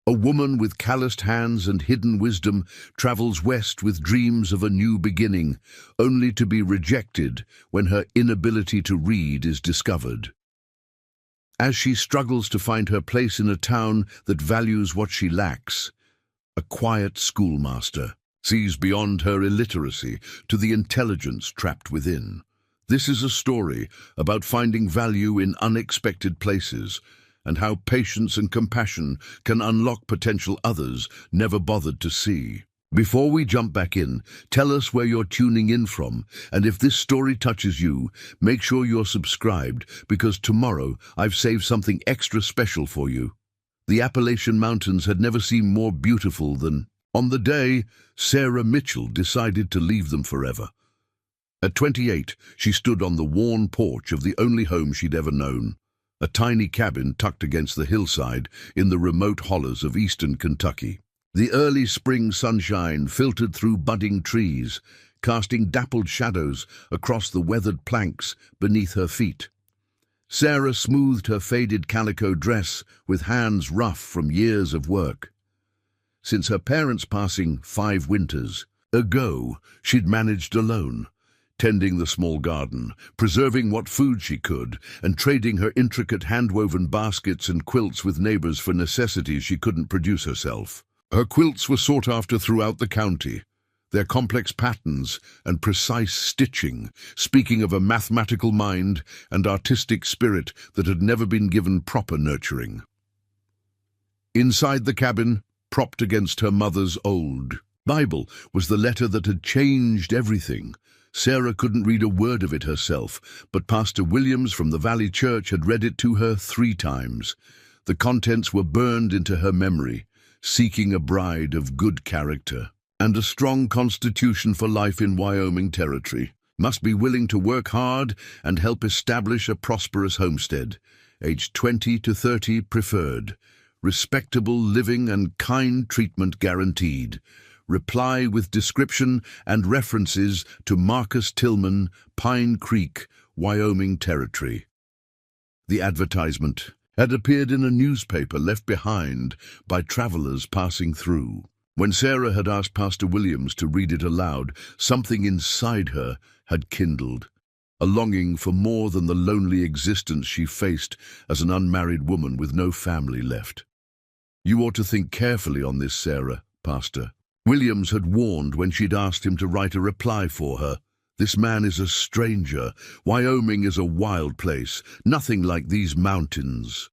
A woman with calloused hands and hidden wisdom travels west with dreams of a new beginning, only to be rejected when her inability to read is discovered. As she struggles to find her place in a town that values what she lacks, a quiet schoolmaster sees beyond her illiteracy to the intelligence trapped within. This is a story about finding value in unexpected places, and how patience and compassion can unlock potential others never bothered to see. Before we jump back in, tell us where you're tuning in from, and if this story touches you, make sure you're subscribed, because tomorrow I've saved something extra special for you. The Appalachian Mountains had never seemed more beautiful than on the day Sarah Mitchell decided to leave them forever. At 28, she stood on the worn porch of the only home she'd ever known. A tiny cabin tucked against the hillside in the remote hollows of eastern Kentucky. The early spring sunshine filtered through budding trees, casting dappled shadows across the weathered planks beneath her feet. Sarah smoothed her faded calico dress with hands rough from years of work. Since her parents' passing 5 winters ago, she'd managed alone, tending the small garden, preserving what food she could, and trading her intricate hand-woven baskets and quilts with neighbors for necessities she couldn't produce herself. Her quilts were sought after throughout the county, their complex patterns and precise stitching speaking of a mathematical mind and artistic spirit that had never been given proper nurturing. Inside the cabin, propped against her mother's old Bible, was the letter that had changed everything. Sarah couldn't read a word of it herself, but Pastor Williams from the Valley Church had read it to her 3 times. The contents were burned into her memory, seeking a bride of good character and a strong constitution for life in Wyoming territory. Must be willing to work hard and help establish a prosperous homestead. Aged 20 to 30 preferred. Respectable living and kind treatment guaranteed. Reply with description and references to Marcus Tillman, Pine Creek, Wyoming territory. The advertisement had appeared in a newspaper left behind by travelers passing through. When Sarah had asked Pastor Williams to read it aloud, something inside her had kindled, a longing for more than the lonely existence she faced as an unmarried woman with no family left. "You ought to think carefully on this, Sarah, Pastor Williams had warned when she'd asked him to write a reply for her. This man is a stranger. Wyoming is a wild place, nothing like these mountains.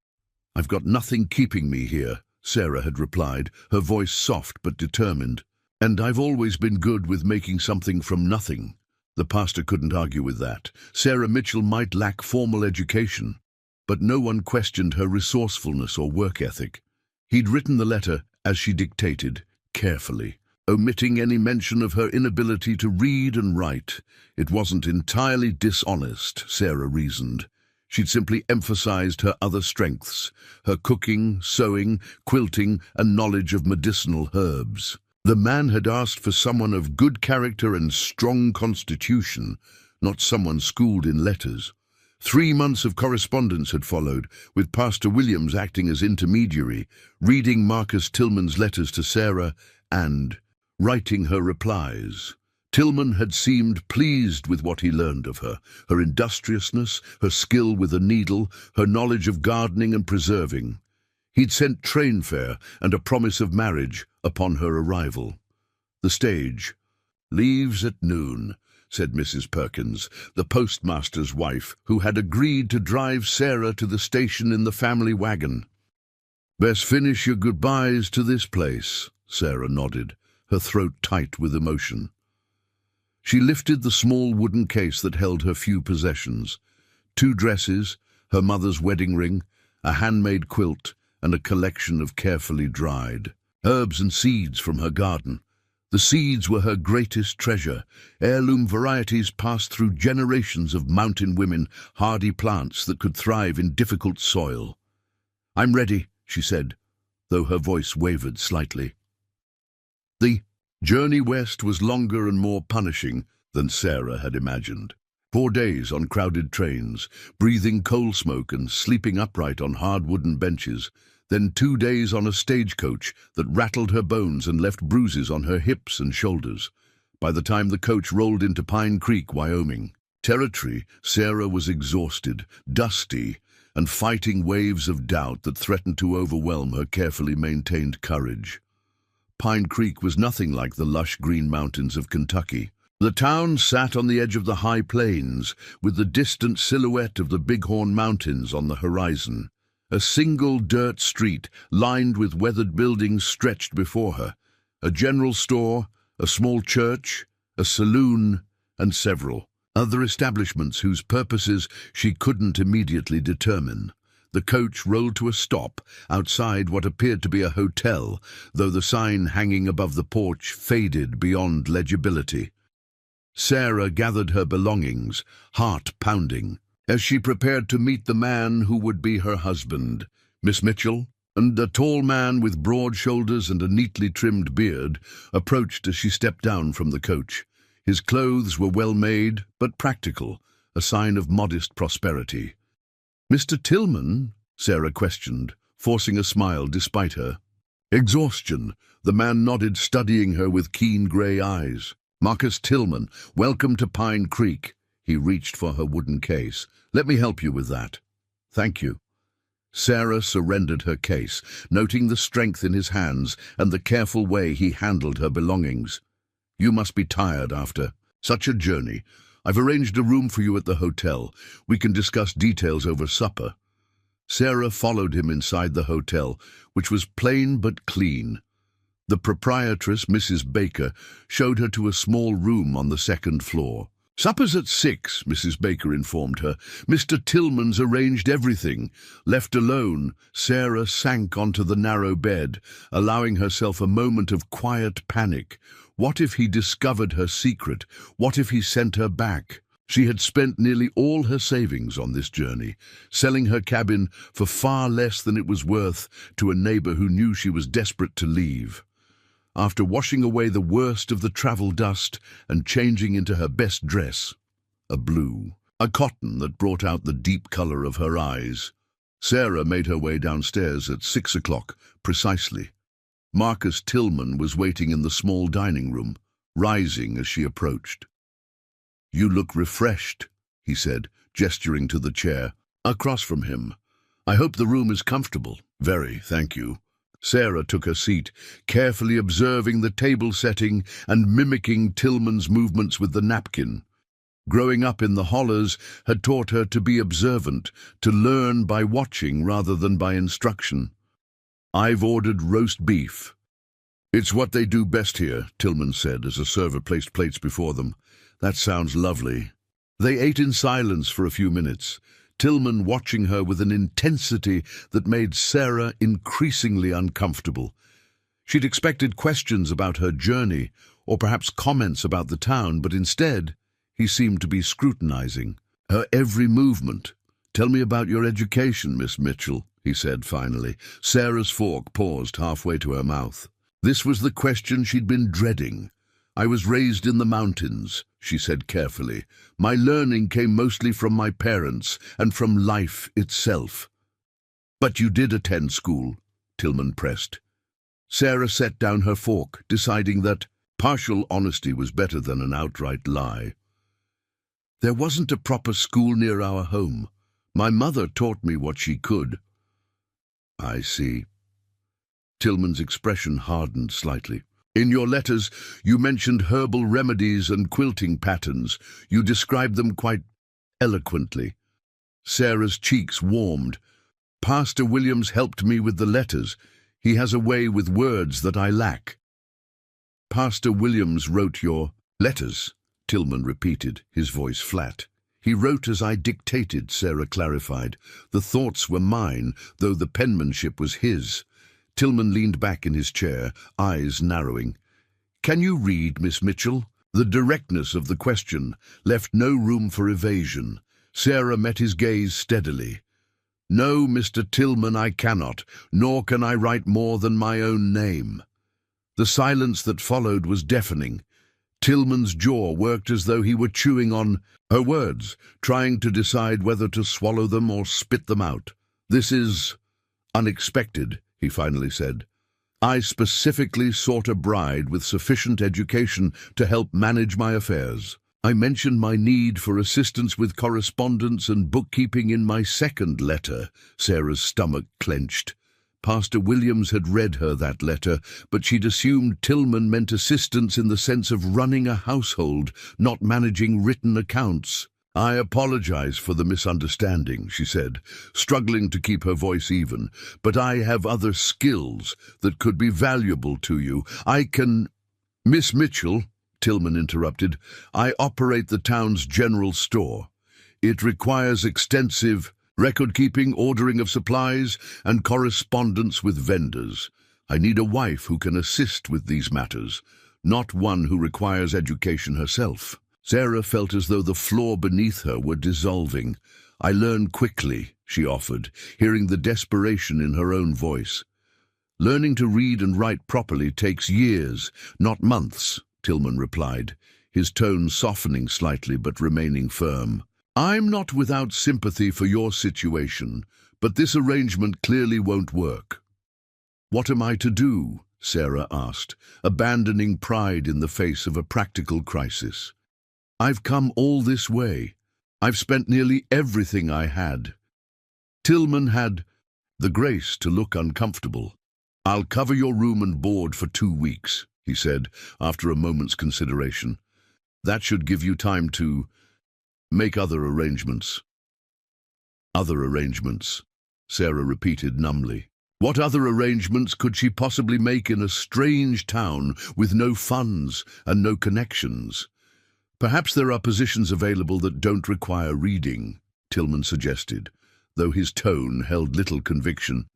"I've got nothing keeping me here," Sarah had replied, her voice soft but determined. "And I've always been good with making something from nothing." The pastor couldn't argue with that. Sarah Mitchell might lack formal education, but no one questioned her resourcefulness or work ethic. He'd written the letter as she dictated, carefully, omitting any mention of her inability to read and write. It wasn't entirely dishonest, Sarah reasoned. She'd simply emphasized her other strengths, her cooking, sewing, quilting, and knowledge of medicinal herbs. The man had asked for someone of good character and strong constitution, not someone schooled in letters. 3 months of correspondence had followed, with Pastor Williams acting as intermediary, reading Marcus Tillman's letters to Sarah and writing her replies. Tillman had seemed pleased with what he learned of her, her industriousness, her skill with a needle, her knowledge of gardening and preserving. He'd sent train fare and a promise of marriage upon her arrival. The stage. "Leaves at noon," said Mrs. Perkins, the postmaster's wife, who had agreed to drive Sarah to the station in the family wagon. "Best finish your goodbyes to this place," Sarah nodded, her throat tight with emotion. She lifted the small wooden case that held her few possessions: 2 dresses, her mother's wedding ring, a handmade quilt, and a collection of carefully dried herbs and seeds from her garden. The seeds were her greatest treasure, heirloom varieties passed through generations of mountain women, hardy plants that could thrive in difficult soil. "I'm ready," she said, though her voice wavered slightly. The journey west was longer and more punishing than Sarah had imagined. 4 days on crowded trains, breathing coal smoke and sleeping upright on hard wooden benches. then 2 days on a stagecoach that rattled her bones and left bruises on her hips and shoulders. By the time the coach rolled into Pine Creek, Wyoming territory, Sarah was exhausted, dusty, and fighting waves of doubt that threatened to overwhelm her carefully maintained courage. Pine Creek was nothing like the lush green mountains of Kentucky. The town sat on the edge of the high plains, with the distant silhouette of the Bighorn Mountains on the horizon. A single dirt street, lined with weathered buildings, stretched before her. A general store, a small church, a saloon, and several other establishments whose purposes she couldn't immediately determine. The coach rolled to a stop outside what appeared to be a hotel, though the sign hanging above the porch faded beyond legibility. Sarah gathered her belongings, heart pounding, as she prepared to meet the man who would be her husband. Miss Mitchell, and a tall man with broad shoulders and a neatly trimmed beard, approached as she stepped down from the coach. His clothes were well made, but practical, a sign of modest prosperity. "Mr. Tillman?" Sarah questioned, forcing a smile despite her exhaustion. The man nodded, studying her with keen grey eyes. "Marcus Tillman, welcome to Pine Creek." He reached for her wooden case. "Let me help you with that." "Thank you." Sarah surrendered her case, noting the strength in his hands and the careful way he handled her belongings. "You must be tired after such a journey. I've arranged a room for you at the hotel. We can discuss details over supper." Sarah followed him inside the hotel, which was plain but clean. The proprietress, Mrs. Baker, showed her to a small room on the second floor. "Supper's at 6, Mrs. Baker informed her. "Mr. Tillman's arranged everything." Left alone, Sarah sank onto the narrow bed, allowing herself a moment of quiet panic. What if he discovered her secret? What if he sent her back? She had spent nearly all her savings on this journey, selling her cabin for far less than it was worth to a neighbor who knew she was desperate to leave. After washing away the worst of the travel dust and changing into her best dress, a cotton that brought out the deep color of her eyes, Sarah made her way downstairs at 6 o'clock precisely. Marcus Tillman was waiting in the small dining room, rising as she approached. "You look refreshed," he said, gesturing to the chair across from him. "I hope the room is comfortable." "Very, thank you." Sarah took her seat, carefully observing the table setting and mimicking Tillman's movements with the napkin. Growing up in the Hollers had taught her to be observant, to learn by watching rather than by instruction. "I've ordered roast beef." "It's what they do best here," Tillman said as a server placed plates before them. "That sounds lovely." They ate in silence for a few minutes, Tillman watching her with an intensity that made Sarah increasingly uncomfortable. She'd expected questions about her journey, or perhaps comments about the town, but instead he seemed to be scrutinizing her every movement. "Tell me about your education, Miss Mitchell," he said finally. Sarah's fork paused halfway to her mouth. This was the question she'd been dreading. "I was raised in the mountains," she said carefully. "My learning came mostly from my parents and from life itself." "But you did attend school," Tillman pressed. Sarah set down her fork, deciding that partial honesty was better than an outright lie. "There wasn't a proper school near our home. My mother taught me what she could." "I see." Tillman's expression hardened slightly. "In your letters, you mentioned herbal remedies and quilting patterns. You described them quite eloquently." Sarah's cheeks warmed. "Pastor Williams helped me with the letters. He has a way with words that I lack." "Pastor Williams wrote your letters," Tillman repeated, his voice flat. "He wrote as I dictated," Sarah clarified. "The thoughts were mine, though the penmanship was his." Tillman leaned back in his chair, eyes narrowing. "Can you read, Miss Mitchell?" The directness of the question left no room for evasion. Sarah met his gaze steadily. "No, Mr. Tillman, I cannot, nor can I write more than my own name." The silence that followed was deafening. Tillman's jaw worked as though he were chewing on her words, trying to decide whether to swallow them or spit them out. "This is Unexpected, he finally said. I specifically sought a bride with sufficient education to help manage my affairs. I mentioned my need for assistance with correspondence and bookkeeping in my second letter. Sarah's stomach clenched. Pastor Williams had read her that letter, but she'd assumed Tillman meant assistance in the sense of running a household, not managing written accounts. I apologize for the misunderstanding, she said, struggling to keep her voice even, but I have other skills that could be valuable to you. I can— Miss Mitchell, Tillman interrupted, I operate the town's general store. It requires extensive record-keeping, ordering of supplies, and correspondence with vendors. I need a wife who can assist with these matters, not one who requires education herself. Sarah felt as though the floor beneath her were dissolving. I learn quickly, she offered, hearing the desperation in her own voice. Learning to read and write properly takes years, not months, Tillman replied, his tone softening slightly but remaining firm. I'm not without sympathy for your situation, but this arrangement clearly won't work. What am I to do? Sarah asked, abandoning pride in the face of a practical crisis. I've come all this way. I've spent nearly everything I had. Tillman had the grace to look uncomfortable. I'll cover your room and board for 2 weeks, he said, after a moment's consideration. That should give you time to make other arrangements. Other arrangements, Sarah repeated numbly. What other arrangements could she possibly make in a strange town with no funds and no connections? Perhaps there are positions available that don't require reading, Tillman suggested, though his tone held little conviction.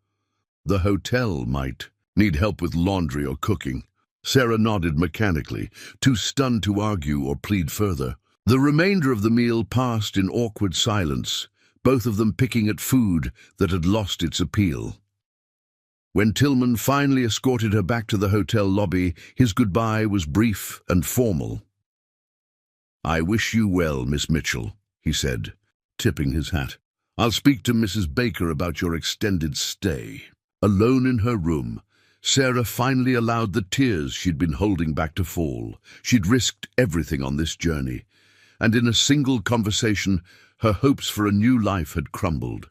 The hotel might need help with laundry or cooking. Sarah nodded mechanically, too stunned to argue or plead further. The remainder of the meal passed in awkward silence, both of them picking at food that had lost its appeal. When Tillman finally escorted her back to the hotel lobby, his goodbye was brief and formal. I wish you well, Miss Mitchell, he said, tipping his hat. I'll speak to Mrs. Baker about your extended stay. Alone in her room, Sarah finally allowed the tears she'd been holding back to fall. She'd risked everything on this journey, and in a single conversation, her hopes for a new life had crumbled.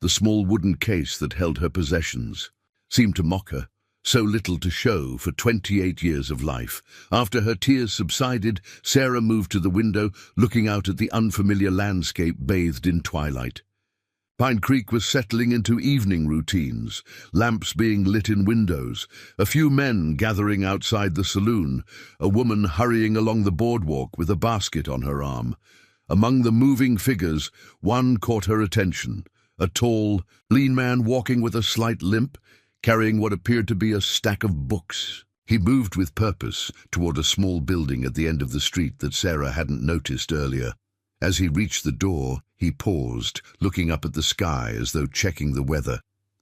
The small wooden case that held her possessions seemed to mock her, so little to show for 28 years of life. After her tears subsided, Sarah moved to the window, looking out at the unfamiliar landscape bathed in twilight. Pine Creek was settling into evening routines, lamps being lit in windows, a few men gathering outside the saloon, a woman hurrying along the boardwalk with a basket on her arm. Among the moving figures, one caught her attention, a tall, lean man walking with a slight limp, carrying what appeared to be a stack of books. He moved with purpose toward a small building at the end of the street that Sarah hadn't noticed earlier. As he reached the door, he paused, looking up at the sky as though checking the weather.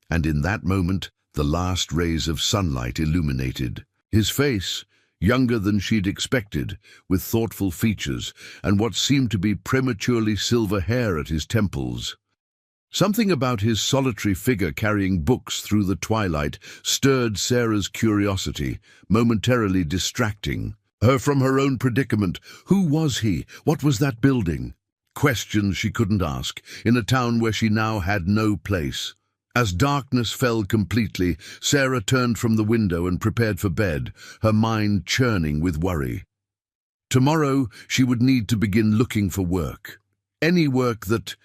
And in that moment, the last rays of sunlight illuminated his face, younger than she'd expected, with thoughtful features and what seemed to be prematurely silver hair at his temples. Something about his solitary figure carrying books through the twilight stirred Sarah's curiosity, momentarily distracting her from her own predicament. Who was he? What was that building? Questions she couldn't ask, in a town where she now had no place. As darkness fell completely, Sarah turned from the window and prepared for bed, her mind churning with worry. Tomorrow she would need to begin looking for work. Any work that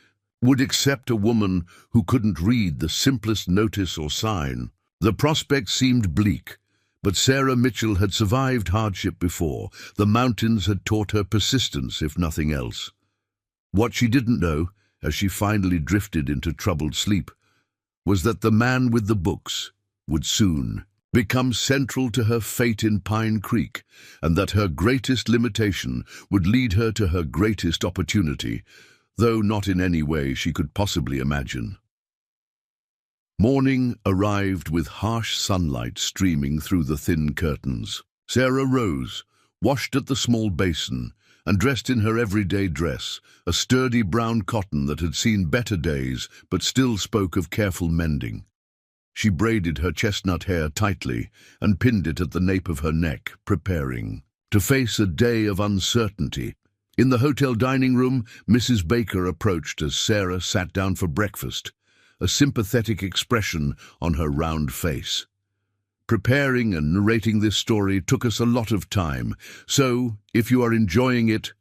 would accept a woman who couldn't read the simplest notice or sign. The prospect seemed bleak, but Sarah Mitchell had survived hardship before. The mountains had taught her persistence, if nothing else. What she didn't know, as she finally drifted into troubled sleep, was that the man with the books would soon become central to her fate in Pine Creek, and that her greatest limitation would lead her to her greatest opportunity, though not in any way she could possibly imagine. Morning arrived with harsh sunlight streaming through the thin curtains. Sarah rose, washed at the small basin, and dressed in her everyday dress, a sturdy brown cotton that had seen better days but still spoke of careful mending. She braided her chestnut hair tightly and pinned it at the nape of her neck, preparing to face a day of uncertainty. In the hotel dining room, Mrs. Baker approached as Sarah sat down for breakfast, a sympathetic expression on her round face. Preparing and narrating this story took us a lot of time, so if you are enjoying it,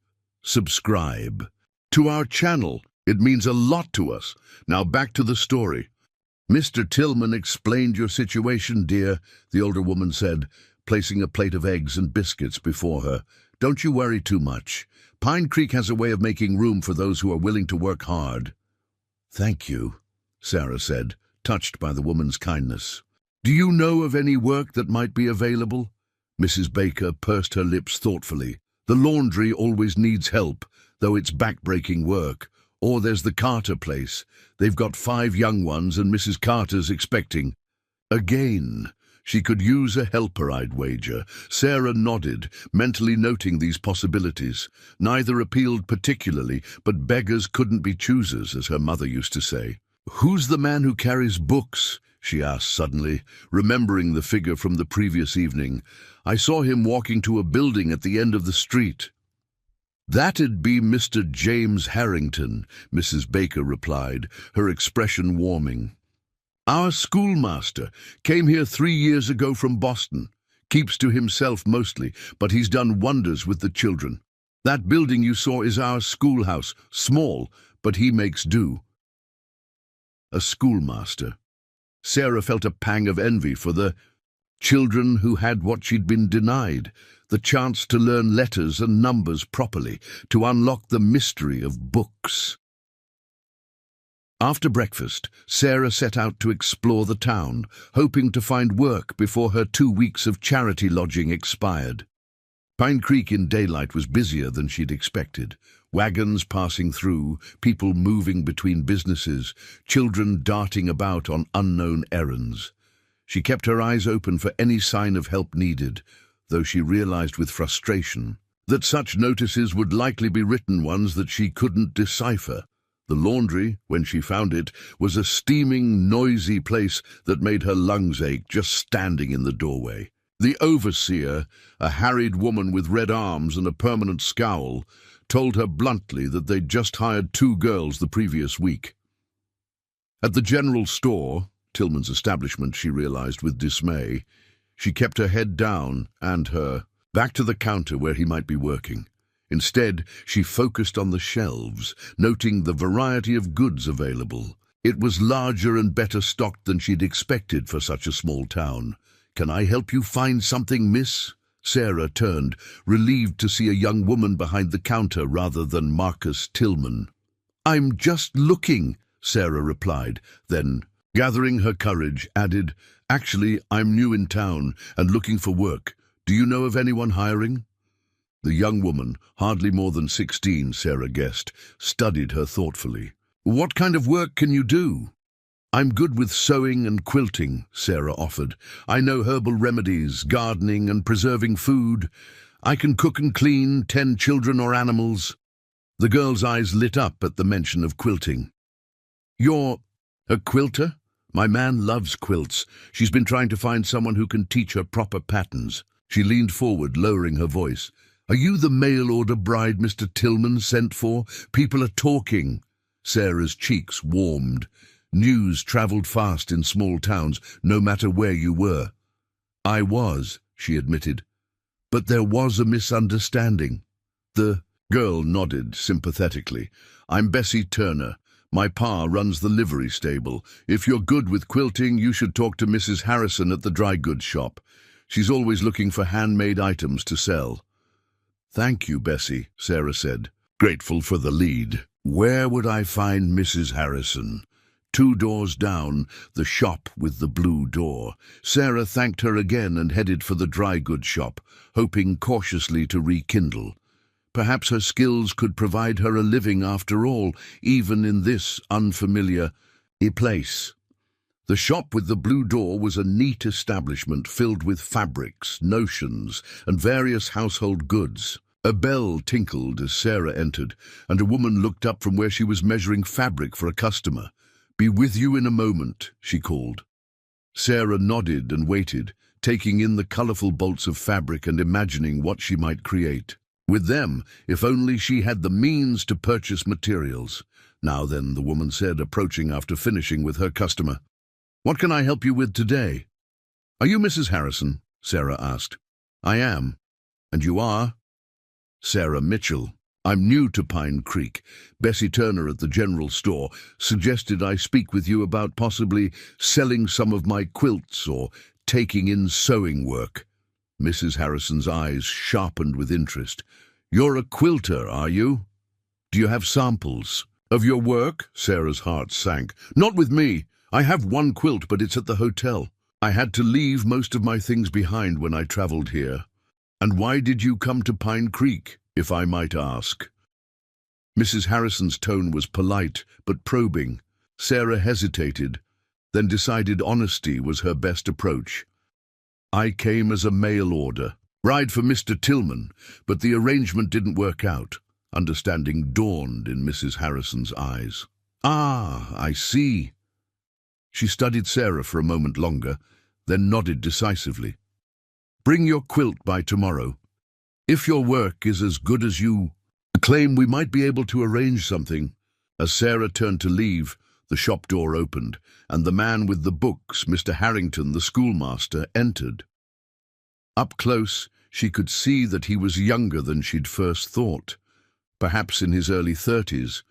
subscribe to our channel. It means a lot to us. Now back to the story. "Mr. Tillman explained your situation, dear," the older woman said, placing a plate of eggs and biscuits before her. "Don't you worry too much. Pine Creek has a way of making room for those who are willing to work hard." "Thank you," Sarah said, touched by the woman's kindness. "Do you know of any work that might be available?" Mrs. Baker pursed her lips thoughtfully. "The laundry always needs help, though it's back-breaking work. Or there's the Carter place. They've got 5 young ones and Mrs. Carter's expecting." Again, she could use a helper, I'd wager. Sarah nodded, mentally noting these possibilities. Neither appealed particularly, but beggars couldn't be choosers, as her mother used to say. "Who's the man who carries books?" she asked suddenly, remembering the figure from the previous evening. "I saw him walking to a building at the end of the street." "That'd be Mr. James Harrington," Mrs. Baker replied, her expression warming. "Our schoolmaster came here 3 years ago from Boston. Keeps to himself mostly, but he's done wonders with the children. That building you saw is our schoolhouse, small, but he makes do." A schoolmaster. Sarah felt a pang of envy for the children who had what she'd been denied, the chance to learn letters and numbers properly, to unlock the mystery of books. After breakfast, Sarah set out to explore the town, hoping to find work before her 2 weeks of charity lodging expired. Pine Creek in daylight was busier than she'd expected. Wagons passing through, people moving between businesses, children darting about on unknown errands. She kept her eyes open for any sign of help needed, though she realized with frustration that such notices would likely be written ones that she couldn't decipher. The laundry, when she found it, was a steaming, noisy place that made her lungs ache just standing in the doorway. The overseer, a harried woman with red arms and a permanent scowl, told her bluntly that they'd just hired 2 girls the previous week. At the general store, Tillman's establishment, she realized with dismay, she kept her head down and her back to the counter where he might be working. Instead, she focused on the shelves, noting the variety of goods available. It was larger and better stocked than she'd expected for such a small town. "Can I help you find something, miss?" Sarah turned, relieved to see a young woman behind the counter rather than Marcus Tillman. "I'm just looking," Sarah replied, then, gathering her courage, added, "Actually, I'm new in town and looking for work. Do you know of anyone hiring?" The young woman, hardly more than 16, Sarah guessed, studied her thoughtfully. "What kind of work can you do?" "I'm good with sewing and quilting," Sarah offered. "I know herbal remedies, gardening and preserving food. I can cook and clean, tend children or animals." The girl's eyes lit up at the mention of quilting. "You're a quilter? My man loves quilts. She's been trying to find someone who can teach her proper patterns." She leaned forward, lowering her voice. "Are you the mail-order bride Mr. Tillman sent for? People are talking." Sarah's cheeks warmed. News traveled fast in small towns, no matter where you were. "I was," she admitted. "But there was a misunderstanding." The girl nodded sympathetically. "I'm Bessie Turner. My pa runs the livery stable. If you're good with quilting, you should talk to Mrs. Harrison at the dry goods shop. She's always looking for handmade items to sell." "Thank you, Bessie," Sarah said, grateful for the lead. "Where would I find Mrs. Harrison?" 2 doors down, the shop with the blue door. Sarah thanked her again and headed for the dry goods shop, hoping cautiously to rekindle. Perhaps her skills could provide her a living after all, even in this unfamiliar place. The shop with the blue door was a neat establishment filled with fabrics, notions, and various household goods. A bell tinkled as Sarah entered, and a woman looked up from where she was measuring fabric for a customer. "Be with you in a moment," she called. Sarah nodded and waited, taking in the colorful bolts of fabric and imagining what she might create. With them, if only she had the means to purchase materials. "Now then," the woman said, approaching after finishing with her customer. "What can I help you with today?" "Are you Mrs. Harrison?" Sarah asked. "I am." "And you are?" "Sarah Mitchell. I'm new to Pine Creek. Bessie Turner at the general store suggested I speak with you about possibly selling some of my quilts or taking in sewing work." Mrs. Harrison's eyes sharpened with interest. "You're a quilter, are you? Do you have samples of your work?" Sarah's heart sank. "Not with me. I have one quilt, but it's at the hotel. I had to leave most of my things behind when I traveled here." "And why did you come to Pine Creek, if I might ask?" Mrs. Harrison's tone was polite but probing. Sarah hesitated, then decided honesty was her best approach. "I came as a mail order. Ride for Mr. Tillman, but the arrangement didn't work out." Understanding dawned in Mrs. Harrison's eyes. "Ah, I see." She studied Sarah for a moment longer, then nodded decisively. "Bring your quilt by tomorrow. If your work is as good as you claim, we might be able to arrange something." As Sarah turned to leave, the shop door opened, and the man with the books, Mr. Harrington, the schoolmaster, entered. Up close, she could see that he was younger than she'd first thought, perhaps in his early 30s,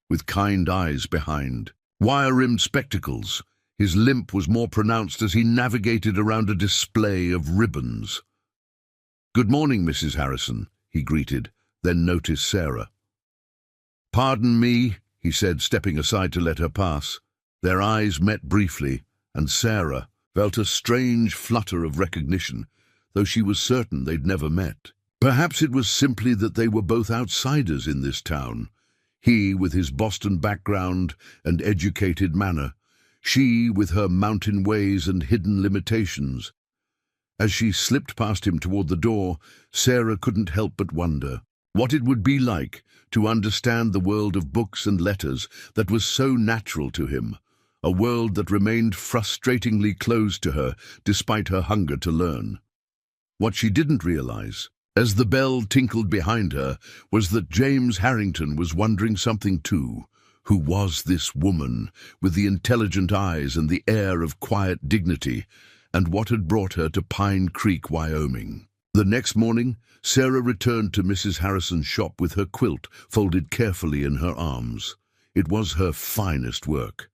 with kind eyes behind wire-rimmed spectacles. His limp was more pronounced as he navigated around a display of ribbons. "Good morning, Mrs. Harrison," he greeted, then noticed Sarah. "Pardon me," he said, stepping aside to let her pass. Their eyes met briefly, and Sarah felt a strange flutter of recognition, though she was certain they'd never met. Perhaps it was simply that they were both outsiders in this town, he with his Boston background and educated manner, she with her mountain ways and hidden limitations. As she slipped past him toward the door, Sarah couldn't help but wonder what it would be like to understand the world of books and letters that was so natural to him, a world that remained frustratingly closed to her despite her hunger to learn. What she didn't realize, as the bell tinkled behind her, was that James Harrington was wondering something too. Who was this woman, with the intelligent eyes and the air of quiet dignity, and what had brought her to Pine Creek, Wyoming? The next morning, Sarah returned to Mrs. Harrison's shop with her quilt folded carefully in her arms. It was her finest work,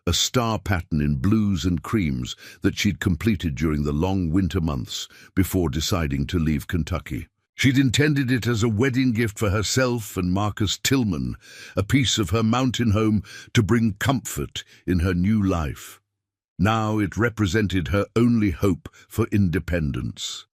a star pattern in blues and creams that she'd completed during the long winter months before deciding to leave Kentucky. She'd intended it as a wedding gift for herself and Marcus Tillman, a piece of her mountain home to bring comfort in her new life. Now it represented her only hope for independence.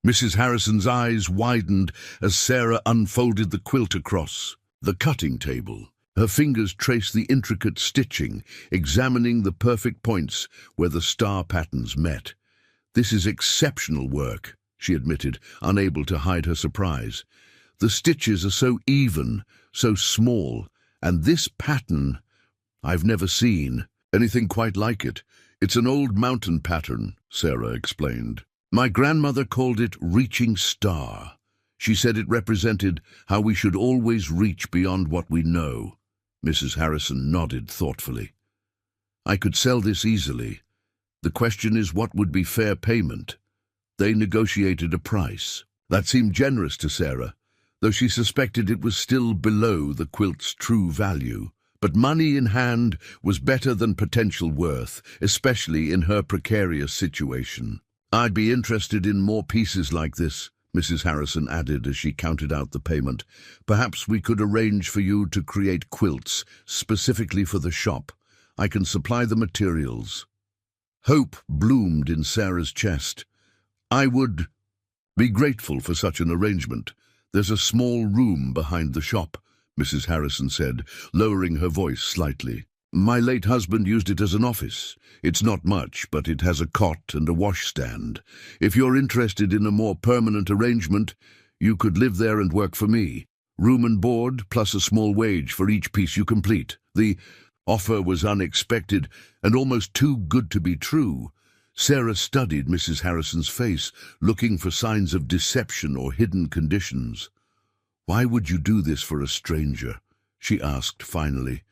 Mrs. Harrison's eyes widened as Sarah unfolded the quilt across the cutting table. Her fingers traced the intricate stitching, examining the perfect points where the star patterns met. "This is exceptional work," she admitted, unable to hide her surprise. "The stitches are so even, so small, and this pattern, I've never seen anything quite like it. It's an old mountain pattern," Sarah explained. "My grandmother called it Reaching Star. She said it represented how we should always reach beyond what we know." Mrs. Harrison nodded thoughtfully. "I could sell this easily. The question is, what would be fair payment?" They negotiated a price. That seemed generous to Sarah, though she suspected it was still below the quilt's true value. But money in hand was better than potential worth, especially in her precarious situation. "I'd be interested in more pieces like this," Mrs. Harrison added as she counted out the payment. "Perhaps we could arrange for you to create quilts specifically for the shop. I can supply the materials." Hope bloomed in Sarah's chest. "I would be grateful for such an arrangement. There's a small room behind the shop," Mrs. Harrison said, lowering her voice slightly. "My late husband used it as an office. It's not much, but it has a cot and a washstand. If you're interested in a more permanent arrangement, you could live there and work for me. Room and board, plus a small wage for each piece you complete. The offer was unexpected and almost too good to be true. Sarah studied Mrs. Harrison's face, looking for signs of deception or hidden conditions. "Why would you do this for a stranger?" she asked finally.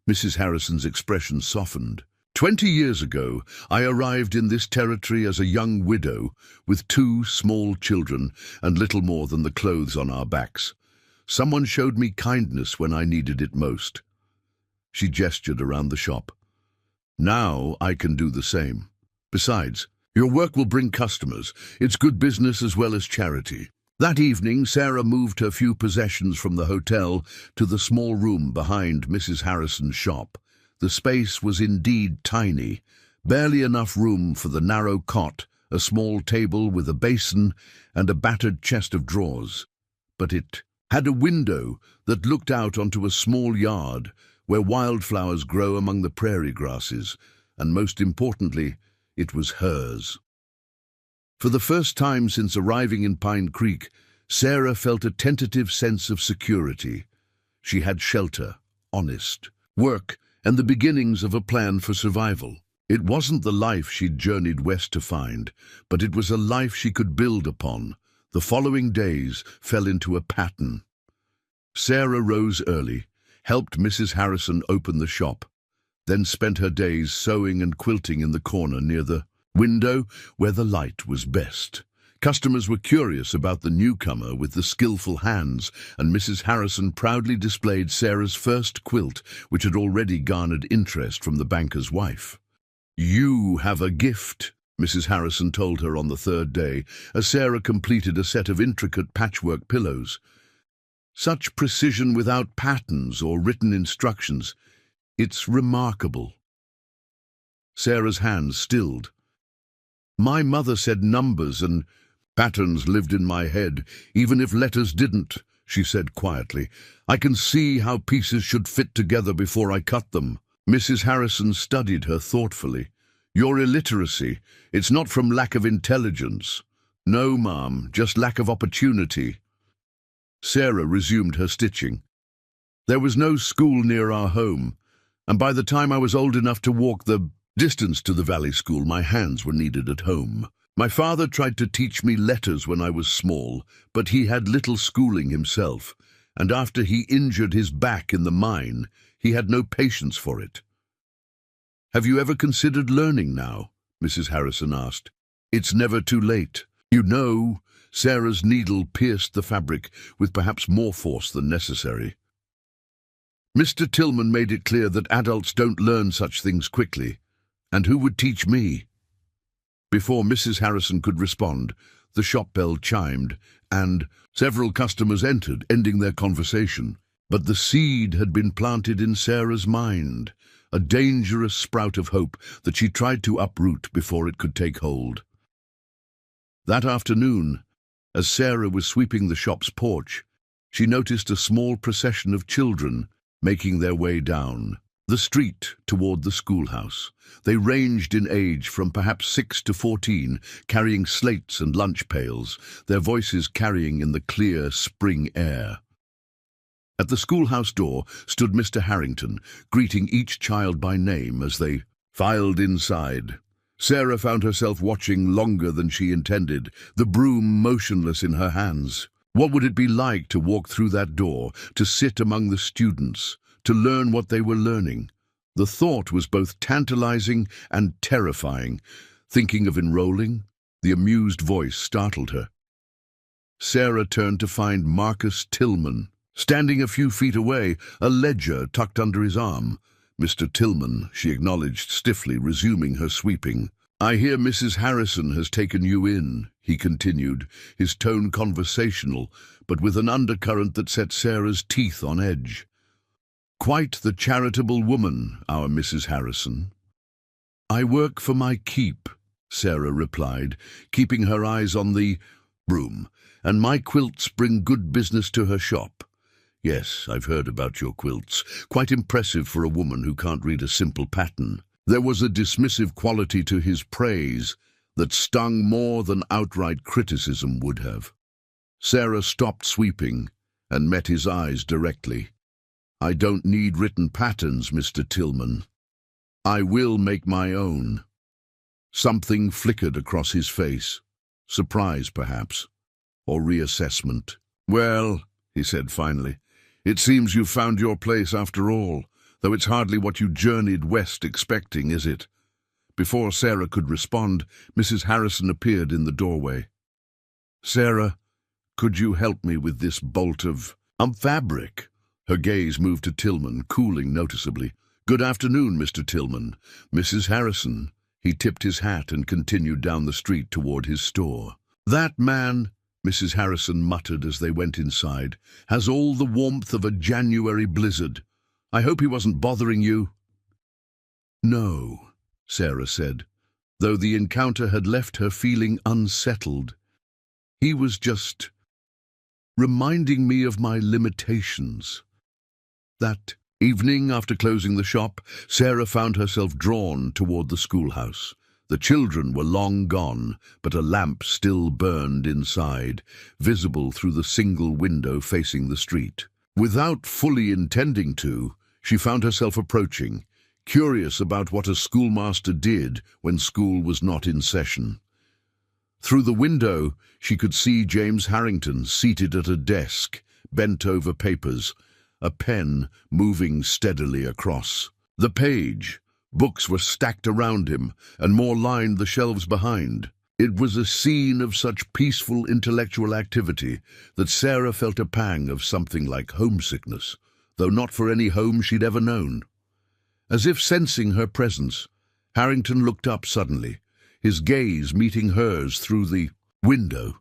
Mrs. Harrison's expression softened. 20 years ago, I arrived in this territory as a young widow with 2 small children and little more than the clothes on our backs. Someone showed me kindness when I needed it most." She gestured around the shop. "Now I can do the same. Besides, your work will bring customers. It's good business as well as charity." That evening, Sarah moved her few possessions from the hotel to the small room behind Mrs. Harrison's shop. The space was indeed tiny, barely enough room for the narrow cot, a small table with a basin, and a battered chest of drawers. But it had a window that looked out onto a small yard where wildflowers grow among the prairie grasses, and most importantly, it was hers. For the first time since arriving in Pine Creek, Sarah felt a tentative sense of security. She had shelter, honest, work, and the beginnings of a plan for survival. It wasn't the life she'd journeyed west to find, but it was a life she could build upon. The following days fell into a pattern. Sarah rose early, helped Mrs. Harrison open the shop, then spent her days sewing and quilting in the corner near the window where the light was best. Customers were curious about the newcomer with the skillful hands, and Mrs. Harrison proudly displayed Sarah's first quilt, which had already garnered interest from the banker's wife. "You have a gift," Mrs. Harrison told her on the 3rd day, as Sarah completed a set of intricate patchwork pillows. "Such precision without patterns or written instructions. It's remarkable." Sarah's hands stilled. "My mother said numbers and patterns lived in my head, even if letters didn't," she said quietly. "I can see how pieces should fit together before I cut them." Mrs. Harrison studied her thoughtfully. "Your illiteracy, it's not from lack of intelligence." "No, ma'am, just lack of opportunity." Sarah resumed her stitching. "There was no school near our home, and by the time I was old enough to walk the distance to the valley school, my hands were needed at home. My father tried to teach me letters when I was small, but he had little schooling himself, and after he injured his back in the mine, he had no patience for it." "Have you ever considered learning now?" Mrs. Harrison asked. "It's never too late. You know," Sarah's needle pierced the fabric with perhaps more force than necessary. "Mr. Tillman made it clear that adults don't learn such things quickly. And who would teach me?" Before Mrs. Harrison could respond, the shop bell chimed, and several customers entered, ending their conversation. But the seed had been planted in Sarah's mind, a dangerous sprout of hope that she tried to uproot before it could take hold. That afternoon, as Sarah was sweeping the shop's porch, she noticed a small procession of children making their way down the street toward the schoolhouse. They ranged in age from perhaps 6 to 14, carrying slates and lunch pails, their voices carrying in the clear spring air. At the schoolhouse door stood Mr. Harrington, greeting each child by name as they filed inside. Sarah found herself watching longer than she intended, the broom motionless in her hands. What would it be like to walk through that door, to sit among the students, to learn what they were learning? The thought was both tantalizing and terrifying. Thinking of enrolling, the amused voice startled her. Sarah turned to find Marcus Tillman, standing a few feet away, a ledger tucked under his arm. "Mr. Tillman," she acknowledged stiffly, resuming her sweeping. "I hear Mrs. Harrison has taken you in," he continued, his tone conversational, but with an undercurrent that set Sarah's teeth on edge. "Quite the charitable woman, our Mrs. Harrison." "I work for my keep," Sarah replied, keeping her eyes on the broom, "and my quilts bring good business to her shop." "Yes, I've heard about your quilts. Quite impressive for a woman who can't read a simple pattern." There was a dismissive quality to his praise that stung more than outright criticism would have. Sarah stopped sweeping and met his eyes directly. I don't need written patterns, Mr. Tillman. I will make my own. Something flickered across his face. Surprise, perhaps, or reassessment. Well, he said finally, it seems you've found your place after all, though it's hardly what you journeyed west expecting, is it? Before Sarah could respond, Mrs. Harrison appeared in the doorway. Sarah, could you help me with this bolt of fabric? Her gaze moved to Tillman, cooling noticeably. Good afternoon, Mr. Tillman. Mrs. Harrison. He tipped his hat and continued down the street toward his store. That man, Mrs. Harrison muttered as they went inside, has all the warmth of a January blizzard. I hope he wasn't bothering you. No, Sarah said, though the encounter had left her feeling unsettled. He was just reminding me of my limitations. That evening, after closing the shop, Sarah found herself drawn toward the schoolhouse. The children were long gone, but a lamp still burned inside, visible through the single window facing the street. Without fully intending to, she found herself approaching, curious about what a schoolmaster did when school was not in session. Through the window, she could see James Harrington seated at a desk, bent over papers, a pen moving steadily across. The page. Books were stacked around him, and more lined the shelves behind. It was a scene of such peaceful intellectual activity that Sarah felt a pang of something like homesickness, though not for any home she'd ever known. As if sensing her presence, Harrington looked up suddenly, his gaze meeting hers through the window.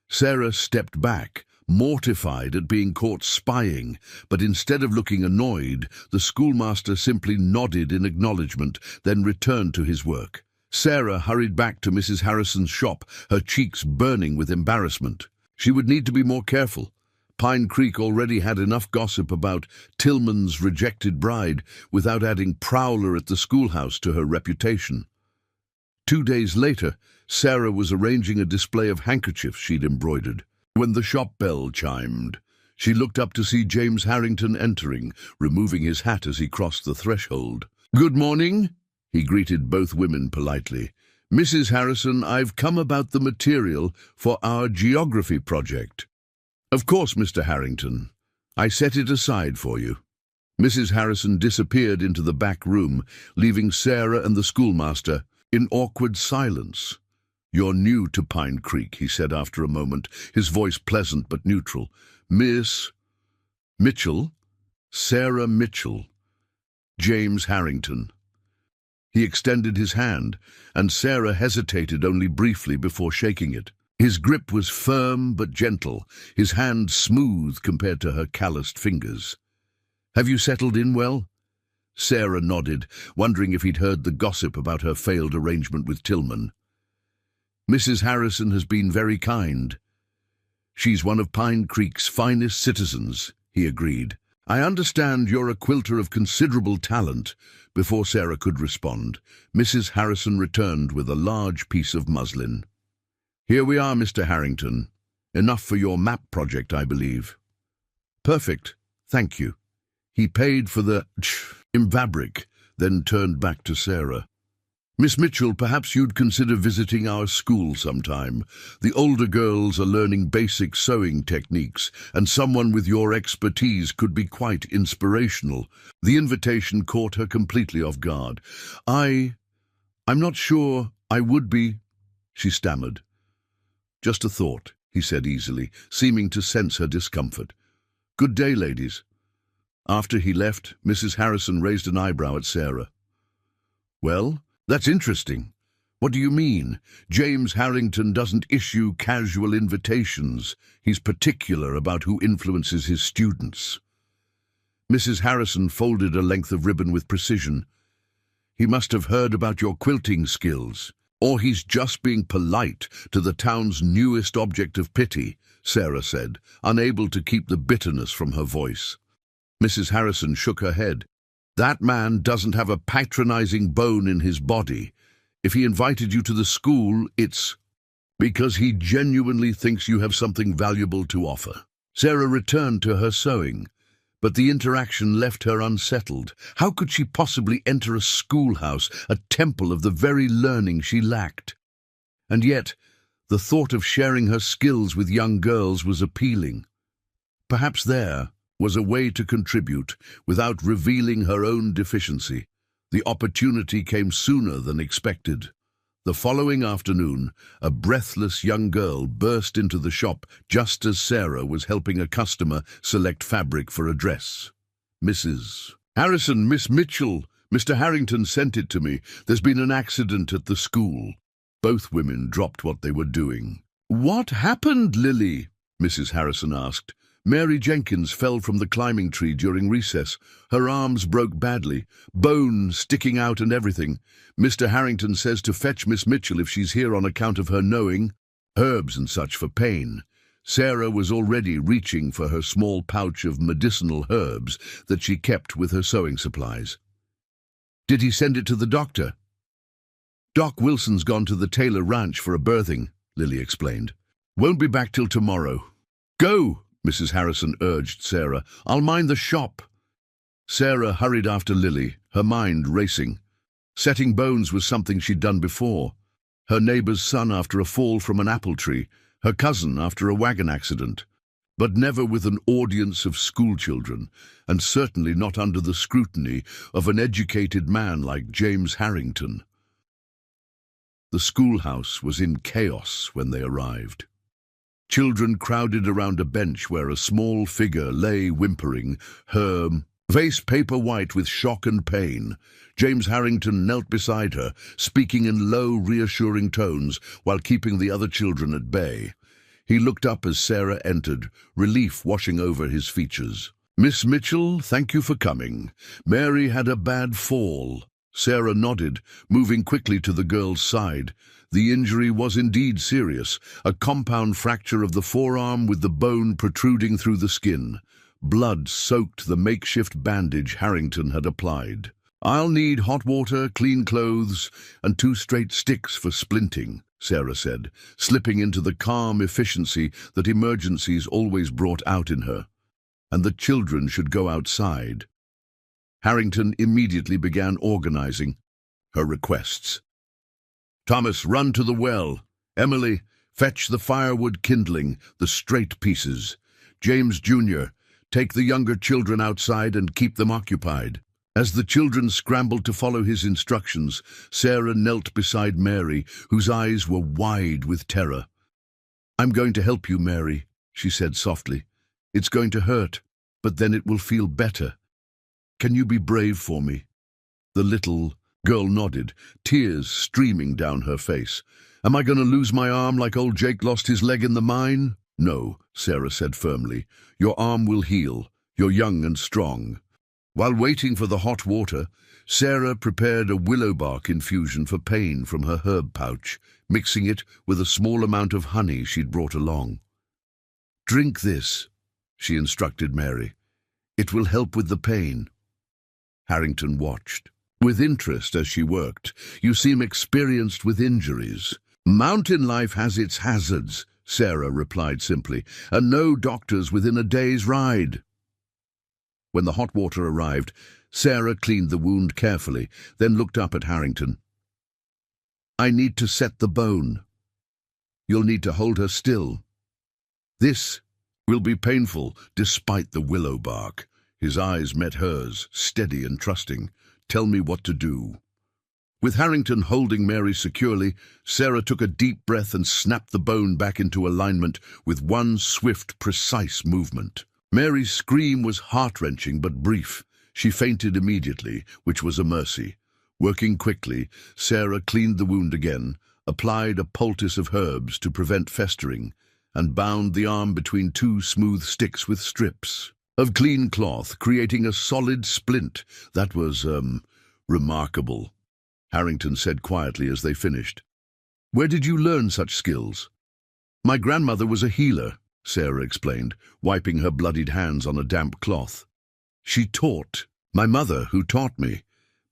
Sarah stepped back, mortified at being caught spying, but instead of looking annoyed, the schoolmaster simply nodded in acknowledgement, then returned to his work. Sarah hurried back to Mrs. Harrison's shop, her cheeks burning with embarrassment. She would need to be more careful. Pine Creek already had enough gossip about Tillman's rejected bride without adding prowler at the schoolhouse to her reputation. 2 days later, Sarah was arranging a display of handkerchiefs she'd embroidered. When the shop bell chimed, she looked up to see James Harrington entering, removing his hat as he crossed the threshold. "Good morning," he greeted both women politely. "Mrs. Harrison, I've come about the material for our geography project." "Of course, Mr. Harrington. I set it aside for you." Mrs. Harrison disappeared into the back room, leaving Sarah and the schoolmaster in awkward silence. "You're new to Pine Creek," he said after a moment, his voice pleasant but neutral. "Miss Mitchell? Sarah Mitchell. James Harrington." He extended his hand, and Sarah hesitated only briefly before shaking it. His grip was firm but gentle, his hand smooth compared to her calloused fingers. "Have you settled in well?" Sarah nodded, wondering if he'd heard the gossip about her failed arrangement with Tillman. "Mrs. Harrison has been very kind. She's one of Pine Creek's finest citizens," he agreed. "I understand you're a quilter of considerable talent." Before Sarah could respond, Mrs. Harrison returned with a large piece of muslin. "Here we are, Mr. Harrington. Enough for your map project, I believe." "Perfect, thank you." He paid for the fabric, then turned back to Sarah. "Miss Mitchell, perhaps you'd consider visiting our school sometime. The older girls are learning basic sewing techniques, and someone with your expertise could be quite inspirational." The invitation caught her completely off guard. I'm not sure I would be," she stammered. "Just a thought," he said easily, seeming to sense her discomfort. "Good day, ladies." After he left, Mrs. Harrison raised an eyebrow at Sarah. "Well, that's interesting. What do you mean? James Harrington doesn't issue casual invitations. He's particular about who influences his students." Mrs. Harrison folded a length of ribbon with precision. "He must have heard about your quilting skills. Or he's just being polite to the town's newest object of pity," Sarah said, unable to keep the bitterness from her voice. Mrs. Harrison shook her head. "That man doesn't have a patronizing bone in his body. If he invited you to the school, it's because he genuinely thinks you have something valuable to offer." Sarah returned to her sewing, But the interaction left her unsettled. How could she possibly enter a schoolhouse, a temple of the very learning she lacked? And yet, the thought of sharing her skills with young girls was appealing. Perhaps there was a way to contribute without revealing her own deficiency. The opportunity came sooner than expected. The following afternoon, a breathless young girl burst into the shop just as Sarah was helping a customer select fabric for a dress. "Mrs. Harrison, Miss Mitchell, Mr. Harrington sent it to me. There's been an accident at the school." Both women dropped what they were doing. "What happened, Lily?" Mrs. Harrison asked. "Mary Jenkins fell from the climbing tree during recess. Her arms broke badly, bone sticking out and everything. Mr. Harrington says to fetch Miss Mitchell if she's here on account of her knowing herbs and such for pain." Sarah was already reaching for her small pouch of medicinal herbs that she kept with her sewing supplies. "Did he send it to the doctor?" "Doc Wilson's gone to the Taylor Ranch for a birthing," Lily explained. "Won't be back till tomorrow." "Go!" Mrs. Harrison urged Sarah. "I'll mind the shop." Sarah hurried after Lily, her mind racing. Setting bones was something she'd done before. Her neighbor's son after a fall from an apple tree, her cousin after a wagon accident. But never with an audience of schoolchildren, and certainly not under the scrutiny of an educated man like James Harrington. The schoolhouse was in chaos when they arrived. Children crowded around a bench where a small figure lay whimpering, her face paper white with shock and pain. James Harrington knelt beside her, speaking in low, reassuring tones while keeping the other children at bay. He looked up as Sarah entered, relief washing over his features. "Miss Mitchell, thank you for coming. Mary had a bad fall." Sarah nodded, moving quickly to the girl's side. The injury was indeed serious, a compound fracture of the forearm with the bone protruding through the skin. Blood soaked the makeshift bandage Harrington had applied. "I'll need hot water, clean clothes, and 2 straight sticks for splinting," Sarah said, slipping into the calm efficiency that emergencies always brought out in her. "And the children should go outside." Harrington immediately began organizing her requests. "Thomas, run to the well. Emily, fetch the firewood kindling, the straight pieces. James Jr., take the younger children outside and keep them occupied." As the children scrambled to follow his instructions, Sarah knelt beside Mary, whose eyes were wide with terror. "I'm going to help you, Mary," she said softly. "It's going to hurt, but then it will feel better. Can you be brave for me?" The little girl nodded, tears streaming down her face. "Am I going to lose my arm like old Jake lost his leg in the mine?" "No," Sarah said firmly. "Your arm will heal. You're young and strong." While waiting for the hot water, Sarah prepared a willow bark infusion for pain from her herb pouch, mixing it with a small amount of honey she'd brought along. "Drink this," she instructed Mary. "It will help with the pain." Harrington watched with interest as she worked. "You seem experienced with injuries." "Mountain life has its hazards," Sarah replied simply, "and no doctors within a day's ride." When the hot water arrived, Sarah cleaned the wound carefully, then looked up at Harrington. "I need to set the bone. You'll need to hold her still. This will be painful, despite the willow bark." His eyes met hers, steady and trusting. "Tell me what to do." With Harrington holding Mary securely, Sarah took a deep breath and snapped the bone back into alignment with one swift, precise movement. Mary's scream was heart-wrenching but brief. She fainted immediately, which was a mercy. Working quickly, Sarah cleaned the wound again, applied a poultice of herbs to prevent festering, and bound the arm between 2 smooth sticks with strips of clean cloth, creating a solid splint. "That was, remarkable," Harrington said quietly as they finished. "Where did you learn such skills?" "My grandmother was a healer," Sarah explained, wiping her bloodied hands on a damp cloth. "She taught. My mother, who taught me.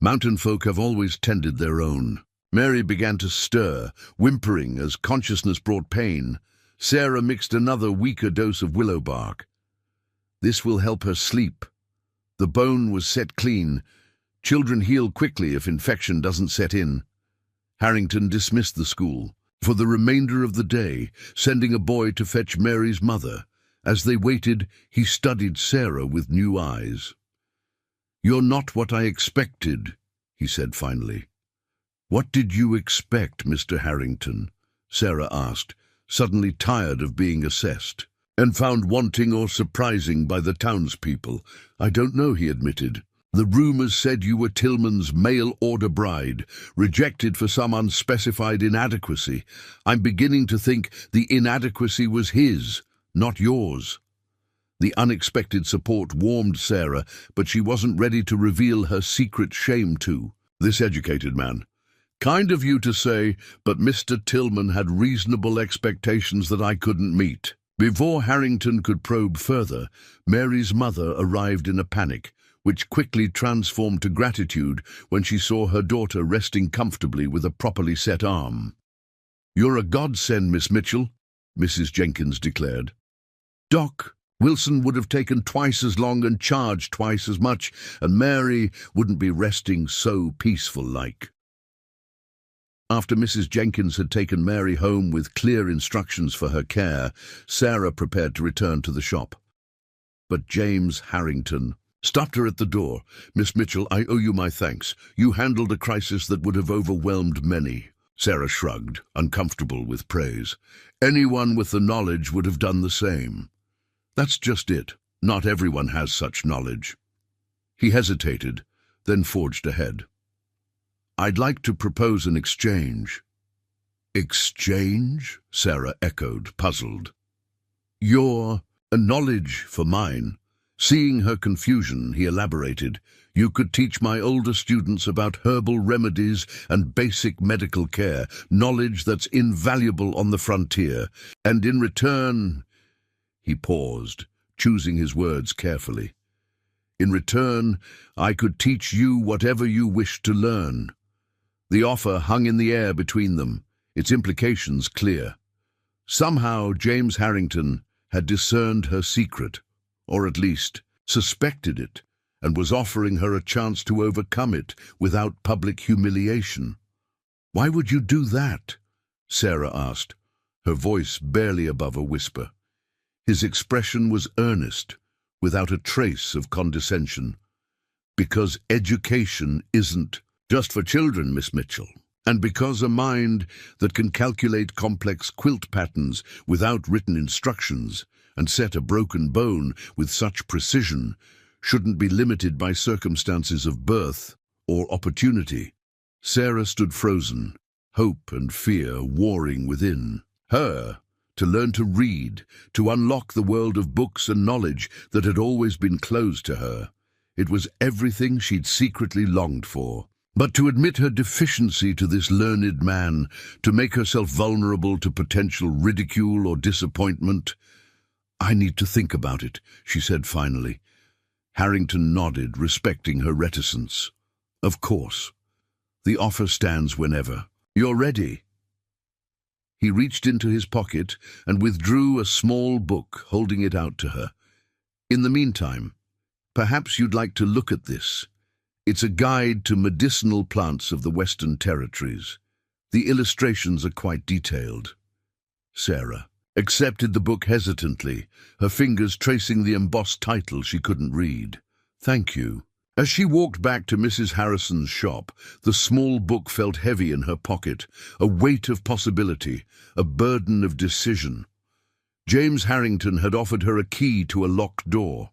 Mountain folk have always tended their own." Mary began to stir, whimpering as consciousness brought pain. Sarah mixed another weaker dose of willow bark. "This will help her sleep," The bone was set clean. Children heal quickly if infection doesn't set in. Harrington dismissed the school for the remainder of the day, sending a boy to fetch Mary's mother. As they waited, he studied Sarah with new eyes. "You're not what I expected," he said finally. "What did you expect, Mr. Harrington?" Sarah asked, suddenly tired of being assessed, and found wanting or surprising by the townspeople. "I don't know," he admitted. "The rumors said you were Tillman's mail-order bride, rejected for some unspecified inadequacy. I'm beginning to think the inadequacy was his, not yours." The unexpected support warmed Sarah, but she wasn't ready to reveal her secret shame to this educated man. "Kind of you to say, but Mr. Tillman had reasonable expectations that I couldn't meet." Before Harrington could probe further, Mary's mother arrived in a panic, which quickly transformed to gratitude when she saw her daughter resting comfortably with a properly set arm. "You're a godsend, Miss Mitchell," Mrs. Jenkins declared. "Doc, Wilson would have taken twice as long and charged twice as much, and Mary wouldn't be resting so peaceful-like." After Mrs. Jenkins had taken Mary home with clear instructions for her care, Sarah prepared to return to the shop. But James Harrington stopped her at the door. "Miss Mitchell, I owe you my thanks. You handled a crisis that would have overwhelmed many." Sarah shrugged, uncomfortable with praise. "Anyone with the knowledge would have done the same." "That's just it. Not everyone has such knowledge." He hesitated, then forged ahead. "I'd like to propose an exchange." "Exchange?" Sarah echoed, puzzled. "Your knowledge for mine." Seeing her confusion, he elaborated. "You could teach my older students about herbal remedies and basic medical care, knowledge that's invaluable on the frontier. And in return—" He paused, choosing his words carefully. "In return, I could teach you whatever you wished to learn." The offer hung in the air between them, its implications clear. Somehow James Harrington had discerned her secret, or at least suspected it, and was offering her a chance to overcome it without public humiliation. "Why would you do that?" Sarah asked, her voice barely above a whisper. His expression was earnest, without a trace of condescension. "Because education isn't just for children, Miss Mitchell. And because a mind that can calculate complex quilt patterns without written instructions and set a broken bone with such precision shouldn't be limited by circumstances of birth or opportunity." Sarah stood frozen, hope and fear warring within her. To learn to read, to unlock the world of books and knowledge that had always been closed to her. It was everything she'd secretly longed for. But to admit her deficiency to this learned man, to make herself vulnerable to potential ridicule or disappointment— "I need to think about it," she said finally. Harrington nodded, respecting her reticence. "Of course. The offer stands whenever you're ready." He reached into his pocket and withdrew a small book, holding it out to her. "In the meantime, perhaps you'd like to look at this. It's a guide to medicinal plants of the Western Territories. The illustrations are quite detailed." Sarah accepted the book hesitantly, her fingers tracing the embossed title she couldn't read. "Thank you." As she walked back to Mrs. Harrison's shop, the small book felt heavy in her pocket, a weight of possibility, a burden of decision. James Harrington had offered her a key to a locked door.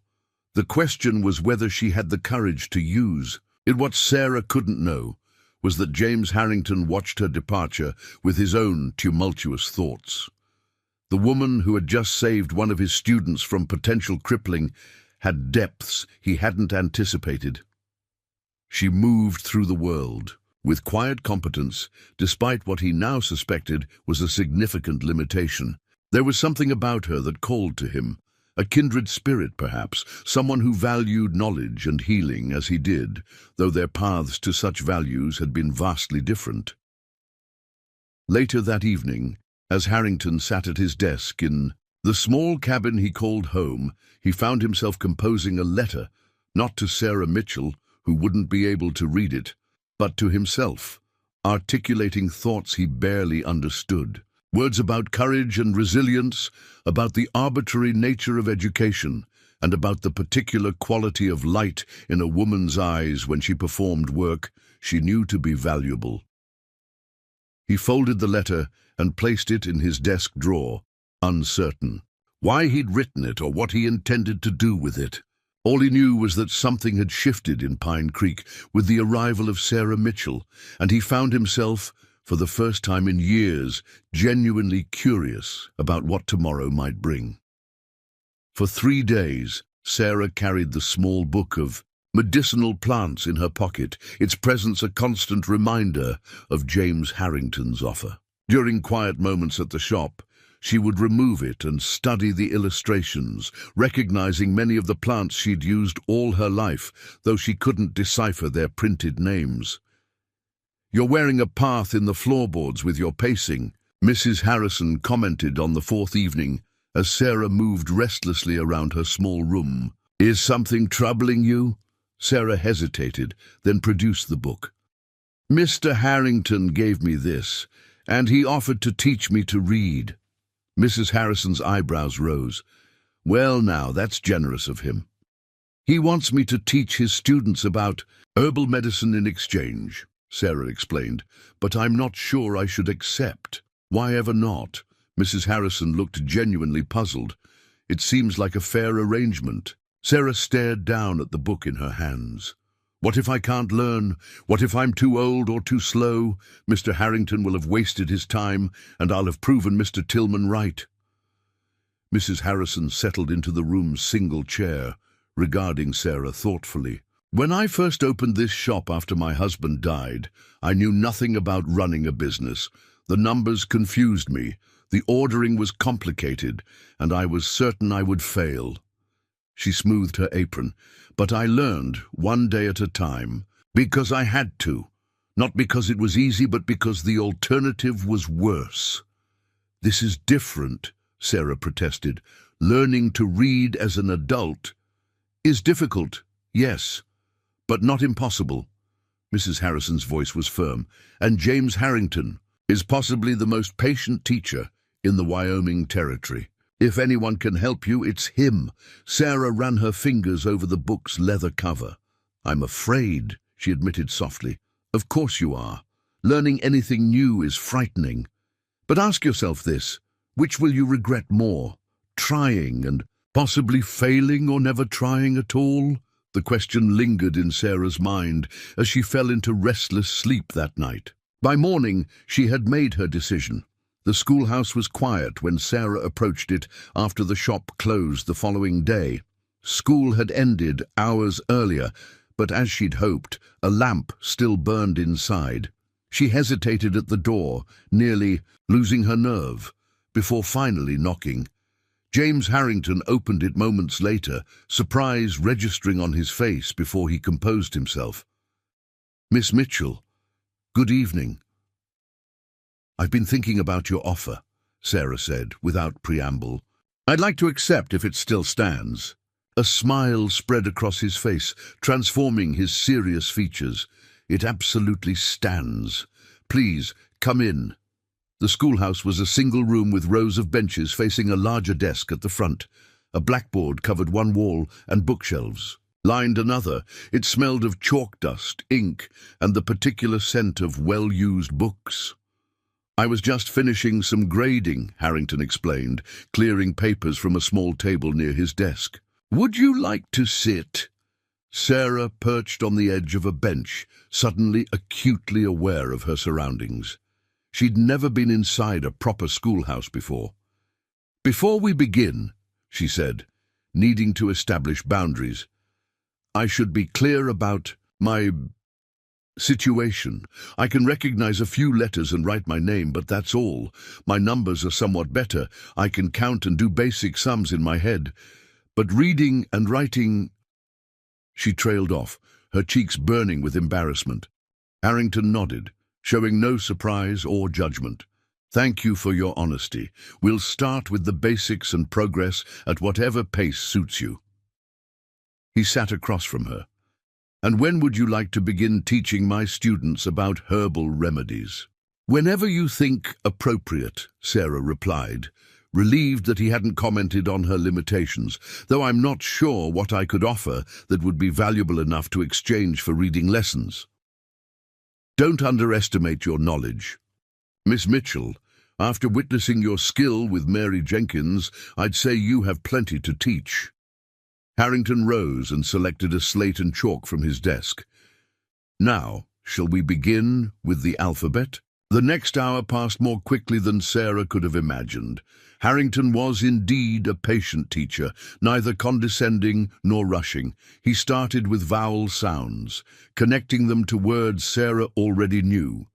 The question was whether she had the courage to use it. What Sarah couldn't know was that James Harrington watched her departure with his own tumultuous thoughts. The woman who had just saved one of his students from potential crippling had depths he hadn't anticipated. She moved through the world with quiet competence, despite what he now suspected was a significant limitation. There was something about her that called to him, a kindred spirit perhaps, someone who valued knowledge and healing as he did, though their paths to such values had been vastly different. Later that evening, as Harrington sat at his desk in the small cabin he called home, he found himself composing a letter, not to Sarah Mitchell, who wouldn't be able to read it, but to himself, articulating thoughts he barely understood. Words about courage and resilience, about the arbitrary nature of education, and about the particular quality of light in a woman's eyes when she performed work she knew to be valuable. He folded the letter and placed it in his desk drawer, uncertain. Why he'd written it or what he intended to do with it. All he knew was that something had shifted in Pine Creek with the arrival of Sarah Mitchell, and he found himself, for the first time in years, genuinely curious about what tomorrow might bring. For 3 days, Sarah carried the small book of medicinal plants in her pocket, its presence a constant reminder of James Harrington's offer. During quiet moments at the shop, she would remove it and study the illustrations, recognizing many of the plants she'd used all her life, though she couldn't decipher their printed names. "You're wearing a path in the floorboards with your pacing," Mrs. Harrison commented on the 4th evening, as Sarah moved restlessly around her small room. "Is something troubling you?" Sarah hesitated, then produced the book. "Mr. Harrington gave me this, and he offered to teach me to read." Mrs. Harrison's eyebrows rose. "Well now, that's generous of him. He wants me to teach his students about herbal medicine in exchange," Sarah explained, "but I'm not sure I should accept." "Why ever not?" Mrs. Harrison looked genuinely puzzled. "It seems like a fair arrangement." Sarah stared down at the book in her hands. "What if I can't learn? What if I'm too old or too slow? Mr. Harrington will have wasted his time, and I'll have proven Mr. Tillman right." Mrs. Harrison settled into the room's single chair, regarding Sarah thoughtfully. "When I first opened this shop after my husband died, I knew nothing about running a business. The numbers confused me, the ordering was complicated, and I was certain I would fail." She smoothed her apron. "But I learned, one day at a time, because I had to. Not because it was easy, but because the alternative was worse." "This is different," Sarah protested. "Learning to read as an adult is difficult, yes, but not impossible." Mrs. Harrison's voice was firm. "And James Harrington is possibly the most patient teacher in the Wyoming Territory. If anyone can help you, it's him." Sarah ran her fingers over the book's leather cover. "I'm afraid," she admitted softly. "Of course you are. Learning anything new is frightening. But ask yourself this, which will you regret more? Trying and possibly failing, or never trying at all?" The question lingered in Sarah's mind as she fell into restless sleep that night. By morning, she had made her decision. The schoolhouse was quiet when Sarah approached it after the shop closed the following day. School had ended hours earlier, but as she'd hoped, a lamp still burned inside. She hesitated at the door, nearly losing her nerve, before finally knocking. James Harrington opened it moments later, surprise registering on his face before he composed himself. "Miss Mitchell, good evening." "I've been thinking about your offer," Sarah said, without preamble. "I'd like to accept if it still stands." A smile spread across his face, transforming his serious features. "It absolutely stands. Please, come in." The schoolhouse was a single room with rows of benches facing a larger desk at the front. A blackboard covered one wall, and bookshelves lined another. It smelled of chalk dust, ink, and the particular scent of well-used books. "I was just finishing some grading," Harrington explained, clearing papers from a small table near his desk. "Would you like to sit?" Sarah perched on the edge of a bench, suddenly acutely aware of her surroundings. She'd never been inside a proper schoolhouse before. "Before we begin," she said, needing to establish boundaries, "I should be clear about my situation. I can recognize a few letters and write my name, but that's all. My numbers are somewhat better. I can count and do basic sums in my head. But reading and writing—" She trailed off, her cheeks burning with embarrassment. Harrington nodded, showing no surprise or judgment. "Thank you for your honesty. We'll start with the basics and progress at whatever pace suits you." He sat across from her. "And when would you like to begin teaching my students about herbal remedies?" "Whenever you think appropriate," Sarah replied, relieved that he hadn't commented on her limitations, "though I'm not sure what I could offer that would be valuable enough to exchange for reading lessons." "Don't underestimate your knowledge. Miss Mitchell, after witnessing your skill with Mary Jenkins, I'd say you have plenty to teach." Harrington rose and selected a slate and chalk from his desk. "Now, shall we begin with the alphabet?" The next hour passed more quickly than Sarah could have imagined. Harrington was indeed a patient teacher, neither condescending nor rushing. He started with vowel sounds, connecting them to words Sarah already knew.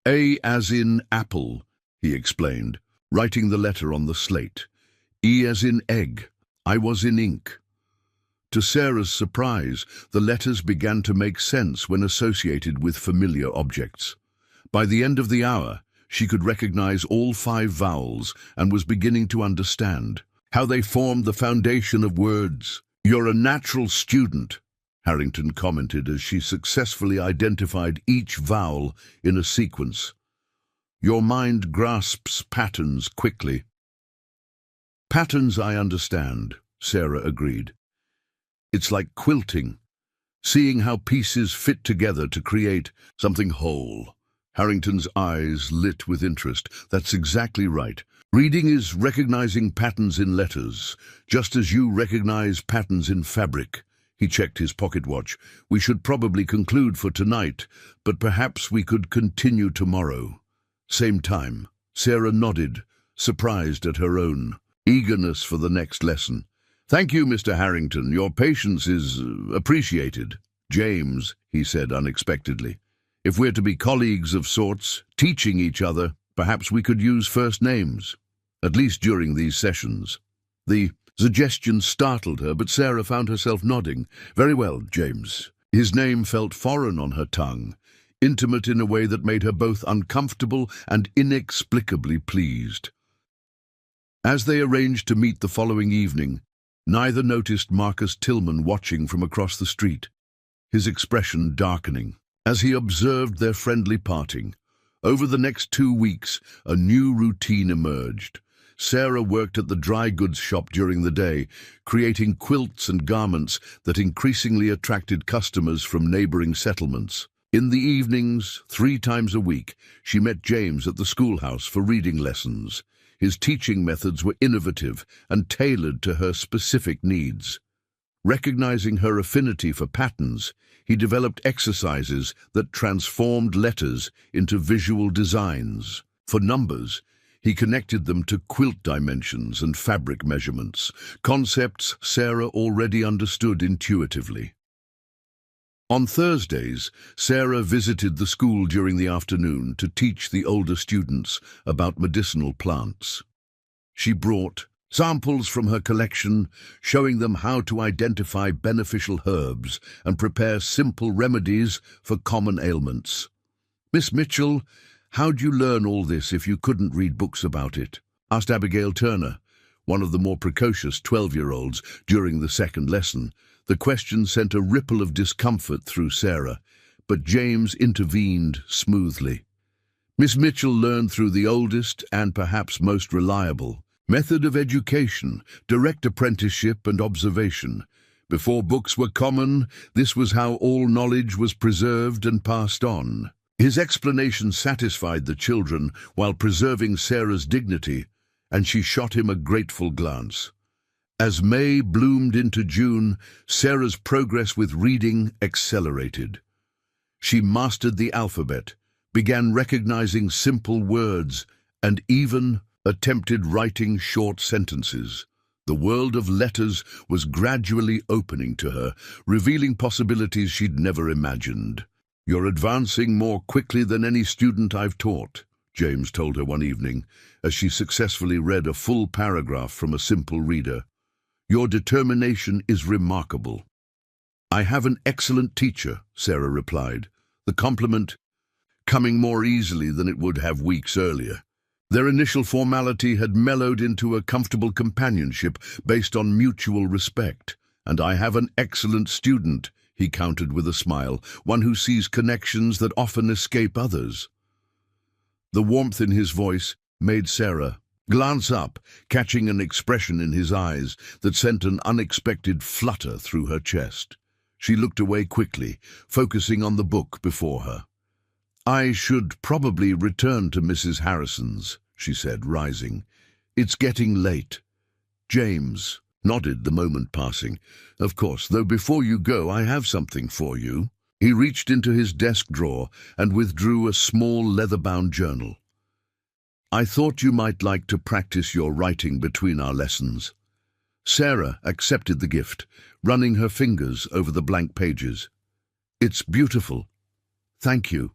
"A as in apple," he explained, writing the letter on the slate. "E as in egg. I was in ink." To Sarah's surprise, the letters began to make sense when associated with familiar objects. By the end of the hour, she could recognize all 5 vowels and was beginning to understand how they formed the foundation of words. "You're a natural student," Harrington commented as she successfully identified each vowel in a sequence. "Your mind grasps patterns quickly." "Patterns I understand," Sarah agreed. "It's like quilting, seeing how pieces fit together to create something whole." Harrington's eyes lit with interest. "That's exactly right. Reading is recognizing patterns in letters, just as you recognize patterns in fabric." He checked his pocket watch. "We should probably conclude for tonight, but perhaps we could continue tomorrow. Same time." Sarah nodded, surprised at her own eagerness for the next lesson. "Thank you, Mr. Harrington. Your patience is appreciated." "James," he said unexpectedly. "If we're to be colleagues of sorts, teaching each other, perhaps we could use first names, at least during these sessions." The suggestion startled her, but Sarah found herself nodding. "Very well, James." His name felt foreign on her tongue, intimate in a way that made her both uncomfortable and inexplicably pleased. As they arranged to meet the following evening, neither noticed Marcus Tillman watching from across the street, his expression darkening as he observed their friendly parting. Over the next 2 weeks, a new routine emerged. Sarah worked at the dry goods shop during the day, creating quilts and garments that increasingly attracted customers from neighboring settlements. In the evenings, 3 times a week, she met James at the schoolhouse for reading lessons. His teaching methods were innovative and tailored to her specific needs. Recognizing her affinity for patterns, he developed exercises that transformed letters into visual designs. For numbers, he connected them to quilt dimensions and fabric measurements, concepts Sarah already understood intuitively. On Thursdays, Sarah visited the school during the afternoon to teach the older students about medicinal plants. She brought samples from her collection, showing them how to identify beneficial herbs and prepare simple remedies for common ailments. "Miss Mitchell, how'd you learn all this if you couldn't read books about it?" asked Abigail Turner, one of the more precocious 12-year-olds, during the second lesson. The question sent a ripple of discomfort through Sarah, but James intervened smoothly. "Miss Mitchell learned through the oldest and perhaps most reliable method of education, direct apprenticeship and observation. Before books were common, this was how all knowledge was preserved and passed on." His explanation satisfied the children while preserving Sarah's dignity, and she shot him a grateful glance. As May bloomed into June, Sarah's progress with reading accelerated. She mastered the alphabet, began recognizing simple words, and even attempted writing short sentences. The world of letters was gradually opening to her, revealing possibilities she'd never imagined. "You're advancing more quickly than any student I've taught," James told her one evening, as she successfully read a full paragraph from a simple reader. "Your determination is remarkable." "I have an excellent teacher," Sarah replied, the compliment coming more easily than it would have weeks earlier. Their initial formality had mellowed into a comfortable companionship based on mutual respect, And I have an excellent student, he countered with a smile, one who sees connections that often escape others. The warmth in his voice made Sarah glance up, catching an expression in his eyes that sent an unexpected flutter through her chest. She looked away quickly, focusing on the book before her. "I should probably return to Mrs. Harrison's," she said, rising. "It's getting late." James nodded, the moment passing. "Of course, though before you go I have something for you." He reached into his desk drawer and withdrew a small leather-bound journal. "I thought you might like to practice your writing between our lessons." Sarah accepted the gift, running her fingers over the blank pages. "It's beautiful. Thank you."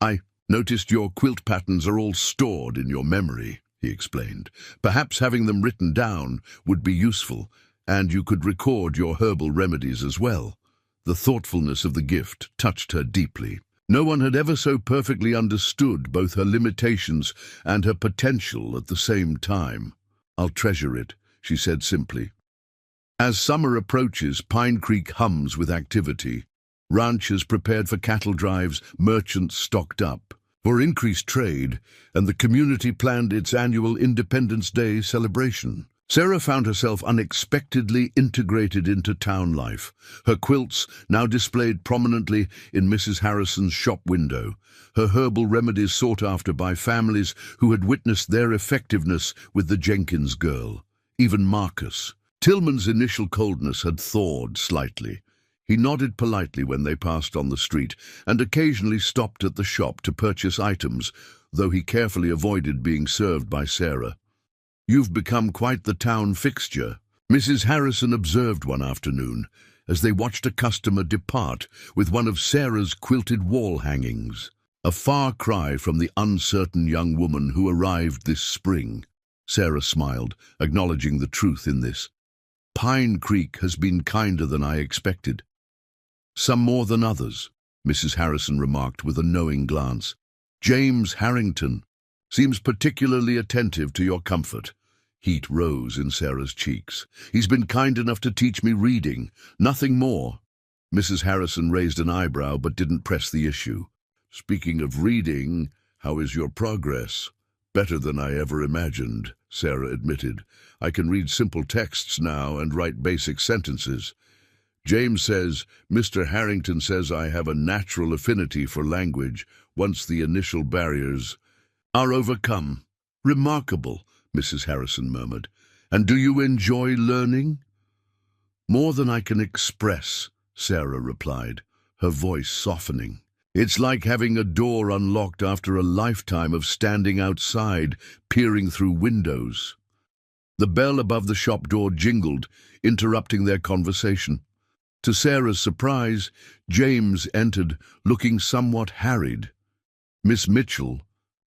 "I noticed your quilt patterns are all stored in your memory," he explained. "Perhaps having them written down would be useful, and you could record your herbal remedies as well." The thoughtfulness of the gift touched her deeply. No one had ever so perfectly understood both her limitations and her potential at the same time. "I'll treasure it," she said simply. As summer approaches, Pine Creek hums with activity. Ranchers prepared for cattle drives, merchants stocked up for increased trade, and the community planned its annual Independence Day celebration. Sarah found herself unexpectedly integrated into town life, her quilts now displayed prominently in Mrs. Harrison's shop window, her herbal remedies sought after by families who had witnessed their effectiveness with the Jenkins girl. Even Marcus. Tillman's initial coldness had thawed slightly. He nodded politely when they passed on the street, and occasionally stopped at the shop to purchase items, though he carefully avoided being served by Sarah. "You've become quite the town fixture," Mrs. Harrison observed one afternoon, as they watched a customer depart with one of Sarah's quilted wall hangings. A far cry from the uncertain young woman who arrived this spring. Sarah smiled, acknowledging the truth in this. "Pine Creek has been kinder than I expected." "Some more than others," Mrs. Harrison remarked with a knowing glance. "James Harrington seems particularly attentive to your comfort." Heat rose in Sarah's cheeks. "He's been kind enough to teach me reading, nothing more." Mrs. Harrison raised an eyebrow but didn't press the issue. "Speaking of reading, how is your progress?" "Better than I ever imagined," Sarah admitted. "I can read simple texts now and write basic sentences. James says, Mr. Harrington says I have a natural affinity for language once the initial barriers are overcome." "Remarkable," Mrs. Harrison murmured. "And do you enjoy learning?" "More than I can express," Sarah replied, her voice softening. "It's like having a door unlocked after a lifetime of standing outside, peering through windows." The bell above the shop door jingled, interrupting their conversation. To Sarah's surprise, James entered, looking somewhat harried. "Miss Mitchell."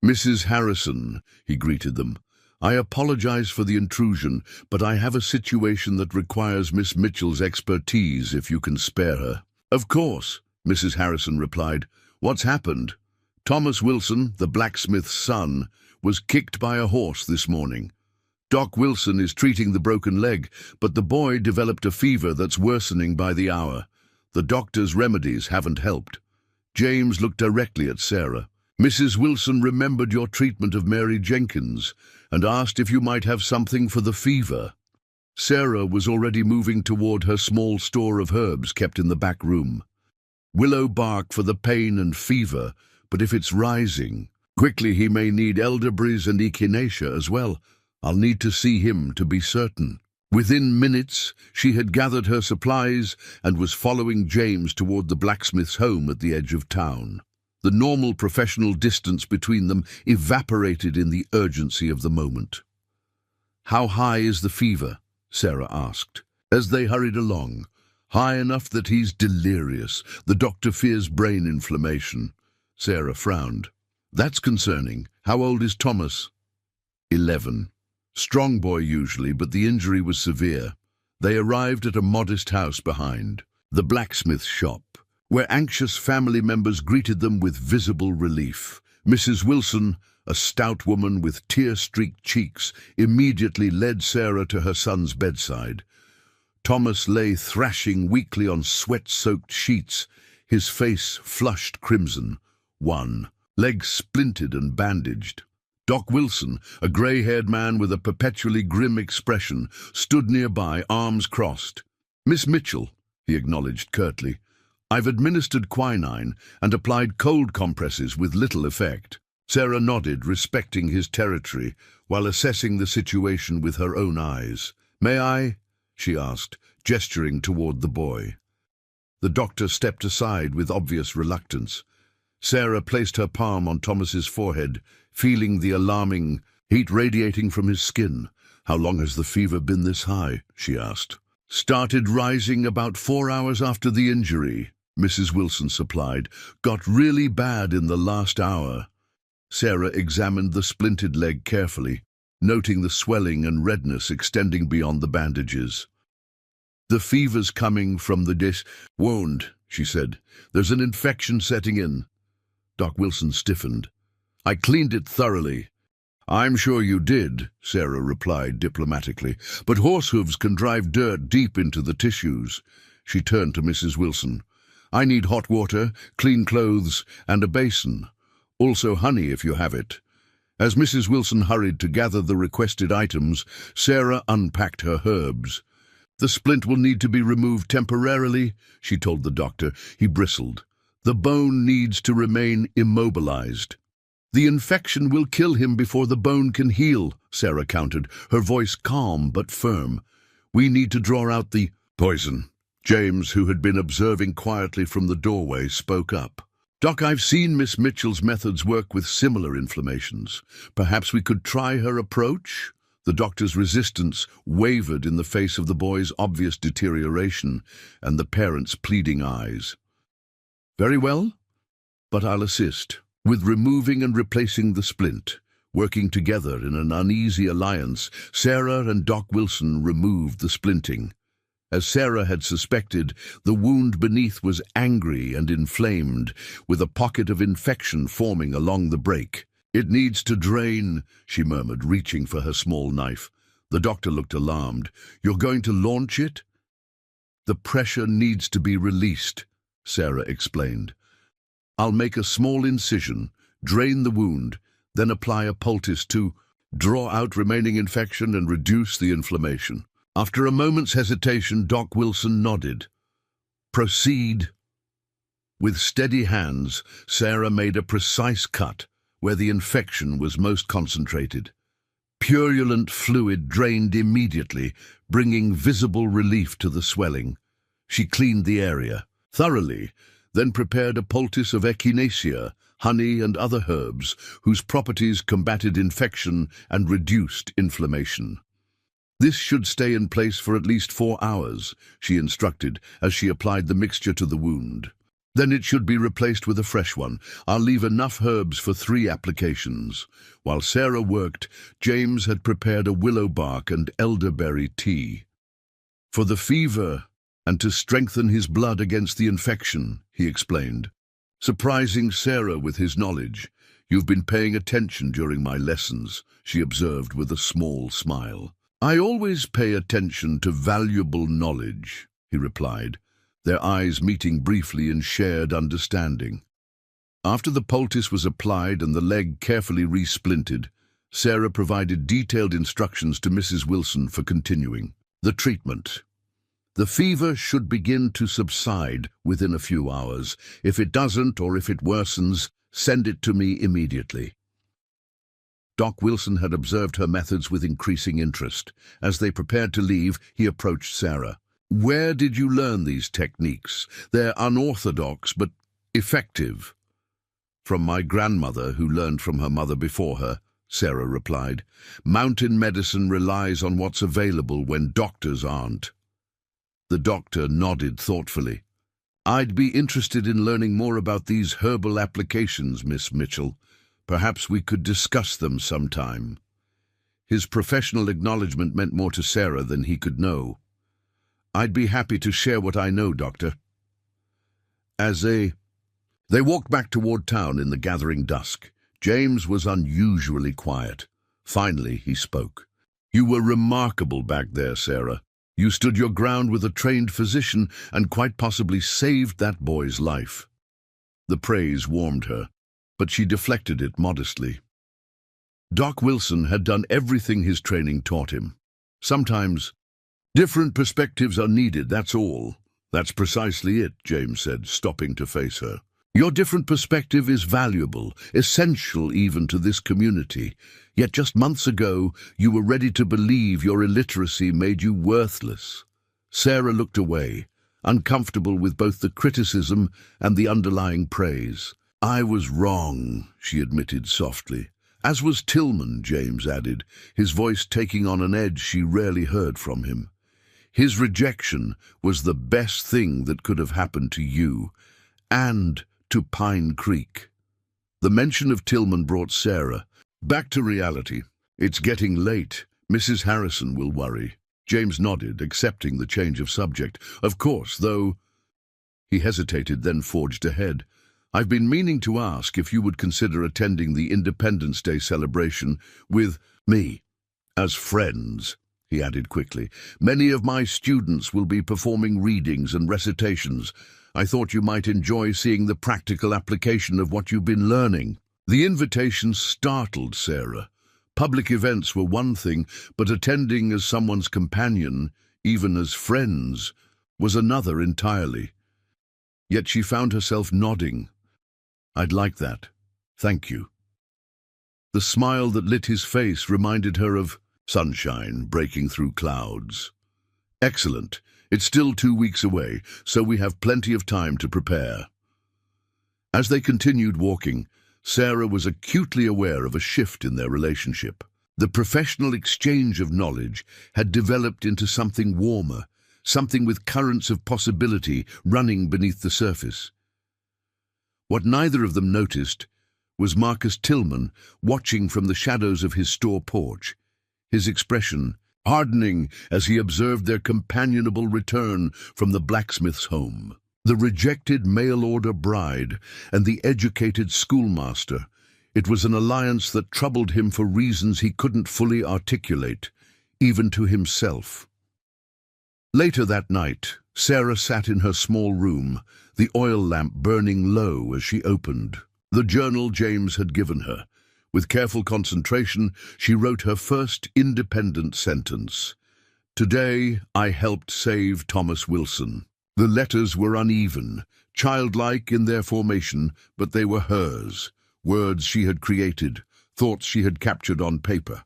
"Mrs. Harrison," he greeted them. "I apologize for the intrusion, but I have a situation that requires Miss Mitchell's expertise if you can spare her." "Of course," Mrs. Harrison replied. "What's happened?" "Thomas Wilson, the blacksmith's son, was kicked by a horse this morning. Doc Wilson is treating the broken leg, but the boy developed a fever that's worsening by the hour. The doctor's remedies haven't helped." James looked directly at Sarah. "Mrs. Wilson remembered your treatment of Mary Jenkins and asked if you might have something for the fever." Sarah was already moving toward her small store of herbs kept in the back room. "Willow bark for the pain and fever, but if it's rising quickly he may need elderberries and echinacea as well. I'll need to see him to be certain." Within minutes, she had gathered her supplies and was following James toward the blacksmith's home at the edge of town. The normal professional distance between them evaporated in the urgency of the moment. "How high is the fever?" Sarah asked. As they hurried along, "High enough that he's delirious. The doctor fears brain inflammation." Sarah frowned. "That's concerning. How old is Thomas?" 11. Strong boy usually, but the injury was severe. They arrived at a modest house behind, the blacksmith's shop, where anxious family members greeted them with visible relief. Mrs. Wilson, a stout woman with tear-streaked cheeks, immediately led Sarah to her son's bedside. Thomas lay thrashing weakly on sweat-soaked sheets, his face flushed crimson. One leg splintered and bandaged. Doc Wilson, a grey-haired man with a perpetually grim expression, stood nearby, arms crossed. "Miss Mitchell," he acknowledged curtly, "I've administered quinine and applied cold compresses with little effect." Sarah nodded, respecting his territory, while assessing the situation with her own eyes. "May I?" she asked, gesturing toward the boy. The doctor stepped aside with obvious reluctance. Sarah placed her palm on Thomas's forehead, feeling the alarming heat radiating from his skin. "How long has the fever been this high?" she asked. "Started rising about 4 hours after the injury," Mrs. Wilson supplied. "Got really bad in the last hour." Sarah examined the splintered leg carefully, noting the swelling and redness extending beyond the bandages. "The fever's coming from the wound," she said. "There's an infection setting in." Doc Wilson stiffened. "I cleaned it thoroughly." "I'm sure you did," Sarah replied diplomatically, "but horse hooves can drive dirt deep into the tissues." She turned to Mrs. Wilson. "I need hot water, clean clothes, and a basin. Also honey if you have it." As Mrs. Wilson hurried to gather the requested items, Sarah unpacked her herbs. "The splint will need to be removed temporarily," she told the doctor. He bristled. "The bone needs to remain immobilized." "The infection will kill him before the bone can heal," Sarah countered, her voice calm but firm. "We need to draw out the poison." James, who had been observing quietly from the doorway, spoke up. "Doc, I've seen Miss Mitchell's methods work with similar inflammations. Perhaps we could try her approach?" The doctor's resistance wavered in the face of the boy's obvious deterioration and the parents' pleading eyes. "Very well, but I'll assist with removing and replacing the splint." Working together in an uneasy alliance, Sarah and Doc Wilson removed the splinting. As Sarah had suspected, the wound beneath was angry and inflamed, with a pocket of infection forming along the break. "It needs to drain," she murmured, reaching for her small knife. The doctor looked alarmed. "You're going to launch it?" "The pressure needs to be released," Sarah explained. "I'll make a small incision, drain the wound, then apply a poultice to draw out remaining infection and reduce the inflammation." After a moment's hesitation, Doc Wilson nodded. "Proceed." With steady hands, Sarah made a precise cut where the infection was most concentrated. Purulent fluid drained immediately, bringing visible relief to the swelling. She cleaned the area thoroughly, then prepared a poultice of echinacea, honey and other herbs whose properties combated infection and reduced inflammation. "This should stay in place for at least 4 hours, she instructed as she applied the mixture to the wound. "Then it should be replaced with a fresh one. I'll leave enough herbs for 3 applications." While Sarah worked, James had prepared a willow bark and elderberry tea. "For the fever and to strengthen his blood against the infection," he explained, surprising Sarah with his knowledge. "You've been paying attention during my lessons," she observed with a small smile. "I always pay attention to valuable knowledge," he replied, their eyes meeting briefly in shared understanding. After the poultice was applied and the leg carefully resplinted, Sarah provided detailed instructions to Mrs. Wilson for continuing the treatment. "The fever should begin to subside within a few hours. If it doesn't, or if it worsens, send it to me immediately." Doc Wilson had observed her methods with increasing interest. As they prepared to leave, he approached Sarah. "Where did you learn these techniques? They're unorthodox, but effective." "From my grandmother, who learned from her mother before her," Sarah replied. "Mountain medicine relies on what's available when doctors aren't." The doctor nodded thoughtfully. "I'd be interested in learning more about these herbal applications, Miss Mitchell. Perhaps we could discuss them sometime." His professional acknowledgement meant more to Sarah than he could know. "I'd be happy to share what I know, Doctor." They walked back toward town in the gathering dusk. James was unusually quiet. Finally, he spoke. "You were remarkable back there, Sarah. You stood your ground with a trained physician and quite possibly saved that boy's life." The praise warmed her, but she deflected it modestly. Doc Wilson had done everything his training taught him. Sometimes, different perspectives are needed, that's all. "That's precisely it," James said, stopping to face her. "Your different perspective is valuable, essential even to this community. Yet just months ago, you were ready to believe your illiteracy made you worthless." Sarah looked away, uncomfortable with both the criticism and the underlying praise. "I was wrong," she admitted softly. "As was Tillman," James added, his voice taking on an edge she rarely heard from him. "His rejection was the best thing that could have happened to you, and to Pine Creek." The mention of Tillman brought Sarah back to reality. "It's getting late. Mrs. Harrison will worry." James nodded, accepting the change of subject. "Of course, though—" He hesitated, then forged ahead. "I've been meaning to ask if you would consider attending the Independence Day celebration with me, as friends," he added quickly. "Many of my students will be performing readings and recitations. I thought you might enjoy seeing the practical application of what you've been learning." The invitation startled Sarah. Public events were one thing, but attending as someone's companion, even as friends, was another entirely. Yet she found herself nodding. "I'd like that. Thank you." The smile that lit his face reminded her of sunshine breaking through clouds. "Excellent. It's still 2 weeks away, so we have plenty of time to prepare." As they continued walking, Sarah was acutely aware of a shift in their relationship. The professional exchange of knowledge had developed into something warmer, something with currents of possibility running beneath the surface. What neither of them noticed was Marcus Tillman watching from the shadows of his store porch, his expression hardening as he observed their companionable return from the blacksmith's home. The rejected mail-order bride and the educated schoolmaster. It was an alliance that troubled him for reasons he couldn't fully articulate, even to himself. Later that night, Sarah sat in her small room, the oil lamp burning low as she opened the journal James had given her. With careful concentration, she wrote her first independent sentence. "Today, I helped save Thomas Wilson." The letters were uneven, childlike in their formation, but they were hers, words she had created, thoughts she had captured on paper.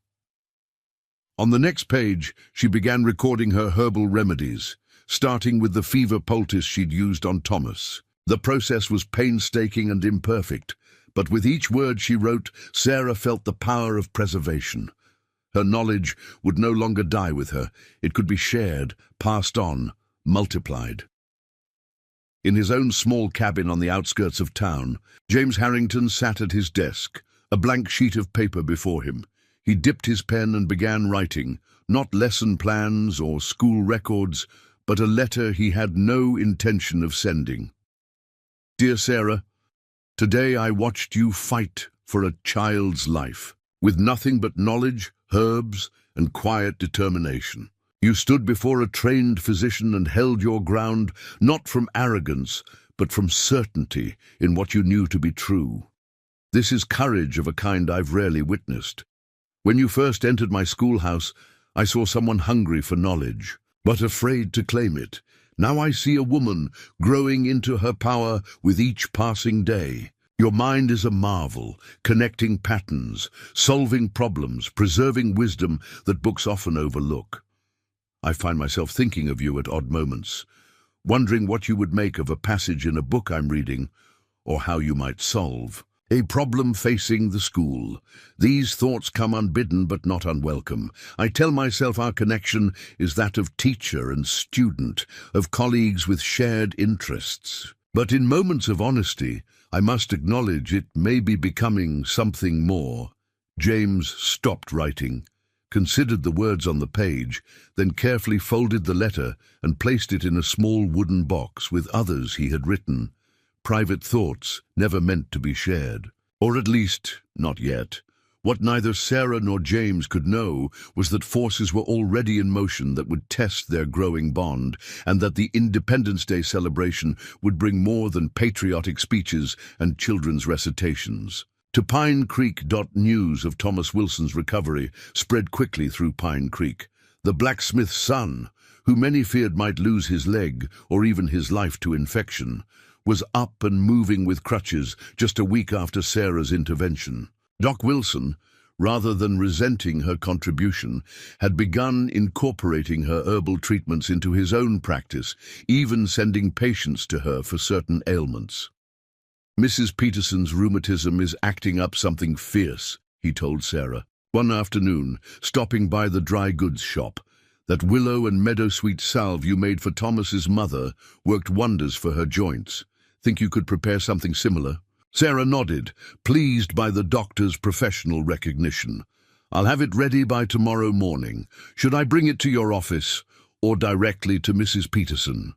On the next page, she began recording her herbal remedies, starting with the fever poultice she'd used on Thomas. The process was painstaking and imperfect, but with each word she wrote, Sarah felt the power of preservation. Her knowledge would no longer die with her. It could be shared, passed on, multiplied. In his own small cabin on the outskirts of town, James Harrington sat at his desk, a blank sheet of paper before him. He dipped his pen and began writing, not lesson plans or school records, but a letter he had no intention of sending. "Dear Sarah, today I watched you fight for a child's life, with nothing but knowledge, herbs, and quiet determination. You stood before a trained physician and held your ground, not from arrogance, but from certainty in what you knew to be true. This is courage of a kind I've rarely witnessed. When you first entered my schoolhouse, I saw someone hungry for knowledge, but afraid to claim it. Now I see a woman growing into her power with each passing day. Your mind is a marvel, connecting patterns, solving problems, preserving wisdom that books often overlook. I find myself thinking of you at odd moments, wondering what you would make of a passage in a book I'm reading, or how you might solve a problem facing the school. These thoughts come unbidden but not unwelcome. I tell myself our connection is that of teacher and student, of colleagues with shared interests. But in moments of honesty, I must acknowledge it may be becoming something more." James stopped writing, considered the words on the page, then carefully folded the letter and placed it in a small wooden box with others he had written. Private thoughts never meant to be shared. Or at least, not yet. What neither Sarah nor James could know was that forces were already in motion that would test their growing bond, and that the Independence Day celebration would bring more than patriotic speeches and children's recitations. To Pine Creek. News of Thomas Wilson's recovery spread quickly through Pine Creek. The blacksmith's son, who many feared might lose his leg or even his life to infection, was up and moving with crutches just a week after Sarah's intervention. Doc Wilson, rather than resenting her contribution, had begun incorporating her herbal treatments into his own practice, even sending patients to her for certain ailments. "Mrs. Peterson's rheumatism is acting up something fierce," he told Sarah. "One afternoon, stopping by the dry goods shop, that willow and meadowsweet salve you made for Thomas's mother worked wonders for her joints. Think you could prepare something similar?" Sarah nodded, pleased by the doctor's professional recognition. "I'll have it ready by tomorrow morning. Should I bring it to your office or directly to Mrs. Peterson?"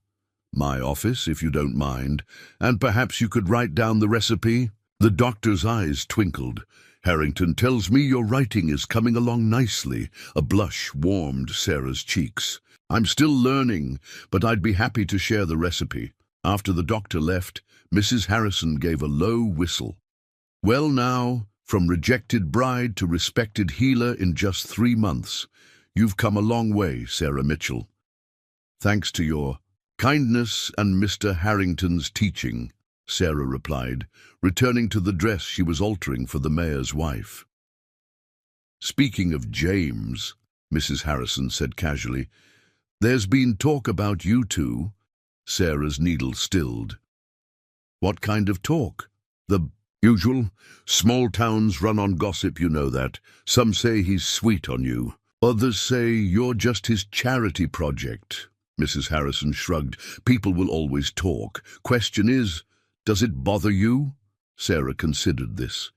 "My office, if you don't mind. And perhaps you could write down the recipe?" The doctor's eyes twinkled. "Harrington tells me your writing is coming along nicely." A blush warmed Sarah's cheeks. "I'm still learning, but I'd be happy to share the recipe." After the doctor left, Mrs. Harrison gave a low whistle. "Well now, from rejected bride to respected healer in just 3 months. You've come a long way, Sarah Mitchell. Thanks to your kindness and Mr. Harrington's teaching," Sarah replied, returning to the dress she was altering for the mayor's wife. "Speaking of James," Mrs. Harrison said casually, "there's been talk about you two." Sarah's needle stilled. "What kind of talk?" "The usual. Small towns run on gossip, you know that. Some say he's sweet on you. Others say you're just his charity project." Mrs. Harrison shrugged. "People will always talk. Question is, does it bother you?" Sarah considered this.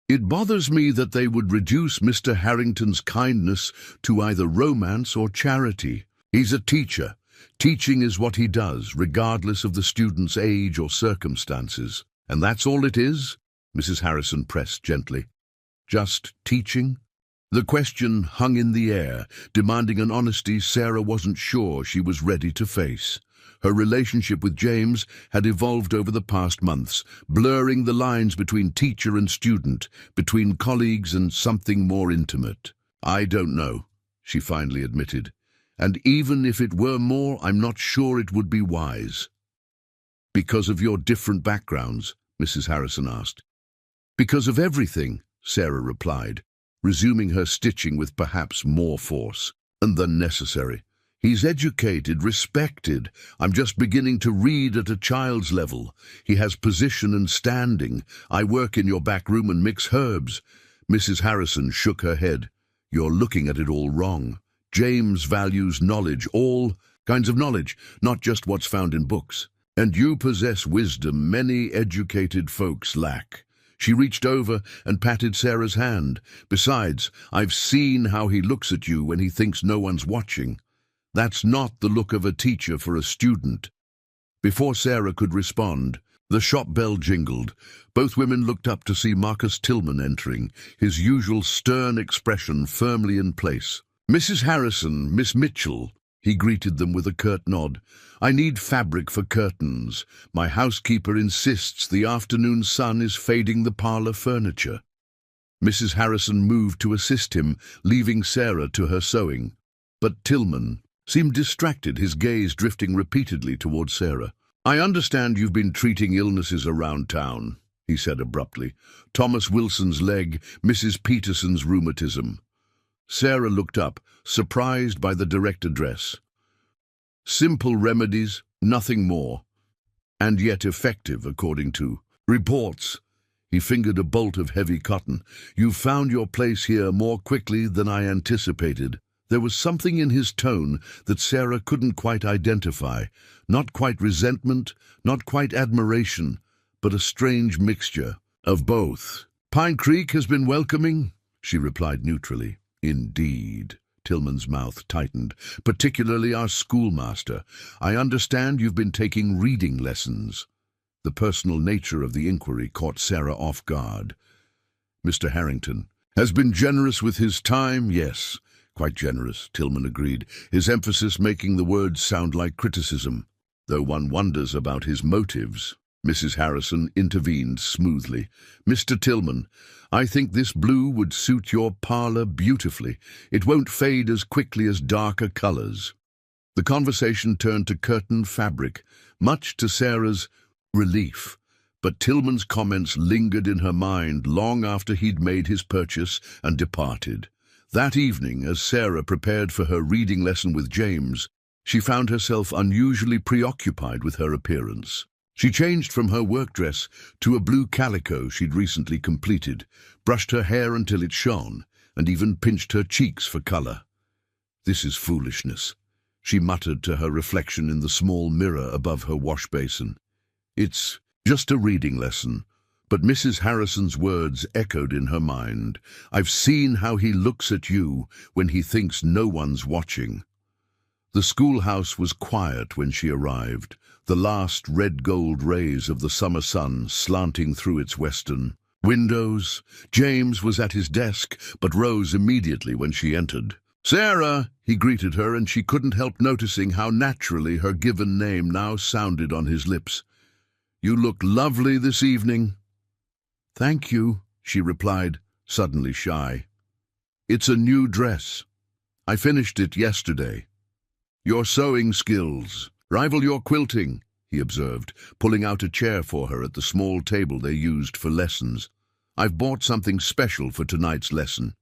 "It bothers me that they would reduce Mr. Harrington's kindness to either romance or charity. He's a teacher. Teaching is what he does, regardless of the student's age or circumstances. And that's all it is?" Mrs. Harrison pressed gently. "Just teaching?" The question hung in the air, demanding an honesty Sarah wasn't sure she was ready to face. Her relationship with James had evolved over the past months, blurring the lines between teacher and student, between colleagues and something more intimate. "I don't know," she finally admitted. "And even if it were more, I'm not sure it would be wise." "Because of your different backgrounds?" Mrs. Harrison asked. "Because of everything," Sarah replied, resuming her stitching with perhaps more force than necessary. "He's educated, respected. I'm just beginning to read at a child's level. He has position and standing. I work in your back room and mix herbs." Mrs. Harrison shook her head. "You're looking at it all wrong. James values knowledge, all kinds of knowledge, not just what's found in books. And you possess wisdom many educated folks lack." She reached over and patted Sarah's hand. "Besides, I've seen how he looks at you when he thinks no one's watching. That's not the look of a teacher for a student." Before Sarah could respond, the shop bell jingled. Both women looked up to see Marcus Tillman entering, his usual stern expression firmly in place. "Mrs. Harrison, Miss Mitchell," he greeted them with a curt nod. "I need fabric for curtains. My housekeeper insists the afternoon sun is fading the parlor furniture." Mrs. Harrison moved to assist him, leaving Sarah to her sewing. But Tillman seemed distracted, his gaze drifting repeatedly toward Sarah. "I understand you've been treating illnesses around town," he said abruptly. "Thomas Wilson's leg, Mrs. Peterson's rheumatism." Sarah looked up, surprised by the direct address. "Simple remedies, nothing more. And yet effective, according to reports." He fingered a bolt of heavy cotton. "You've found your place here more quickly than I anticipated." There was something in his tone that Sarah couldn't quite identify. Not quite resentment, not quite admiration, but a strange mixture of both. "Pine Creek has been welcoming," she replied neutrally. "Indeed." Tillman's mouth tightened. "Particularly our schoolmaster. I understand you've been taking reading lessons." The personal nature of the inquiry caught Sarah off guard. "Mr. Harrington, Has been generous with his time, yes. Quite generous, Tillman agreed, his emphasis making the words sound like criticism, though one wonders about his motives. Mrs. Harrison intervened smoothly. Mr. Tillman, I think this blue would suit your parlor beautifully. It won't fade as quickly as darker colors. The conversation turned to curtain fabric, much to Sarah's relief. But Tillman's comments lingered in her mind long after he'd made his purchase and departed. That evening, as Sarah prepared for her reading lesson with James, she found herself unusually preoccupied with her appearance. She changed from her work dress to a blue calico she'd recently completed, brushed her hair until it shone, and even pinched her cheeks for color. This is foolishness, she muttered to her reflection in the small mirror above her wash basin. It's just a reading lesson. But Mrs. Harrison's words echoed in her mind. I've seen how he looks at you when he thinks no one's watching. The schoolhouse was quiet when she arrived, the last red-gold rays of the summer sun slanting through its western windows. James was at his desk, but rose immediately when she entered. Sarah, he greeted her, and she couldn't help noticing how naturally her given name now sounded on his lips. You look lovely this evening. Thank you, she replied, suddenly shy. It's a new dress. I finished it yesterday. Your sewing skills rival your quilting, he observed, pulling out a chair for her at the small table they used for lessons. I've bought something special for tonight's lesson.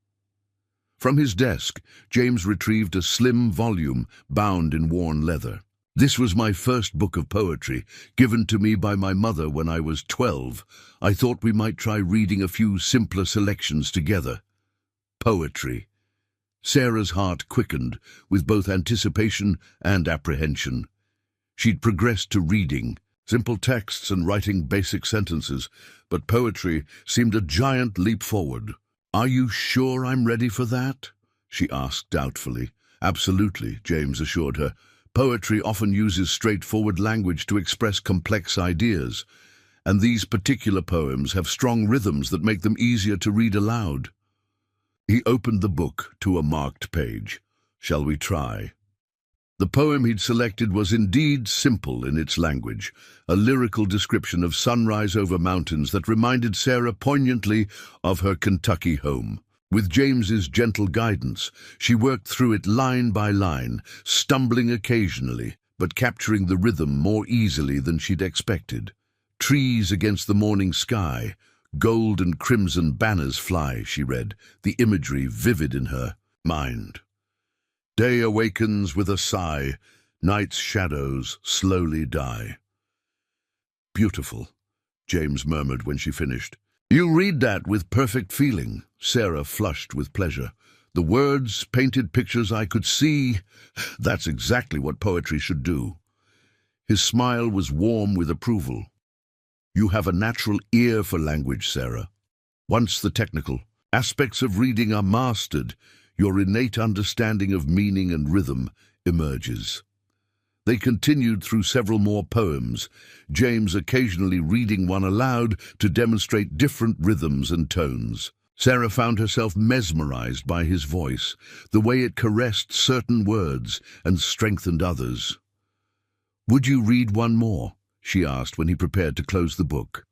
From his desk, James retrieved a slim volume bound in worn leather. This was my first book of poetry, given to me by my mother when I was 12. I thought we might try reading a few simpler selections together. Poetry. Sarah's heart quickened with both anticipation and apprehension. She'd progressed to reading, simple texts and writing basic sentences, but poetry seemed a giant leap forward. Are you sure I'm ready for that? She asked doubtfully. Absolutely, James assured her. Poetry often uses straightforward language to express complex ideas, and these particular poems have strong rhythms that make them easier to read aloud. He opened the book to a marked page. Shall we try? The poem he'd selected was indeed simple in its language, a lyrical description of sunrise over mountains that reminded Sarah poignantly of her Kentucky home. With James's gentle guidance, she worked through it line by line, stumbling occasionally, but capturing the rhythm more easily than she'd expected. Trees against the morning sky, gold and crimson banners fly, she read, the imagery vivid in her mind. Day awakens with a sigh, night's shadows slowly die. Beautiful, James murmured when she finished. You read that with perfect feeling. Sarah flushed with pleasure. The words painted pictures I could see. That's exactly what poetry should do. His smile was warm with approval. You have a natural ear for language, Sarah. Once the technical aspects of reading are mastered, your innate understanding of meaning and rhythm emerges. They continued through several more poems, James occasionally reading one aloud to demonstrate different rhythms and tones. Sarah found herself mesmerized by his voice, the way it caressed certain words and strengthened others. Would you read one more? She asked when he prepared to close the book.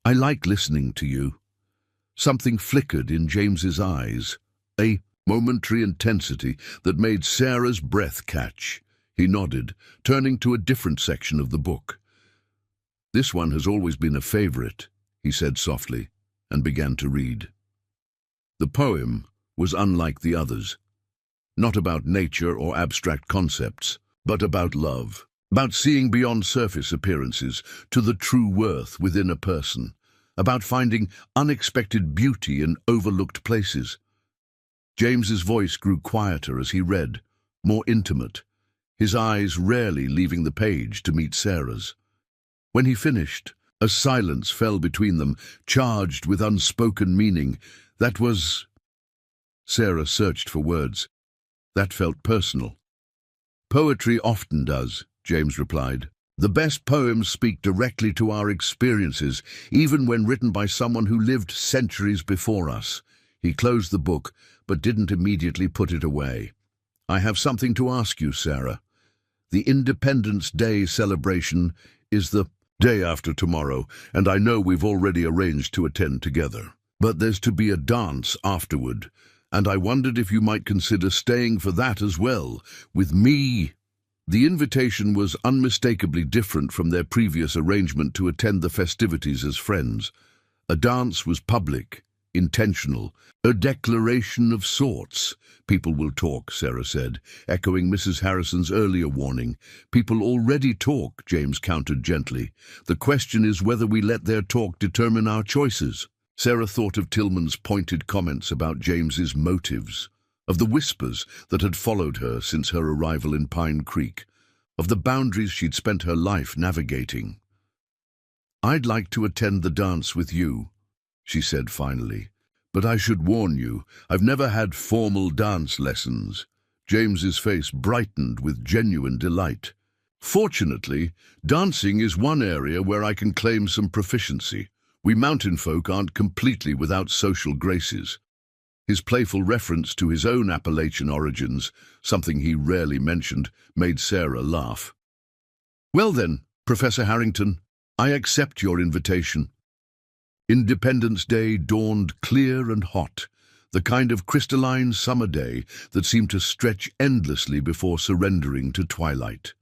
I like listening to you. Something flickered in James's eyes, a momentary intensity that made Sarah's breath catch. He nodded, turning to a different section of the book. This one has always been a favorite, he said softly, and began to read. The poem was unlike the others, not about nature or abstract concepts, but about love, about seeing beyond surface appearances to the true worth within a person, about finding unexpected beauty in overlooked places. James's voice grew quieter as he read, more intimate, his eyes rarely leaving the page to meet Sarah's. When he finished, a silence fell between them, charged with unspoken meaning. That was... Sarah searched for words. That felt personal. Poetry often does, James replied. The best poems speak directly to our experiences, even when written by someone who lived centuries before us. He closed the book, but didn't immediately put it away. "I have something to ask you, Sarah. The Independence Day celebration is the day after tomorrow, and I know we've already arranged to attend together. But there's to be a dance afterward, and I wondered if you might consider staying for that as well, with me." The invitation was unmistakably different from their previous arrangement to attend the festivities as friends. A dance was public, intentional, a declaration of sorts. "People will talk," Sarah said, echoing Mrs. Harrison's earlier warning. "People already talk," James countered gently. "The question is whether we let their talk determine our choices." Sarah thought of Tillman's pointed comments about James's motives, of the whispers that had followed her since her arrival in Pine Creek, of the boundaries she'd spent her life navigating. "I'd like to attend the dance with you," she said finally. "But I should warn you, I've never had formal dance lessons." James's face brightened with genuine delight. "Fortunately, dancing is one area where I can claim some proficiency. We mountain folk aren't completely without social graces." His playful reference to his own Appalachian origins, something he rarely mentioned, made Sarah laugh. "Well then, Professor Harrington, I accept your invitation." Independence Day dawned clear and hot, the kind of crystalline summer day that seemed to stretch endlessly before surrendering to twilight.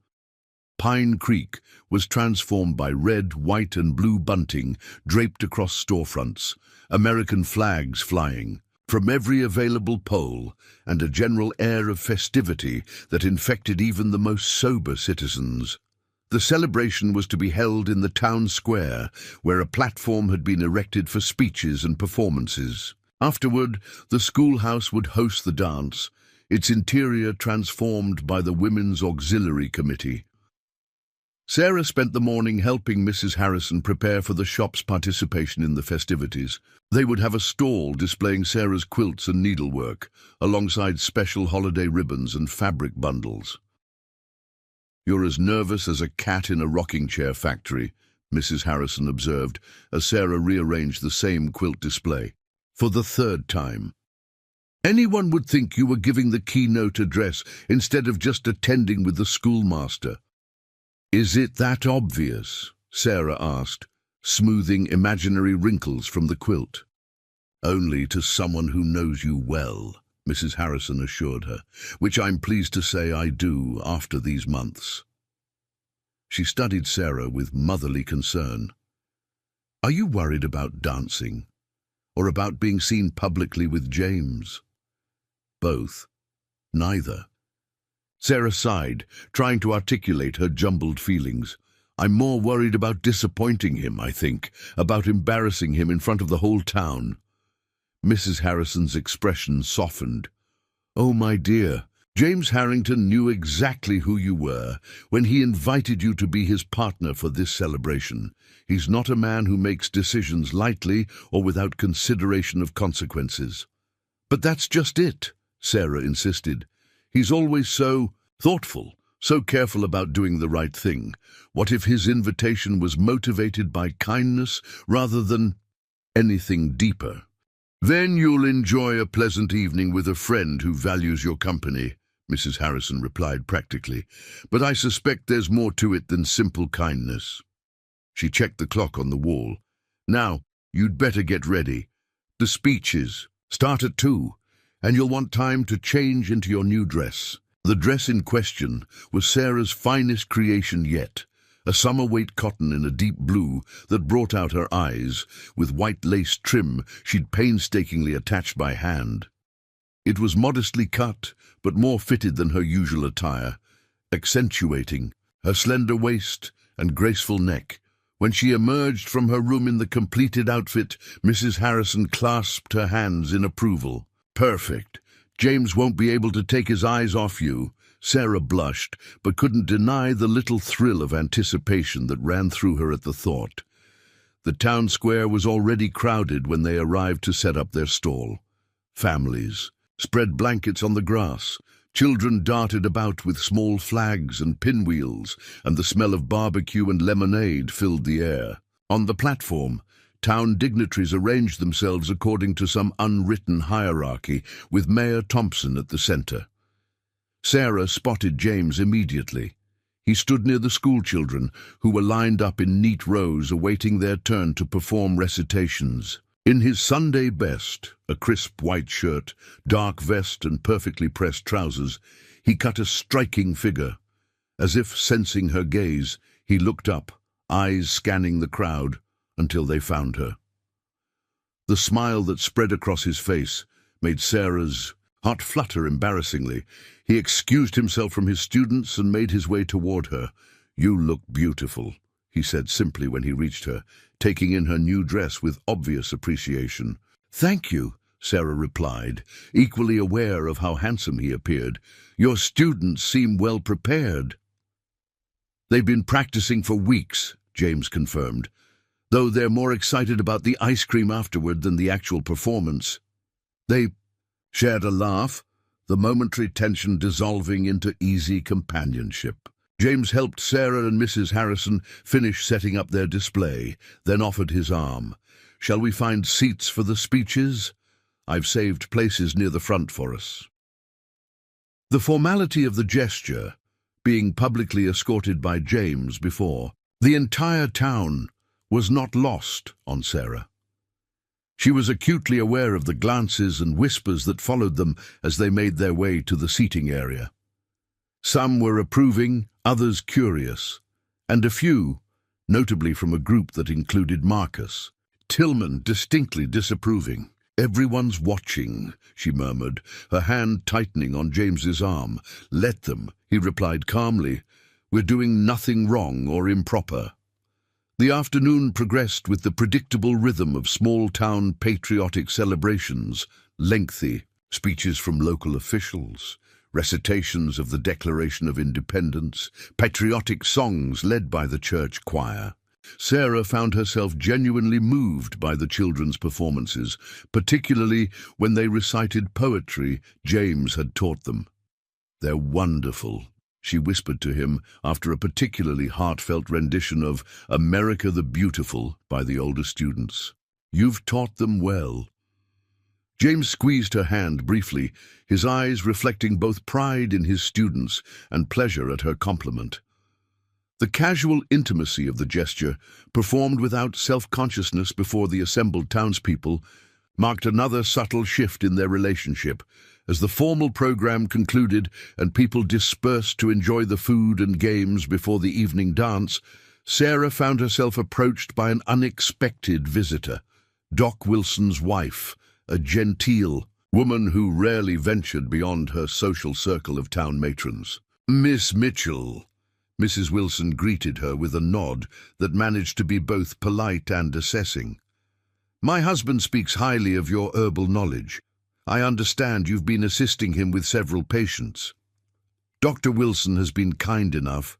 Pine Creek was transformed by red, white, and blue bunting draped across storefronts, American flags flying from every available pole, and a general air of festivity that infected even the most sober citizens. The celebration was to be held in the town square, where a platform had been erected for speeches and performances. Afterward, the schoolhouse would host the dance, its interior transformed by the Women's Auxiliary Committee. Sarah spent the morning helping Mrs. Harrison prepare for the shop's participation in the festivities. They would have a stall displaying Sarah's quilts and needlework, alongside special holiday ribbons and fabric bundles. "You're as nervous as a cat in a rocking chair factory," Mrs. Harrison observed, as Sarah rearranged the same quilt display. "For the third time. Anyone would think you were giving the keynote address instead of just attending with the schoolmaster." "Is it that obvious?" Sarah asked, smoothing imaginary wrinkles from the quilt. "Only to someone who knows you well," Mrs. Harrison assured her, "which I'm pleased to say I do after these months." She studied Sarah with motherly concern. "Are you worried about dancing, or about being seen publicly with James?" "Both. Neither." Sarah sighed, trying to articulate her jumbled feelings. "I'm more worried about disappointing him, I think, about embarrassing him in front of the whole town." Mrs. Harrison's expression softened. "Oh, my dear, James Harrington knew exactly who you were when he invited you to be his partner for this celebration. He's not a man who makes decisions lightly or without consideration of consequences." "But that's just it," Sarah insisted. "He's always so thoughtful, so careful about doing the right thing. What if his invitation was motivated by kindness rather than anything deeper?" "Then you'll enjoy a pleasant evening with a friend who values your company," Mrs. Harrison replied practically. "But I suspect there's more to it than simple kindness." She checked the clock on the wall. "Now, you'd better get ready. The speeches start at 2, and you'll want time to change into your new dress." The dress in question was Sarah's finest creation yet, a summer-weight cotton in a deep blue that brought out her eyes, with white lace trim she'd painstakingly attached by hand. It was modestly cut, but more fitted than her usual attire, accentuating her slender waist and graceful neck. When she emerged from her room in the completed outfit, Mrs. Harrison clasped her hands in approval. "Perfect. James won't be able to take his eyes off you." Sarah blushed, but couldn't deny the little thrill of anticipation that ran through her at the thought. The town square was already crowded when they arrived to set up their stall. Families spread blankets on the grass. Children darted about with small flags and pinwheels, and the smell of barbecue and lemonade filled the air. On the platform, Town dignitaries arranged themselves according to some unwritten hierarchy, with Mayor Thompson at the center. Sarah spotted James immediately. He stood near the schoolchildren, who were lined up in neat rows awaiting their turn to perform recitations. In his Sunday best, a crisp white shirt, dark vest and perfectly pressed trousers, he cut a striking figure. As if sensing her gaze, he looked up, eyes scanning the crowd, until they found her. The smile that spread across his face made Sarah's heart flutter embarrassingly. He excused himself from his students and made his way toward her. "You look beautiful," he said simply when he reached her, taking in her new dress with obvious appreciation. "Thank you," Sarah replied, equally aware of how handsome he appeared. "Your students seem well prepared." "They've been practicing for weeks," James confirmed, "though they're more excited about the ice cream afterward than the actual performance." They shared a laugh, the momentary tension dissolving into easy companionship. James helped Sarah and Mrs. Harrison finish setting up their display, then offered his arm. "Shall we find seats for the speeches? I've saved places near the front for us." The formality of the gesture, being publicly escorted by James before the entire town, was not lost on Sarah. She was acutely aware of the glances and whispers that followed them as they made their way to the seating area. Some were approving, others curious, and a few, notably from a group that included Marcus, Tillman, distinctly disapproving. "Everyone's watching," she murmured, her hand tightening on James's arm. "Let them," he replied calmly. "We're doing nothing wrong or improper." The afternoon progressed with the predictable rhythm of small-town patriotic celebrations, lengthy speeches from local officials, recitations of the Declaration of Independence, patriotic songs led by the church choir. Sarah found herself genuinely moved by the children's performances, particularly when they recited poetry James had taught them. "They're wonderful," she whispered to him after a particularly heartfelt rendition of "America the Beautiful" by the older students. "You've taught them well." James squeezed her hand briefly, his eyes reflecting both pride in his students and pleasure at her compliment. The casual intimacy of the gesture, performed without self-consciousness before the assembled townspeople, marked another subtle shift in their relationship. As the formal program concluded and people dispersed to enjoy the food and games before the evening dance, Sarah found herself approached by an unexpected visitor, Doc Wilson's wife, a genteel woman who rarely ventured beyond her social circle of town matrons. "Miss Mitchell," Mrs. Wilson greeted her with a nod that managed to be both polite and assessing. "My husband speaks highly of your herbal knowledge. I understand you've been assisting him with several patients. Dr. Wilson has been kind enough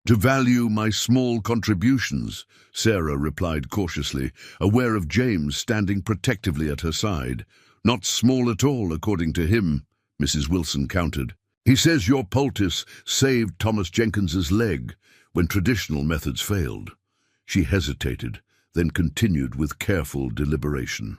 to value my small contributions," Sarah replied cautiously, aware of James standing protectively at her side. "Not small at all, according to him," Mrs. Wilson countered. "He says your poultice saved Thomas Jenkins's leg when traditional methods failed." She hesitated, then continued with careful deliberation.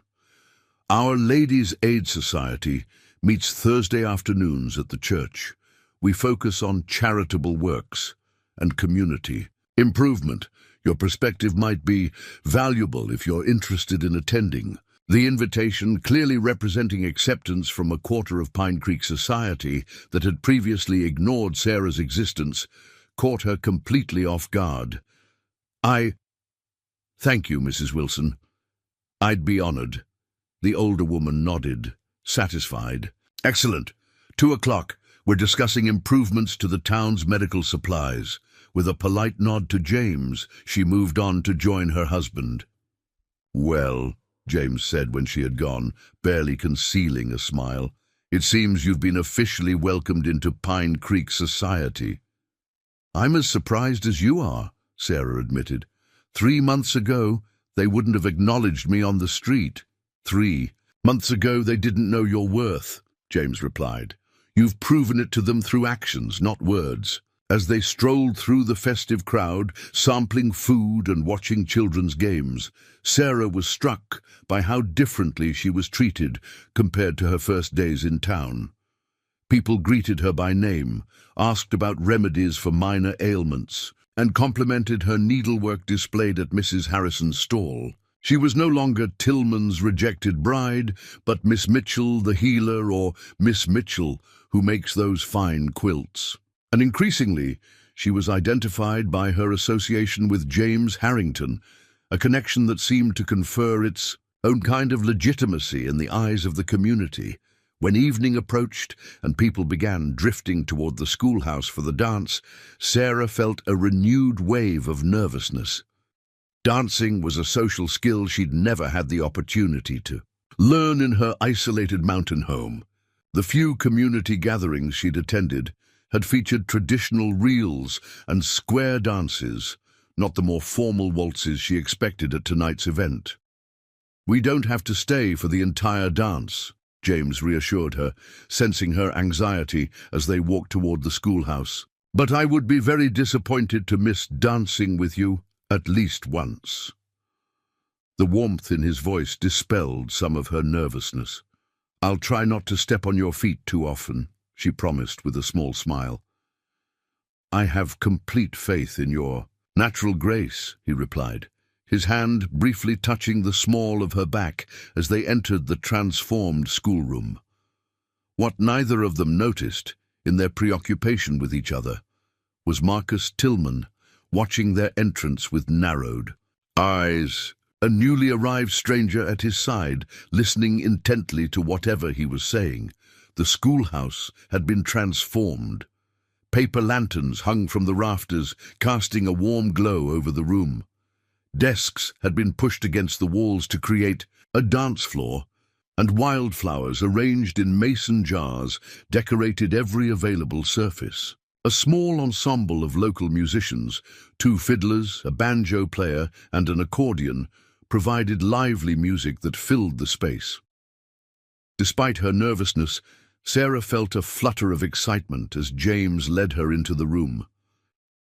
"Our Ladies' Aid Society meets Thursday afternoons at the church. We focus on charitable works and community improvement. Your perspective might be valuable if you're interested in attending." The invitation, clearly representing acceptance from a quarter of Pine Creek society that had previously ignored Sarah's existence, caught her completely off guard. "Thank you, Mrs. Wilson. I'd be honored." The older woman nodded, satisfied. "Excellent. 2:00. We're discussing improvements to the town's medical supplies." With a polite nod to James, she moved on to join her husband. "Well," James said when she had gone, barely concealing a smile, "it seems you've been officially welcomed into Pine Creek society." "I'm as surprised as you are," Sarah admitted. 3 months ago, they wouldn't have acknowledged me on the street." 3 months ago, they didn't know your worth," James replied. "You've proven it to them through actions, not words." As they strolled through the festive crowd, sampling food and watching children's games, Sarah was struck by how differently she was treated compared to her first days in town. People greeted her by name, asked about remedies for minor ailments, and complimented her needlework displayed at Mrs. Harrison's stall. She was no longer Tillman's rejected bride, but Miss Mitchell the healer, or Miss Mitchell who makes those fine quilts. And increasingly, she was identified by her association with James Harrington, a connection that seemed to confer its own kind of legitimacy in the eyes of the community. When evening approached and people began drifting toward the schoolhouse for the dance, Sarah felt a renewed wave of nervousness. Dancing was a social skill she'd never had the opportunity to learn in her isolated mountain home. The few community gatherings she'd attended had featured traditional reels and square dances, not the more formal waltzes she expected at tonight's event. "We don't have to stay for the entire dance," James reassured her, sensing her anxiety as they walked toward the schoolhouse. "But I would be very disappointed to miss dancing with you at least once." The warmth in his voice dispelled some of her nervousness. "I'll try not to step on your feet too often," she promised with a small smile. "I have complete faith in your natural grace," he replied, his hand briefly touching the small of her back as they entered the transformed schoolroom. What neither of them noticed, in their preoccupation with each other, was Marcus Tillman watching their entrance with narrowed eyes, a newly arrived stranger at his side, listening intently to whatever he was saying. The schoolhouse had been transformed. Paper lanterns hung from the rafters, casting a warm glow over the room. Desks had been pushed against the walls to create a dance floor, and wildflowers arranged in mason jars decorated every available surface. A small ensemble of local musicians, 2 fiddlers, a banjo player, and an accordion, provided lively music that filled the space. Despite her nervousness, Sarah felt a flutter of excitement as James led her into the room.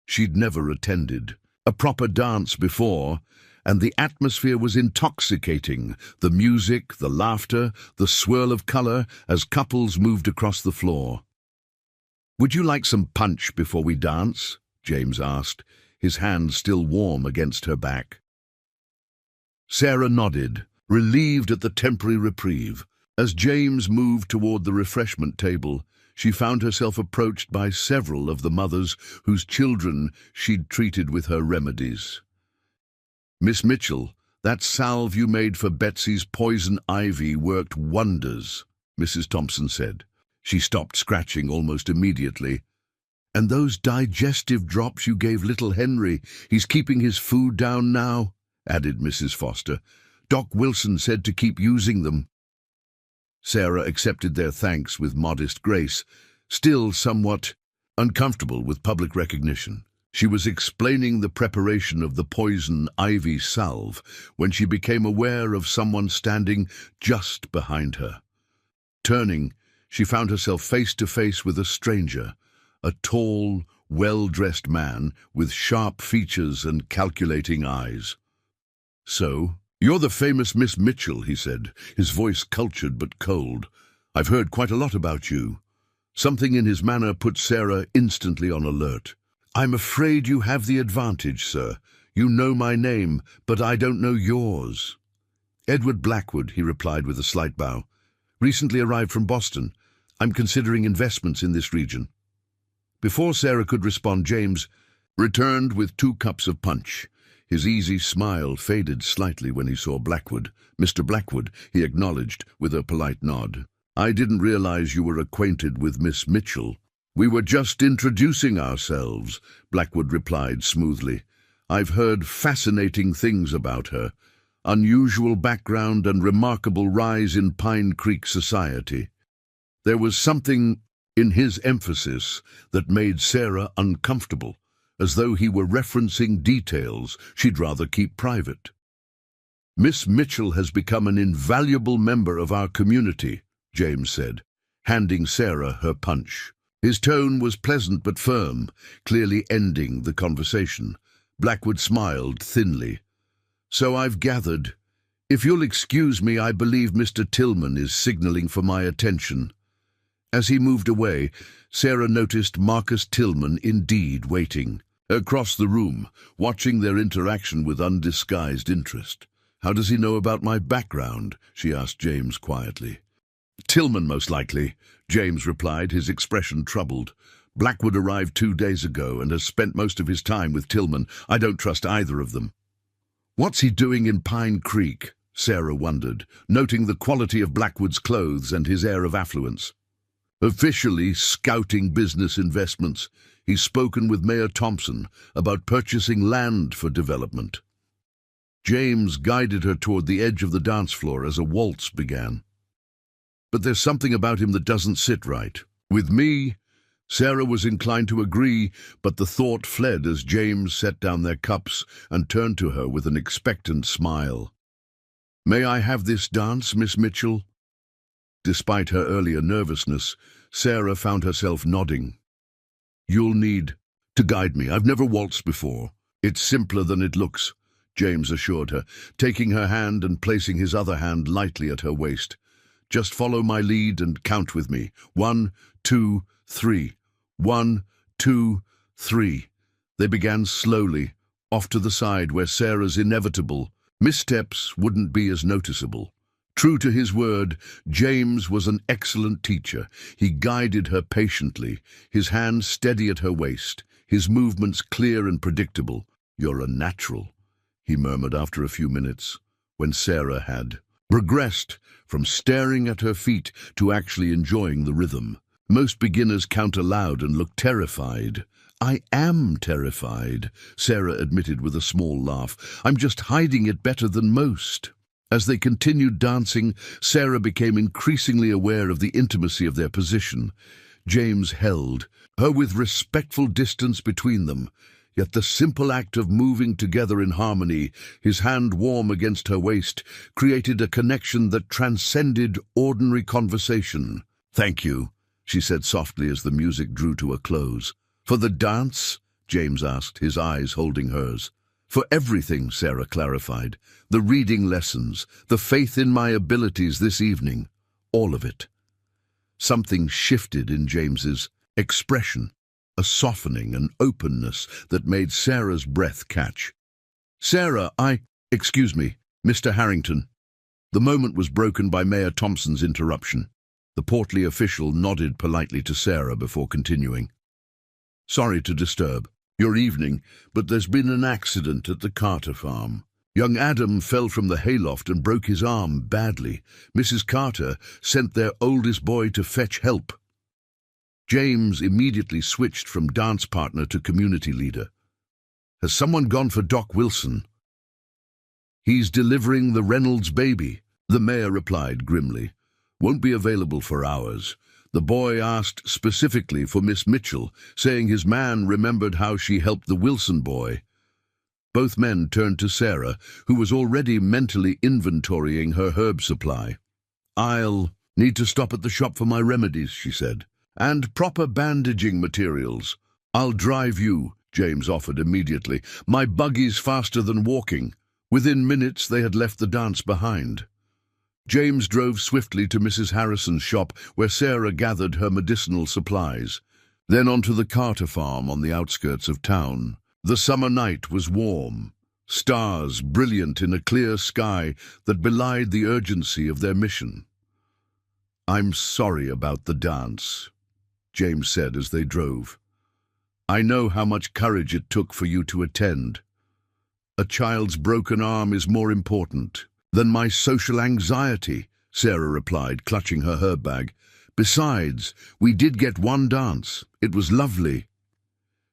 She'd never attended a proper dance before, and the atmosphere was intoxicating. The music, the laughter, the swirl of color as couples moved across the floor. "Would you like some punch before we dance?" James asked, his hand still warm against her back. Sarah nodded, relieved at the temporary reprieve. As James moved toward the refreshment table, she found herself approached by several of the mothers whose children she'd treated with her remedies. "Miss Mitchell, that salve you made for Betsy's poison ivy worked wonders," Mrs. Thompson said. She stopped scratching almost immediately. "And those digestive drops you gave little Henry, he's keeping his food down now," added Mrs. Foster. "Doc Wilson said to keep using them." Sarah accepted their thanks with modest grace, still somewhat uncomfortable with public recognition. She was explaining the preparation of the poison ivy salve when she became aware of someone standing just behind her. Turning, she found herself face to face with a stranger, a tall, well-dressed man with sharp features and calculating eyes. "So, you're the famous Miss Mitchell," he said, his voice cultured but cold. "I've heard quite a lot about you." Something in his manner put Sarah instantly on alert. "I'm afraid you have the advantage, sir. You know my name, but I don't know yours." "Edward Blackwood," he replied with a slight bow. "Recently arrived from Boston. I'm considering investments in this region." Before Sarah could respond, James returned with 2 cups of punch. His easy smile faded slightly when he saw Blackwood. "Mr. Blackwood," he acknowledged with a polite nod. "I didn't realize you were acquainted with Miss Mitchell." "We were just introducing ourselves," Blackwood replied smoothly. "I've heard fascinating things about her. Unusual background and remarkable rise in Pine Creek society." There was something in his emphasis that made Sarah uncomfortable, as though he were referencing details she'd rather keep private. "Miss Mitchell has become an invaluable member of our community," James said, handing Sarah her punch. His tone was pleasant but firm, clearly ending the conversation. Blackwood smiled thinly. "So I've gathered. If you'll excuse me, I believe Mr. Tillman is signaling for my attention." As he moved away, Sarah noticed Marcus Tillman indeed waiting across the room, watching their interaction with undisguised interest. "How does he know about my background?" she asked James quietly. "Tillman, most likely," James replied, his expression troubled. "Blackwood arrived 2 days ago and has spent most of his time with Tillman. I don't trust either of them." "What's he doing in Pine Creek?" Sarah wondered, noting the quality of Blackwood's clothes and his air of affluence. "Officially scouting business investments. He's spoken with Mayor Thompson about purchasing land for development." James guided her toward the edge of the dance floor as a waltz began. "But there's something about him that doesn't sit right. With me?" Sarah was inclined to agree, but the thought fled as James set down their cups and turned to her with an expectant smile. "May I have this dance, Miss Mitchell?" Despite her earlier nervousness, Sarah found herself nodding. "You'll need to guide me. I've never waltzed before." "It's simpler than it looks," James assured her, taking her hand and placing his other hand lightly at her waist. "Just follow my lead and count with me. 1, 2, 3. 1, 2, 3. They began slowly, off to the side where Sarah's inevitable missteps wouldn't be as noticeable. True to his word, James was an excellent teacher. He guided her patiently, his hand steady at her waist, his movements clear and predictable. "You're a natural," he murmured after a few minutes, when Sarah had progressed from staring at her feet to actually enjoying the rhythm. Most beginners count aloud and look terrified. "I am terrified," Sarah admitted with a small laugh. "I'm just hiding it better than most." As they continued dancing, Sarah became increasingly aware of the intimacy of their position. James held her with respectful distance between them, yet the simple act of moving together in harmony, his hand warm against her waist, created a connection that transcended ordinary conversation. "Thank you," she said softly as the music drew to a close. "For the dance?" James asked, his eyes holding hers. "For everything," Sarah clarified. "The reading lessons, the faith in my abilities this evening, all of it." Something shifted in James's expression, a softening and openness that made Sarah's breath catch. "Sarah, excuse me, Mr. Harrington." The moment was broken by Mayor Thompson's interruption. The portly official nodded politely to Sarah before continuing. "Sorry to disturb your evening, but there's been an accident at the Carter farm. Young Adam fell from the hayloft and broke his arm badly. Mrs. Carter sent their oldest boy to fetch help." James immediately switched from dance partner to community leader. "Has someone gone for Doc Wilson?" "He's delivering the Reynolds baby," the mayor replied grimly. "Won't be available for hours. The boy asked specifically for Miss Mitchell, saying his man remembered how she helped the Wilson boy." Both men turned to Sarah, who was already mentally inventorying her herb supply. "I'll need to stop at the shop for my remedies," she said. "And proper bandaging materials." "I'll drive you," James offered immediately. "My buggy's faster than walking." Within minutes they had left the dance behind. James drove swiftly to Mrs. Harrison's shop, where Sarah gathered her medicinal supplies. Then on to the Carter farm on the outskirts of town. The summer night was warm, stars brilliant in a clear sky that belied the urgency of their mission. "I'm sorry about the dance," James said as they drove. "I know how much courage it took for you to attend. A child's broken arm is more important than my social anxiety," Sarah replied, clutching her herb bag. "Besides, we did get one dance. It was lovely."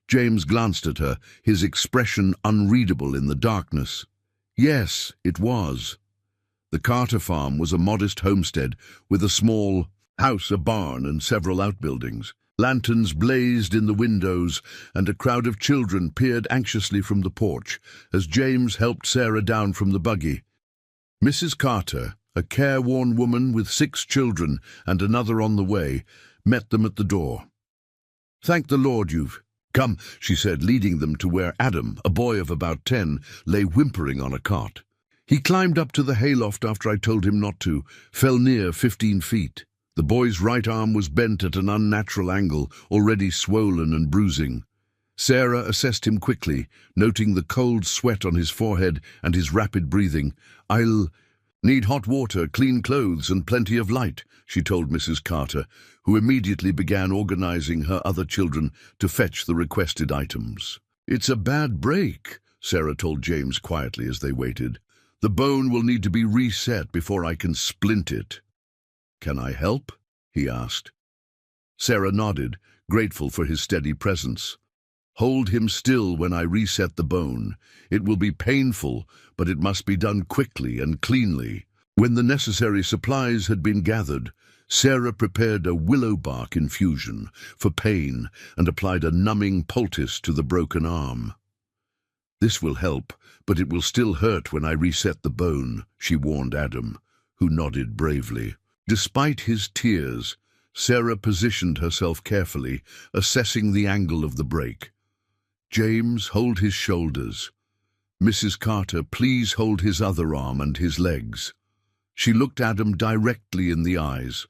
James glanced at her, his expression unreadable in the darkness. Yes, it was. The Carter farm was a modest homestead with a small house, a barn, and several outbuildings. Lanterns blazed in the windows, and a crowd of children peered anxiously from the porch as James helped Sarah down from the buggy. Mrs. Carter, a careworn woman with 6 children and another on the way, met them at the door. Thank the Lord you've come, she said, leading them to where Adam, a boy of about 10, lay whimpering on a cot. He climbed up to the hayloft after I told him not to, fell near 15 feet. The boy's right arm was bent at an unnatural angle, already swollen and bruising. Sarah assessed him quickly, noting the cold sweat on his forehead and his rapid breathing. "I'll need hot water, clean clothes, and plenty of light," she told Mrs. Carter, who immediately began organizing her other children to fetch the requested items. "It's a bad break," Sarah told James quietly as they waited. "The bone will need to be reset before I can splint it." "Can I help?" he asked. Sarah nodded, grateful for his steady presence. "Hold him still when I reset the bone. It will be painful, but it must be done quickly and cleanly." When the necessary supplies had been gathered, Sarah prepared a willow bark infusion for pain and applied a numbing poultice to the broken arm. "This will help, but it will still hurt when I reset the bone," she warned Adam, who nodded bravely. Despite his tears, Sarah positioned herself carefully, assessing the angle of the break. "James, hold his shoulders. Mrs. Carter, please hold his other arm and his legs." She looked Adam directly in the eyes.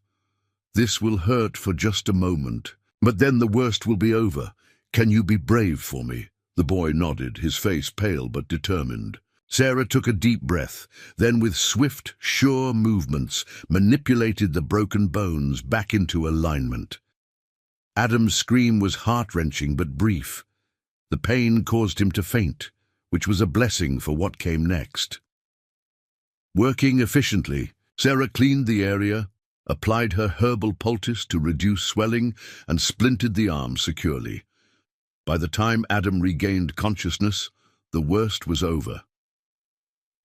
"This will hurt for just a moment, but then the worst will be over. Can you be brave for me?" The boy nodded, his face pale but determined. Sarah took a deep breath, then with swift, sure movements, manipulated the broken bones back into alignment. Adam's scream was heart-wrenching but brief. The pain caused him to faint, which was a blessing for what came next. Working efficiently, Sarah cleaned the area, applied her herbal poultice to reduce swelling, and splinted the arm securely. By the time Adam regained consciousness, the worst was over.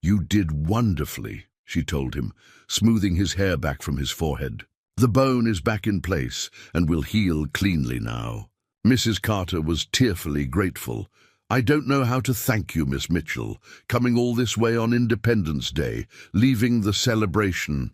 "You did wonderfully," she told him, smoothing his hair back from his forehead. "The bone is back in place and will heal cleanly now." Mrs. Carter was tearfully grateful. "I don't know how to thank you, Miss Mitchell, coming all this way on Independence Day, leaving the celebration."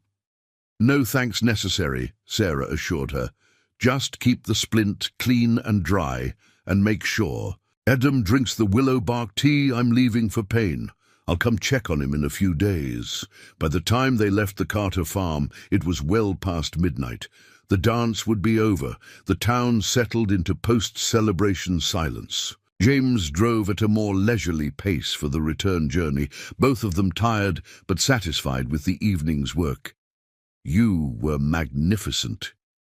"No thanks necessary," Sarah assured her. "Just keep the splint clean and dry, and make sure. Adam drinks the willow bark tea I'm leaving for pain. I'll come check on him in a few days." By the time they left the Carter farm, it was well past midnight. The dance would be over, the town settled into post-celebration silence. James drove at a more leisurely pace for the return journey, both of them tired but satisfied with the evening's work. "You were magnificent,"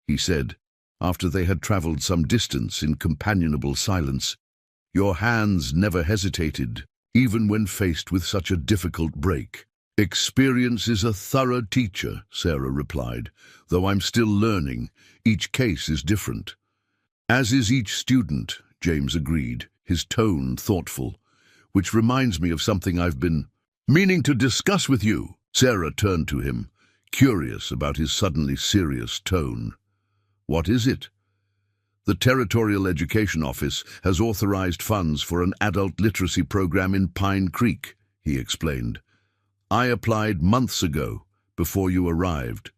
he said, after they had travelled some distance in companionable silence. "Your hands never hesitated, even when faced with such a difficult break." "Experience is a thorough teacher," Sarah replied, "though I'm still learning. Each case is different." "As is each student," James agreed, his tone thoughtful. "Which reminds me of something I've been meaning to discuss with you." Sarah turned to him, curious about his suddenly serious tone. "What is it?" "The Territorial Education Office has authorized funds for an adult literacy program in Pine Creek," he explained. "I applied months ago, before you arrived.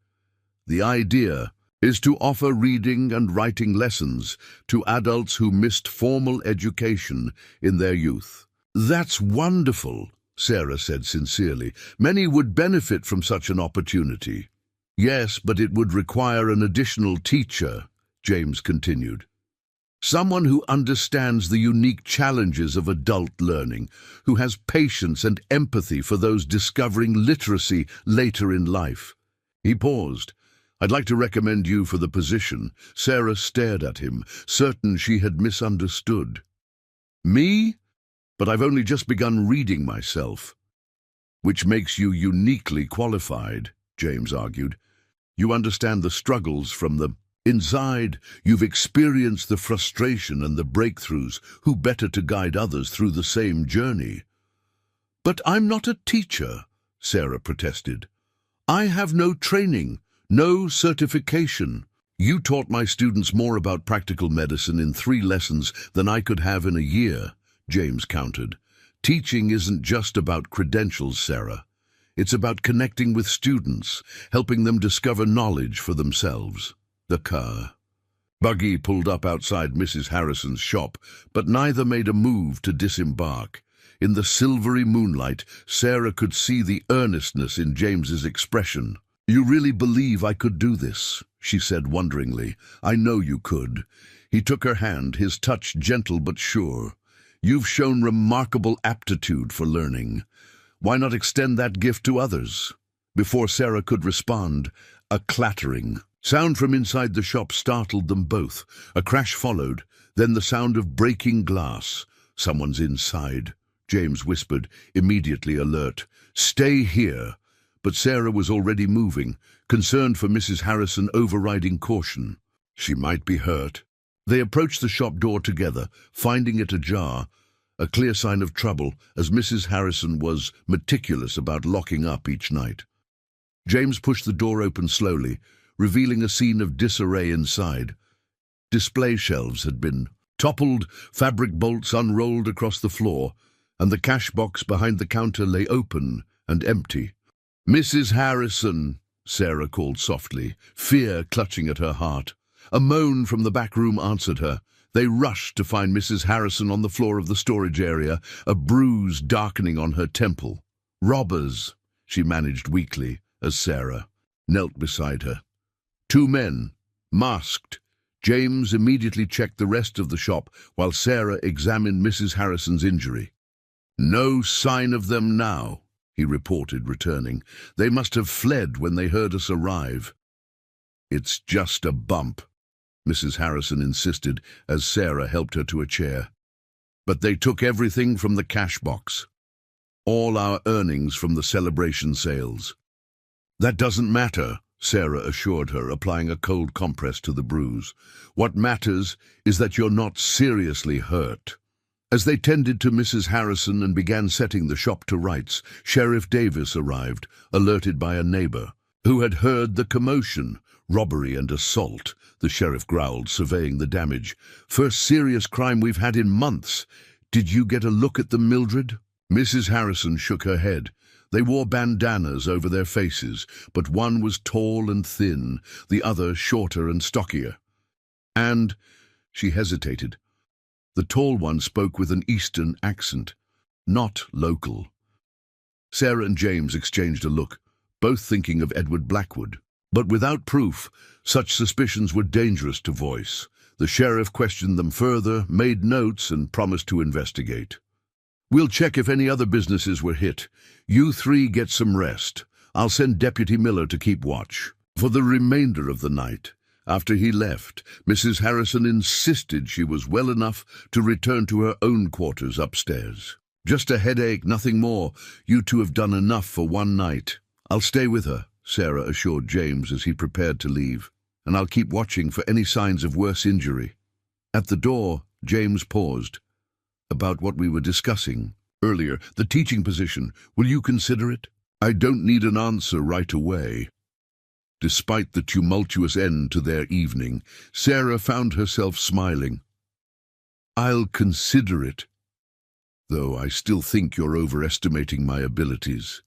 The idea is to offer reading and writing lessons to adults who missed formal education in their youth." "That's wonderful," Sarah said sincerely. "Many would benefit from such an opportunity." "Yes, but it would require an additional teacher," James continued. "Someone who understands the unique challenges of adult learning, who has patience and empathy for those discovering literacy later in life." He paused. "I'd like to recommend you for the position." Sarah stared at him, certain she had misunderstood. "Me? But I've only just begun reading myself." "Which makes you uniquely qualified," James argued. "You understand the struggles from the inside. You've experienced the frustration and the breakthroughs. Who better to guide others through the same journey?" "But I'm not a teacher," Sarah protested. "I have no training, no certification." "You taught my students more about practical medicine in 3 lessons than I could have in a year," James countered. "Teaching isn't just about credentials, Sarah. It's about connecting with students, helping them discover knowledge for themselves." The car. Buggy pulled up outside Mrs. Harrison's shop, but neither made a move to disembark. In the silvery moonlight, Sarah could see the earnestness in James's expression. "You really believe I could do this?" she said wonderingly. "I know you could." He took her hand, his touch gentle but sure. "You've shown remarkable aptitude for learning. Why not extend that gift to others?" Before Sarah could respond, a clattering sound from inside the shop startled them both. A crash followed, then the sound of breaking glass. "Someone's inside," James whispered, immediately alert. "Stay here." But Sarah was already moving, concerned for Mrs. Harrison overriding caution. She might be hurt. They approached the shop door together, finding it ajar, a clear sign of trouble, as Mrs. Harrison was meticulous about locking up each night. James pushed the door open slowly, revealing a scene of disarray inside. Display shelves had been toppled, fabric bolts unrolled across the floor, and the cash box behind the counter lay open and empty. "Mrs. Harrison," Sarah called softly, fear clutching at her heart. A moan from the back room answered her. They rushed to find Mrs. Harrison on the floor of the storage area, a bruise darkening on her temple. "Robbers," she managed weakly, as Sarah knelt beside her. Two men, masked. James immediately checked the rest of the shop while Sarah examined Mrs. Harrison's injury. "No sign of them now," he reported, returning. "They must have fled when they heard us arrive." "It's just a bump," Mrs. Harrison insisted as Sarah helped her to a chair. "But they took everything from the cash box. All our earnings from the celebration sales." "That doesn't matter," Sarah assured her, applying a cold compress to the bruise. "What matters is that you're not seriously hurt." As they tended to Mrs. Harrison and began setting the shop to rights, Sheriff Davis arrived, alerted by a neighbor, who had heard the commotion. "Robbery and assault," the sheriff growled, surveying the damage. "First serious crime we've had in months. Did you get a look at them, Mildred?" Mrs. Harrison shook her head. They wore bandanas over their faces, but one was tall and thin, the other shorter and stockier. And, she hesitated, the tall one spoke with an Eastern accent, not local. Sarah and James exchanged a look, both thinking of Edward Blackwood. But without proof, such suspicions were dangerous to voice. The sheriff questioned them further, made notes, and promised to investigate. "We'll check if any other businesses were hit. You three get some rest. I'll send Deputy Miller to keep watch." For the remainder of the night, after he left, Mrs. Harrison insisted she was well enough to return to her own quarters upstairs. "Just a headache, nothing more. You two have done enough for one night." "I'll stay with her," Sarah assured James as he prepared to leave, "and I'll keep watching for any signs of worse injury." At the door, James paused. "About what we were discussing earlier, the teaching position, will you consider it?" "I don't need an answer right away." Despite the tumultuous end to their evening, Sarah found herself smiling. "I'll consider it, though I still think you're overestimating my abilities."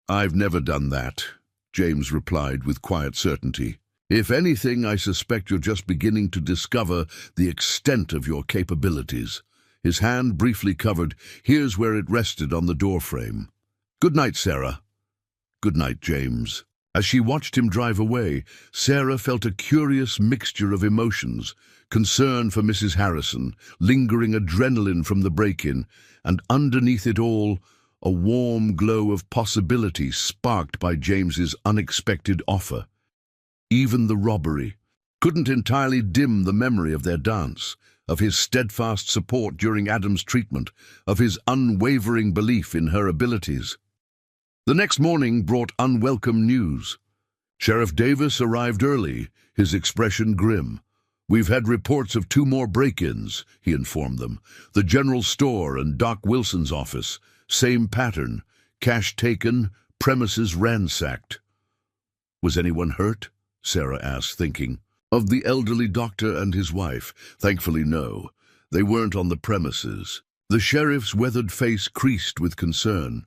"I've never done that," James replied with quiet certainty. "If anything, I suspect you're just beginning to discover the extent of your capabilities." His hand briefly covered, here's where it rested on the doorframe. "Good night, Sarah." "Good night, James." As she watched him drive away, Sarah felt a curious mixture of emotions, concern for Mrs. Harrison, lingering adrenaline from the break-in, and underneath it all, a warm glow of possibility sparked by James's unexpected offer. Even the robbery couldn't entirely dim the memory of their dance, of his steadfast support during Adam's treatment, of his unwavering belief in her abilities. The next morning brought unwelcome news. Sheriff Davis arrived early, his expression grim. "We've had reports of 2 more break-ins," he informed them. "The general store and Doc Wilson's office. Same pattern. Cash taken, premises ransacked." "Was anyone hurt?" Sarah asked, thinking. Of the elderly doctor and his wife, thankfully no. They weren't on the premises. The sheriff's weathered face creased with concern.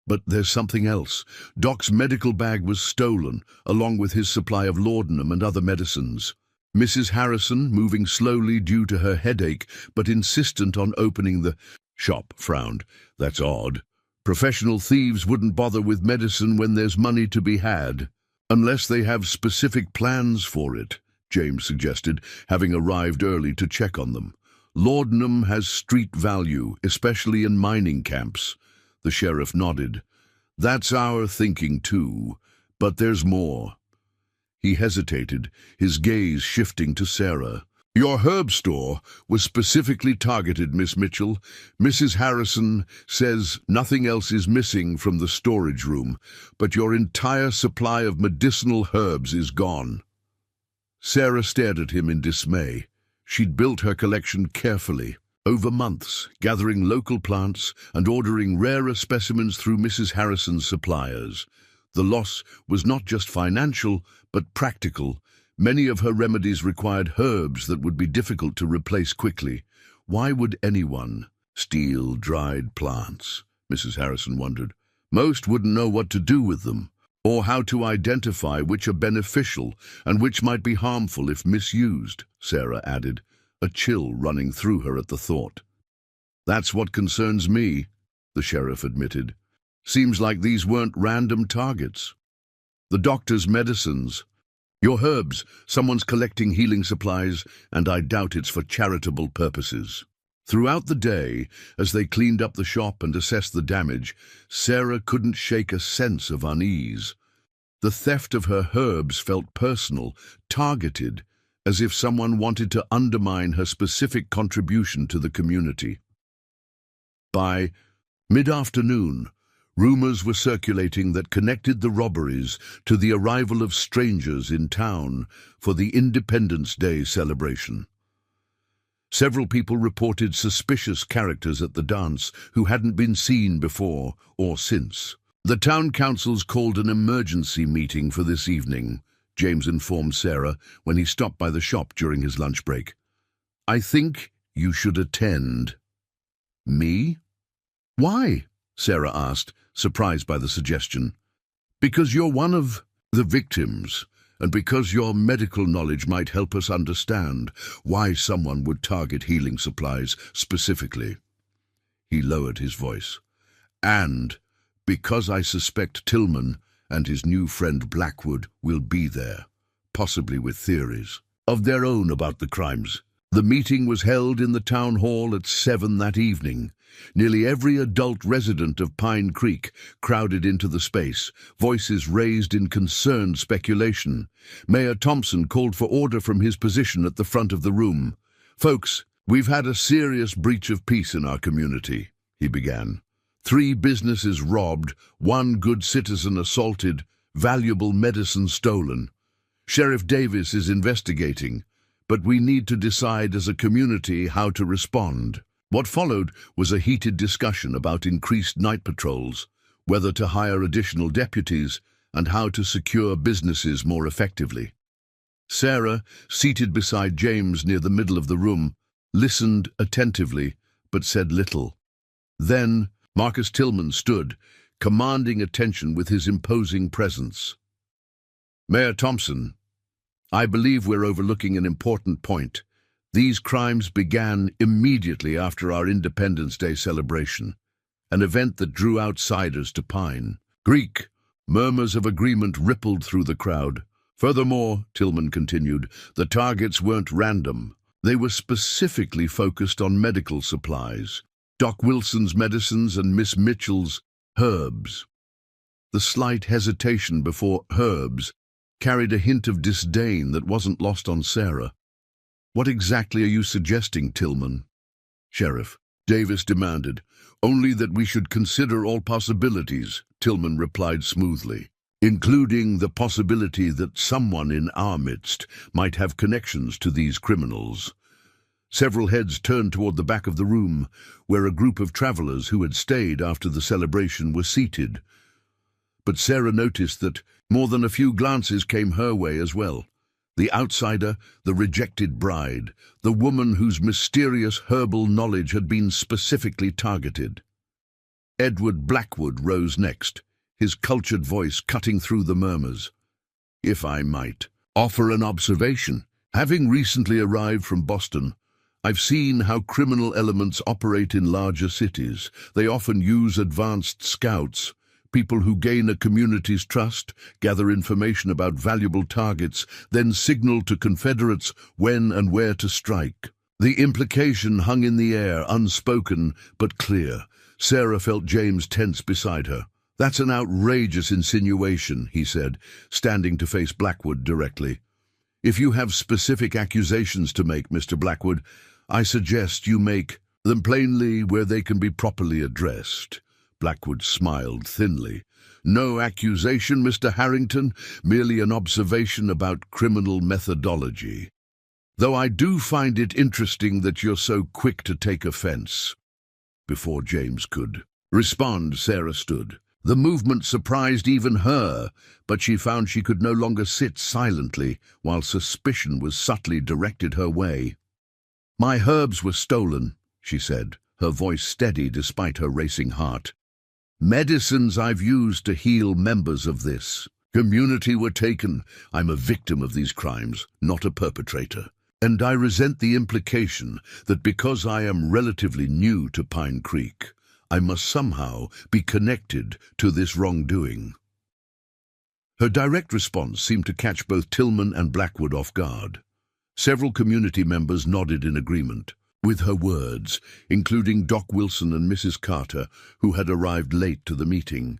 "But there's something else. Doc's medical bag was stolen, along with his supply of laudanum and other medicines." Mrs. Harrison, moving slowly due to her headache, but insistent on opening the shop, frowned. That's odd. Professional thieves wouldn't bother with medicine when there's money to be had. Unless they have specific plans for it, James suggested, having arrived early to check on them. Laudanum has street value, especially in mining camps. The sheriff nodded. That's our thinking too, but there's more. He hesitated, his gaze shifting to Sarah. Your herb store was specifically targeted, Miss Mitchell. Mrs. Harrison says nothing else is missing from the storage room, but your entire supply of medicinal herbs is gone. Sarah stared at him in dismay. She'd built her collection carefully, over months, gathering local plants and ordering rarer specimens through Mrs. Harrison's suppliers. The loss was not just financial, but practical. Many of her remedies required herbs that would be difficult to replace quickly. Why would anyone steal dried plants? Mrs. Harrison wondered. Most wouldn't know what to do with them, or how to identify which are beneficial and which might be harmful if misused, Sarah added, a chill running through her at the thought. That's what concerns me, the sheriff admitted. Seems like these weren't random targets. The doctor's medicines. Your herbs, someone's collecting healing supplies, and I doubt it's for charitable purposes. Throughout the day, as they cleaned up the shop and assessed the damage, Sarah couldn't shake a sense of unease. The theft of her herbs felt personal, targeted, as if someone wanted to undermine her specific contribution to the community. By mid-afternoon, rumors were circulating that connected the robberies to the arrival of strangers in town for the Independence Day celebration. Several people reported suspicious characters at the dance who hadn't been seen before or since. The town council's called an emergency meeting for this evening, James informed Sarah when he stopped by the shop during his lunch break. I think you should attend. Me? Why? Sarah asked, surprised by the suggestion. Because you're one of the victims, and because your medical knowledge might help us understand why someone would target healing supplies specifically. He lowered his voice. And because I suspect Tillman and his new friend Blackwood will be there, possibly with theories of their own about the crimes. The meeting was held in the town hall at 7 that evening. Nearly every adult resident of Pine Creek crowded into the space, voices raised in concerned speculation. Mayor Thompson called for order from his position at the front of the room. Folks, we've had a serious breach of peace in our community, he began. 3 businesses robbed, 1 good citizen assaulted, valuable medicine stolen. Sheriff Davis is investigating, but we need to decide as a community how to respond. What followed was a heated discussion about increased night patrols, whether to hire additional deputies, and how to secure businesses more effectively. Sarah, seated beside James near the middle of the room, listened attentively, but said little. Then Marcus Tillman stood, commanding attention with his imposing presence. Mayor Thompson, I believe we're overlooking an important point. These crimes began immediately after our Independence Day celebration, an event that drew outsiders to Pine. Greek, murmurs of agreement rippled through the crowd. Furthermore, Tillman continued, the targets weren't random. They were specifically focused on medical supplies, Doc Wilson's medicines and Miss Mitchell's herbs. The slight hesitation before herbs carried a hint of disdain that wasn't lost on Sarah. What exactly are you suggesting, Tillman? Sheriff Davis demanded. Only that we should consider all possibilities, Tillman replied smoothly, including the possibility that someone in our midst might have connections to these criminals. Several heads turned toward the back of the room, where a group of travelers who had stayed after the celebration were seated. But Sarah noticed that more than a few glances came her way as well. The outsider, the rejected bride, the woman whose mysterious herbal knowledge had been specifically targeted. Edward Blackwood rose next, his cultured voice cutting through the murmurs. If I might offer an observation, Having recently arrived from Boston, I've seen how criminal elements operate in larger cities. They often use advanced scouts, people who gain a community's trust, gather information about valuable targets, then signal to Confederates when and where to strike. The implication hung in the air, unspoken but clear. Sarah felt James tense beside her. "That's an outrageous insinuation," he said, standing to face Blackwood directly. "If you have specific accusations to make, Mr. Blackwood, I suggest you make them plainly where they can be properly addressed." Blackwood smiled thinly. "No accusation, Mr. Harrington, merely an observation about criminal methodology. Though I do find it interesting that you're so quick to take offense." Before James could respond, Sarah stood. The movement surprised even her, but she found she could no longer sit silently while suspicion was subtly directed her way. "My herbs were stolen," she said, her voice steady despite her racing heart. "Medicines I've used to heal members of this community were taken. I'm a victim of these crimes, not a perpetrator. And I resent the implication that because I am relatively new to Pine Creek, I must somehow be connected to this wrongdoing." Her direct response seemed to catch both Tillman and Blackwood off guard. Several community members nodded in agreement with her words, including Doc Wilson and Mrs. Carter, who had arrived late to the meeting.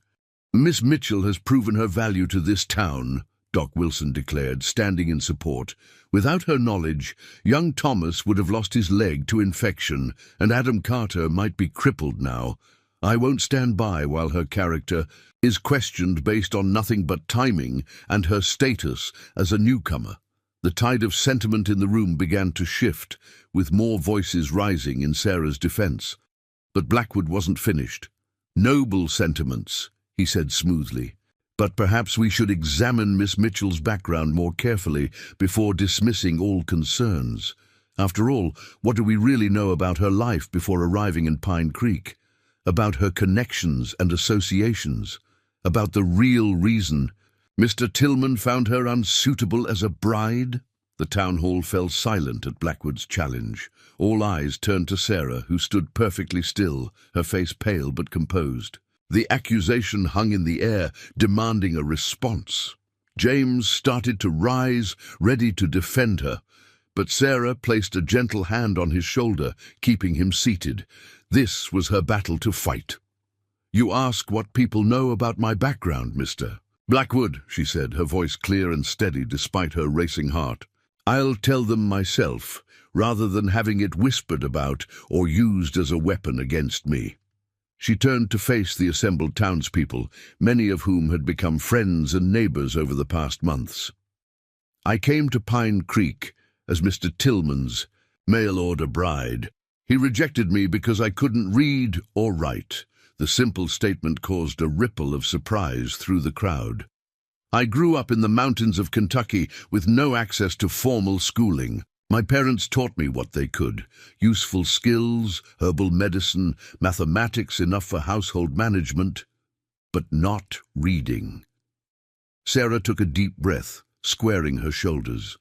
"Miss Mitchell has proven her value to this town," Doc Wilson declared, standing in support. "Without her knowledge, young Thomas would have lost his leg to infection, and Adam Carter might be crippled now. I won't stand by while her character is questioned based on nothing but timing and her status as a newcomer." The tide of sentiment in the room began to shift, with more voices rising in Sarah's defense. But Blackwood wasn't finished. "Noble sentiments," he said smoothly. "But perhaps we should examine Miss Mitchell's background more carefully before dismissing all concerns. After all, what do we really know about her life before arriving in Pine Creek? About her connections and associations? About the real reason Mr. Tillman found her unsuitable as a bride?" The town hall fell silent at Blackwood's challenge. All eyes turned to Sarah, who stood perfectly still, her face pale but composed. The accusation hung in the air, demanding a response. James started to rise, ready to defend her, but Sarah placed a gentle hand on his shoulder, keeping him seated. This was her battle to fight. "You ask what people know about my background, Mr. Blackwood," she said, her voice clear and steady despite her racing heart. "I'll tell them myself, rather than having it whispered about or used as a weapon against me." She turned to face the assembled townspeople, many of whom had become friends and neighbors over the past months. "I came to Pine Creek as Mr. Tillman's mail-order bride. He rejected me because I couldn't read or write." The simple statement caused a ripple of surprise through the crowd. "I grew up in the mountains of Kentucky with no access to formal schooling. My parents taught me what they could: useful skills, herbal medicine, mathematics enough for household management, but not reading." Sarah took a deep breath, squaring her shoulders.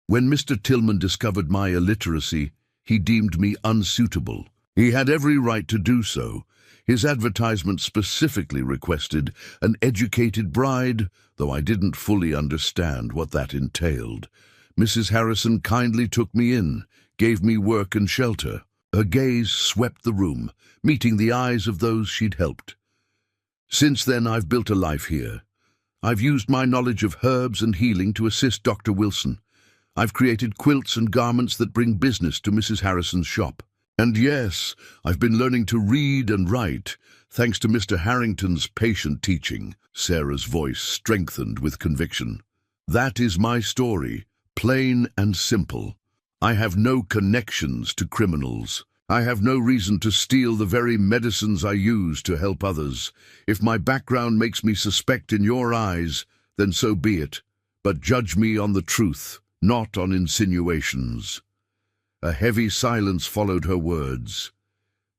"When Mr. Tillman discovered my illiteracy, he deemed me unsuitable. He had every right to do so. His advertisement specifically requested an educated bride, though I didn't fully understand what that entailed. Mrs. Harrison kindly took me in, gave me work and shelter." Her gaze swept the room, meeting the eyes of those she'd helped. "Since then, I've built a life here. I've used my knowledge of herbs and healing to assist Dr. Wilson. I've created quilts and garments that bring business to Mrs. Harrison's shop. And yes, I've been learning to read and write, thanks to Mr. Harrington's patient teaching." Sarah's voice strengthened with conviction. "That is my story, plain and simple. I have no connections to criminals. I have no reason to steal the very medicines I use to help others. If my background makes me suspect in your eyes, then so be it. But judge me on the truth, not on insinuations." A heavy silence followed her words.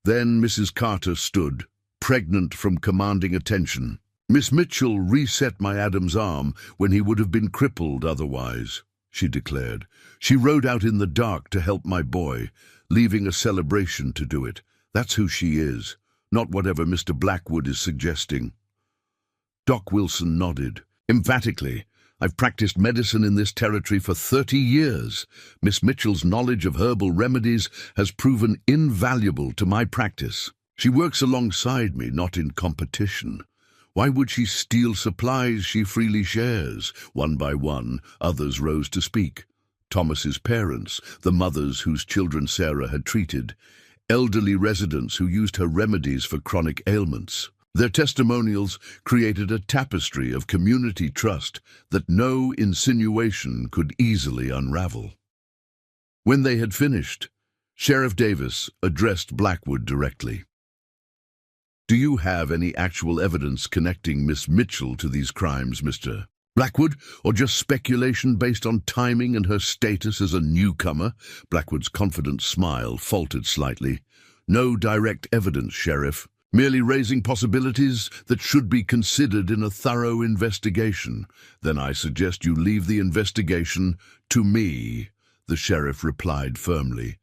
Then Mrs. Carter stood, pregnant from commanding attention. "Miss Mitchell reset my Adam's arm when he would have been crippled otherwise. she declared. "She rode out in the dark to help my boy, leaving a celebration to do it. That's who she is, not whatever Mr. Blackwood is suggesting." Doc Wilson nodded. "Emphatically. I've practiced medicine in this territory for 30 years. Miss Mitchell's knowledge of herbal remedies has proven invaluable to my practice. She works alongside me, not in competition. Why would she steal supplies she freely shares?" One by one, others rose to speak. Thomas's parents, the mothers whose children Sarah had treated, elderly residents who used her remedies for chronic ailments. Their testimonials created a tapestry of community trust that no insinuation could easily unravel. When they had finished, Sheriff Davis addressed Blackwood directly. "Do you have any actual evidence connecting Miss Mitchell to these crimes, Mr. Blackwood, or just speculation based on timing and her status as a newcomer?" Blackwood's confident smile faltered slightly. "No direct evidence, Sheriff. Merely raising possibilities that should be considered in a thorough investigation." "Then I suggest you leave the investigation to me," the sheriff replied firmly.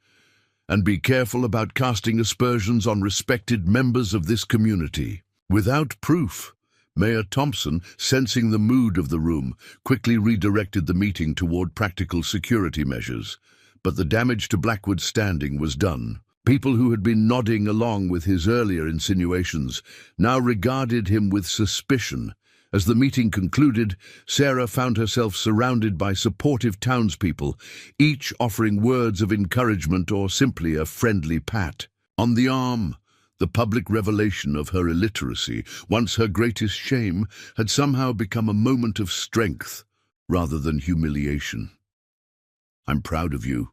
"And be careful about casting aspersions on respected members of this community." Without proof, Mayor Thompson, sensing the mood of the room, quickly redirected the meeting toward practical security measures. But the damage to Blackwood's standing was done. People who had been nodding along with his earlier insinuations now regarded him with suspicion. As the meeting concluded, Sarah found herself surrounded by supportive townspeople, each offering words of encouragement or simply a friendly pat on the arm. The public revelation of her illiteracy, once her greatest shame, had somehow become a moment of strength rather than humiliation. "I'm proud of you,"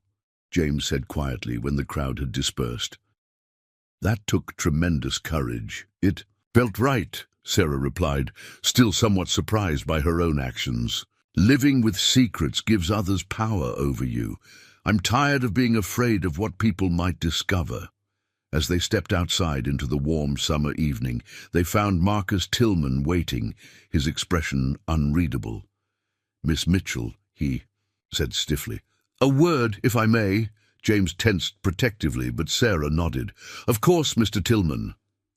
James said quietly when the crowd had dispersed. "That took tremendous courage." "It felt right," Sarah replied, still somewhat surprised by her own actions. "Living with secrets gives others power over you. I'm tired of being afraid of what people might discover." As they stepped outside into the warm summer evening, they found Marcus Tillman waiting, his expression unreadable. "Miss Mitchell," he said stiffly. "A word, if I may." James tensed protectively, but Sarah nodded. "Of course, Mr. Tillman."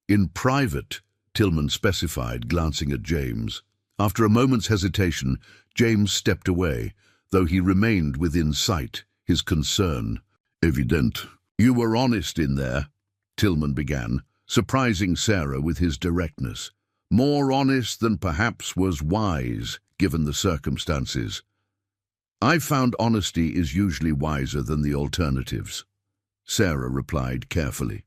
"In private," Tillman specified, glancing at James. After a moment's hesitation, James stepped away, though he remained within sight, his concern evident. "You were honest in there," Tillman began, surprising Sarah with his directness. "More honest than perhaps was wise, given the circumstances." "I've found honesty is usually wiser than the alternatives," Sarah replied carefully.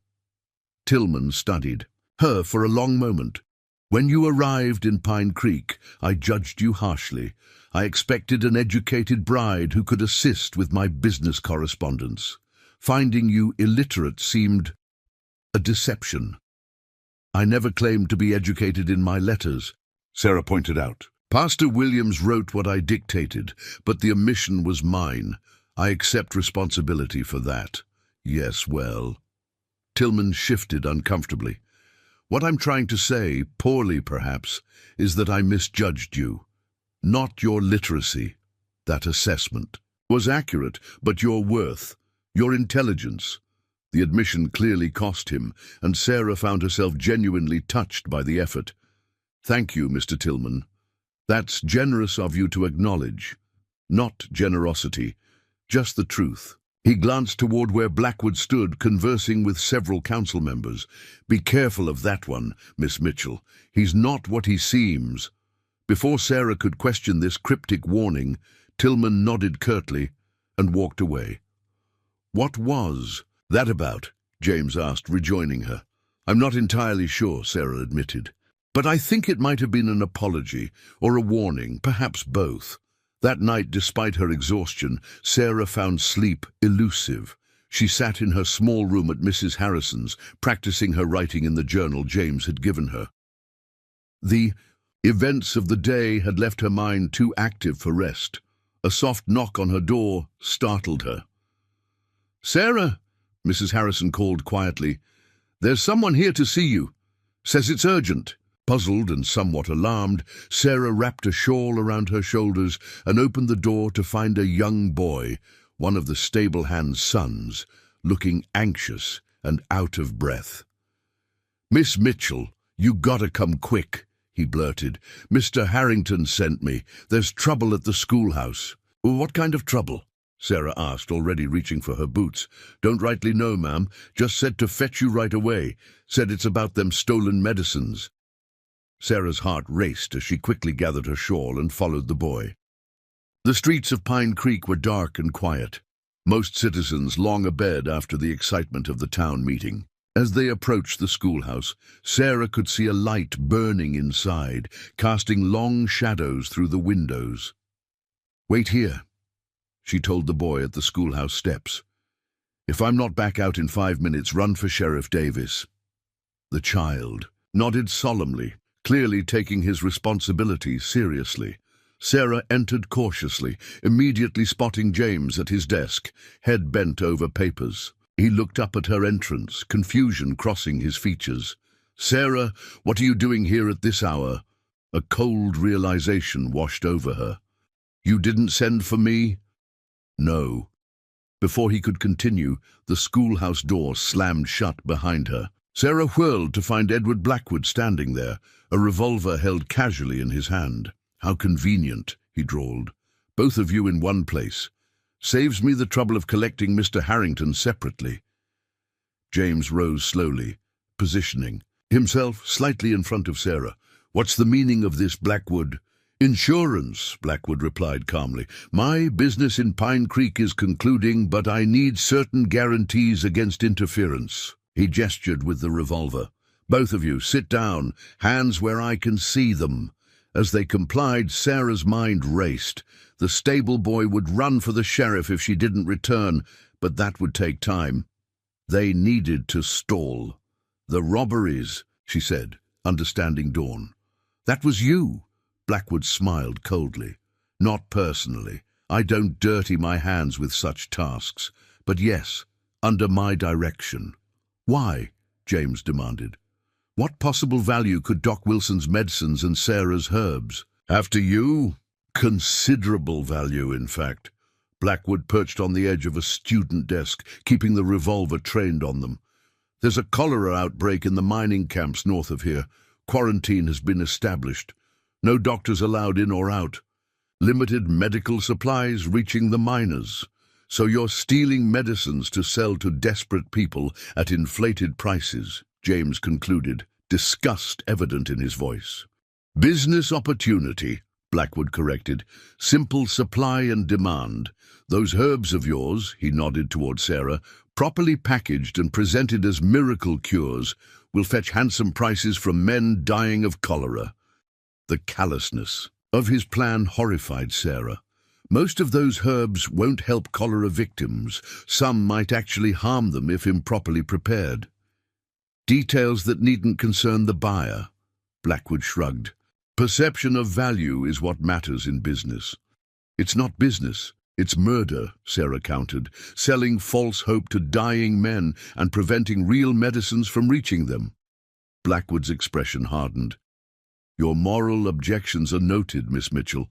Tillman studied her for a long moment. "When you arrived in Pine Creek, I judged you harshly. I expected an educated bride who could assist with my business correspondence. Finding you illiterate seemed a deception. I never claimed to be educated in my letters," Sarah pointed out. "Pastor Williams wrote what I dictated, but the omission was mine. I accept responsibility for that." "Yes, well." Tillman shifted uncomfortably. "What I'm trying to say, poorly perhaps, is that I misjudged you. Not your literacy. That assessment was accurate, but your worth, your intelligence." The admission clearly cost him, and Sarah found herself genuinely touched by the effort. "Thank you, Mr. Tillman. That's generous of you to acknowledge. Not generosity, just the truth." He glanced toward where Blackwood stood, conversing with several council members. "Be careful of that one, Miss Mitchell. He's not what he seems." Before Sarah could question this cryptic warning, Tillman nodded curtly and walked away. "What was that about?" James asked, rejoining her. "I'm not entirely sure," Sarah admitted. "But I think it might have been an apology or a warning, perhaps both." That night, despite her exhaustion, Sarah found sleep elusive. She sat in her small room at Mrs. Harrison's, practicing her writing in the journal James had given her. The events of the day had left her mind too active for rest. A soft knock on her door startled her. "Sarah," Mrs. Harrison called quietly, "there's someone here to see you. Says it's urgent." Puzzled and somewhat alarmed, Sarah wrapped a shawl around her shoulders and opened the door to find a young boy, one of the stable hand's sons, looking anxious and out of breath. "Miss Mitchell, you gotta come quick," he blurted. "Mr. Harrington sent me. There's trouble at the schoolhouse." "What kind of trouble?" Sarah asked, already reaching for her boots. "Don't rightly know, ma'am. Just said to fetch you right away. Said it's about them stolen medicines." Sarah's heart raced as she quickly gathered her shawl and followed the boy. The streets of Pine Creek were dark and quiet, most citizens long abed after the excitement of the town meeting. As they approached the schoolhouse, Sarah could see a light burning inside, casting long shadows through the windows. "Wait here," she told the boy at the schoolhouse steps. "If I'm not back out in 5 minutes, run for Sheriff Davis." The child nodded solemnly, clearly taking his responsibility seriously. Sarah entered cautiously, immediately spotting James at his desk, head bent over papers. He looked up at her entrance, confusion crossing his features. "Sarah, what are you doing here at this hour?" A cold realization washed over her. "You didn't send for me?" "No." Before he could continue, the schoolhouse door slammed shut behind her. Sarah whirled to find Edward Blackwood standing there, a revolver held casually in his hand. "How convenient," he drawled. "Both of you in one place. Saves me the trouble of collecting Mr. Harrington separately." James rose slowly, positioning himself slightly in front of Sarah. "What's the meaning of this, Blackwood?" "Insurance," Blackwood replied calmly. "My business in Pine Creek is concluding, but I need certain guarantees against interference." He gestured with the revolver. "Both of you, sit down, hands where I can see them." As they complied, Sarah's mind raced. The stable boy would run for the sheriff if she didn't return, but that would take time. They needed to stall. "The robberies," she said, understanding Dawn. "That was you." Blackwood smiled coldly. "Not personally. I don't dirty my hands with such tasks. But yes, under my direction." "Why?" James demanded. "What possible value could Doc Wilson's medicines and Sarah's herbs?" "After you? Considerable value, in fact." Blackwood perched on the edge of a student desk, keeping the revolver trained on them. "There's a cholera outbreak in the mining camps north of here. Quarantine has been established. No doctors allowed in or out. Limited medical supplies reaching the miners. So you're stealing medicines to sell to desperate people at inflated prices," James concluded, disgust evident in his voice. "Business opportunity," Blackwood corrected. "Simple supply and demand. Those herbs of yours," he nodded toward Sarah, "properly packaged and presented as miracle cures, will fetch handsome prices from men dying of cholera." The callousness of his plan horrified Sarah. Most of those herbs won't help cholera victims. Some might actually harm them if improperly prepared. "Details that needn't concern the buyer," Blackwood shrugged. "Perception of value is what matters in business." "It's not business, it's murder," Sarah countered, "selling false hope to dying men and preventing real medicines from reaching them." Blackwood's expression hardened. "Your moral objections are noted, Miss Mitchell,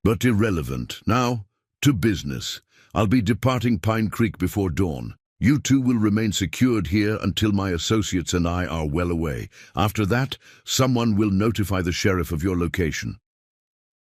but irrelevant. Now, to business. I'll be departing Pine Creek before dawn. You two will remain secured here until my associates and I are well away. After that, someone will notify the sheriff of your location."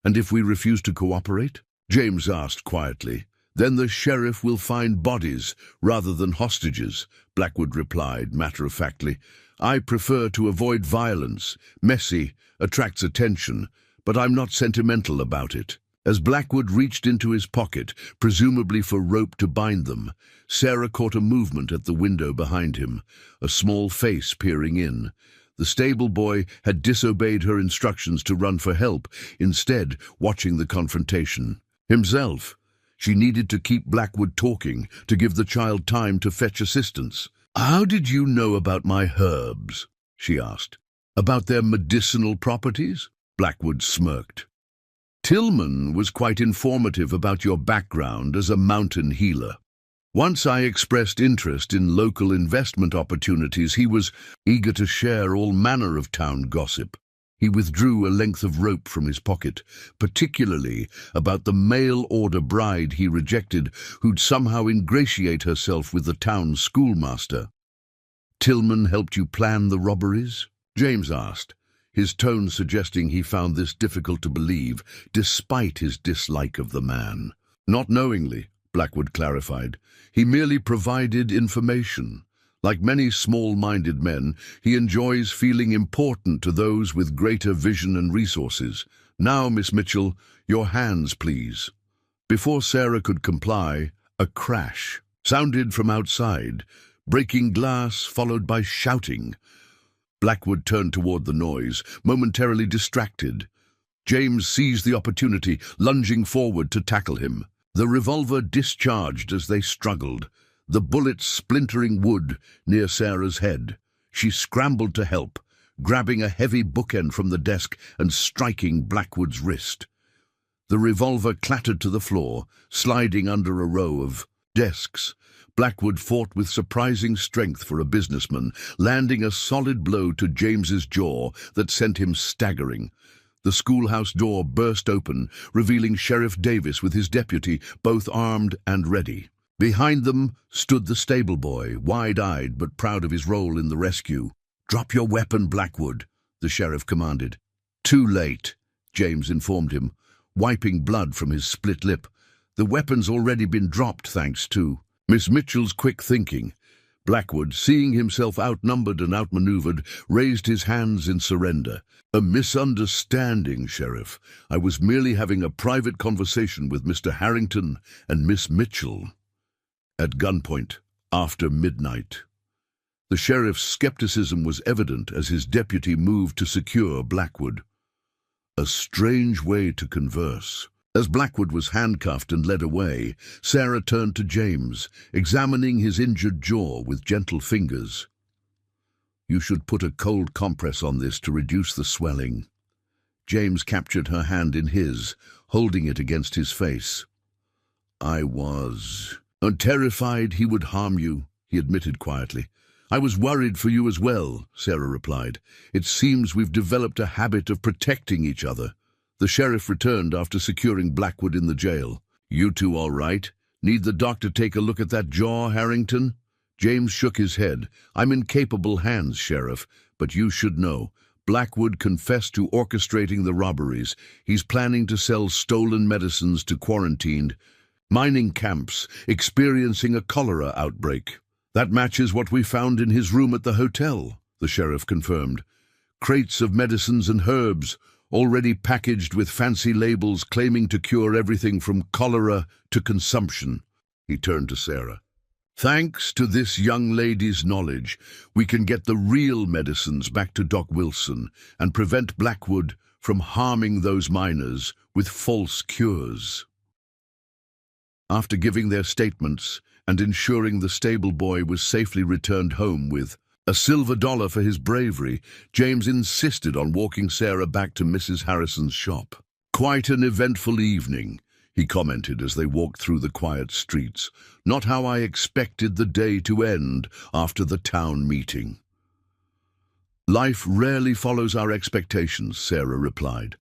"And if we refuse to cooperate?" James asked quietly. "Then the sheriff will find bodies rather than hostages," Blackwood replied matter-of-factly. "I prefer to avoid violence. Messy, attracts attention, but I'm not sentimental about it." As Blackwood reached into his pocket, presumably for rope to bind them, Sarah caught a movement at the window behind him, a small face peering in. The stable boy had disobeyed her instructions to run for help, instead watching the confrontation. Himself. She needed to keep Blackwood talking, to give the child time to fetch assistance. "How did you know about my herbs?" she asked. "About their medicinal properties?" Blackwood smirked. "Tillman was quite informative about your background as a mountain healer. Once I expressed interest in local investment opportunities, he was eager to share all manner of town gossip." He withdrew a length of rope from his pocket, particularly about the mail-order bride he rejected, who'd somehow ingratiate herself with the town schoolmaster. "Tillman helped you plan the robberies?" James asked, his tone suggesting he found this difficult to believe, despite his dislike of the man. "Not knowingly," Blackwood clarified. "He merely provided information. Like many small-minded men, he enjoys feeling important to those with greater vision and resources. Now, Miss Mitchell, your hands, please." Before Sarah could comply, a crash sounded from outside, breaking glass followed by shouting. Blackwood turned toward the noise, momentarily distracted. James seized the opportunity, lunging forward to tackle him. The revolver discharged as they struggled, the bullet splintering wood near Sarah's head. She scrambled to help, grabbing a heavy bookend from the desk and striking Blackwood's wrist. The revolver clattered to the floor, sliding under a row of desks. Blackwood fought with surprising strength for a businessman, landing a solid blow to James's jaw that sent him staggering. The schoolhouse door burst open, revealing Sheriff Davis with his deputy, both armed and ready. Behind them stood the stable boy, wide-eyed but proud of his role in the rescue. "Drop your weapon, Blackwood," the sheriff commanded. "Too late," James informed him, wiping blood from his split lip. "The weapon's already been dropped, thanks to Miss Mitchell's quick thinking." Blackwood, seeing himself outnumbered and outmaneuvered, raised his hands in surrender. "A misunderstanding, Sheriff. I was merely having a private conversation with Mr. Harrington and Miss Mitchell." At gunpoint, after midnight. The sheriff's skepticism was evident as his deputy moved to secure Blackwood. A strange way to converse. As Blackwood was handcuffed and led away, Sarah turned to James, examining his injured jaw with gentle fingers. "You should put a cold compress on this to reduce the swelling." James captured her hand in his, holding it against his face. "I was terrified he would harm you," he admitted quietly. "I was worried for you as well," Sarah replied. "It seems we've developed a habit of protecting each other." The sheriff returned after securing Blackwood in the jail. "You two all right? Need the doctor take a look at that jaw, Harrington?" James shook his head. "I'm in capable hands, Sheriff, but you should know. Blackwood confessed to orchestrating the robberies. He's planning to sell stolen medicines to quarantined mining camps experiencing a cholera outbreak. That matches what we found in his room at the hotel," the sheriff confirmed. "Crates of medicines and herbs, already packaged with fancy labels claiming to cure everything from cholera to consumption." He turned to Sarah. "Thanks to this young lady's knowledge, we can get the real medicines back to Doc Wilson and prevent Blackwood from harming those miners with false cures." After giving their statements and ensuring the stable boy was safely returned home with a silver dollar for his bravery, James insisted on walking Sarah back to Mrs. Harrison's shop. "Quite an eventful evening," he commented as they walked through the quiet streets. "Not how I expected the day to end after the town meeting." "Life rarely follows our expectations," Sarah replied.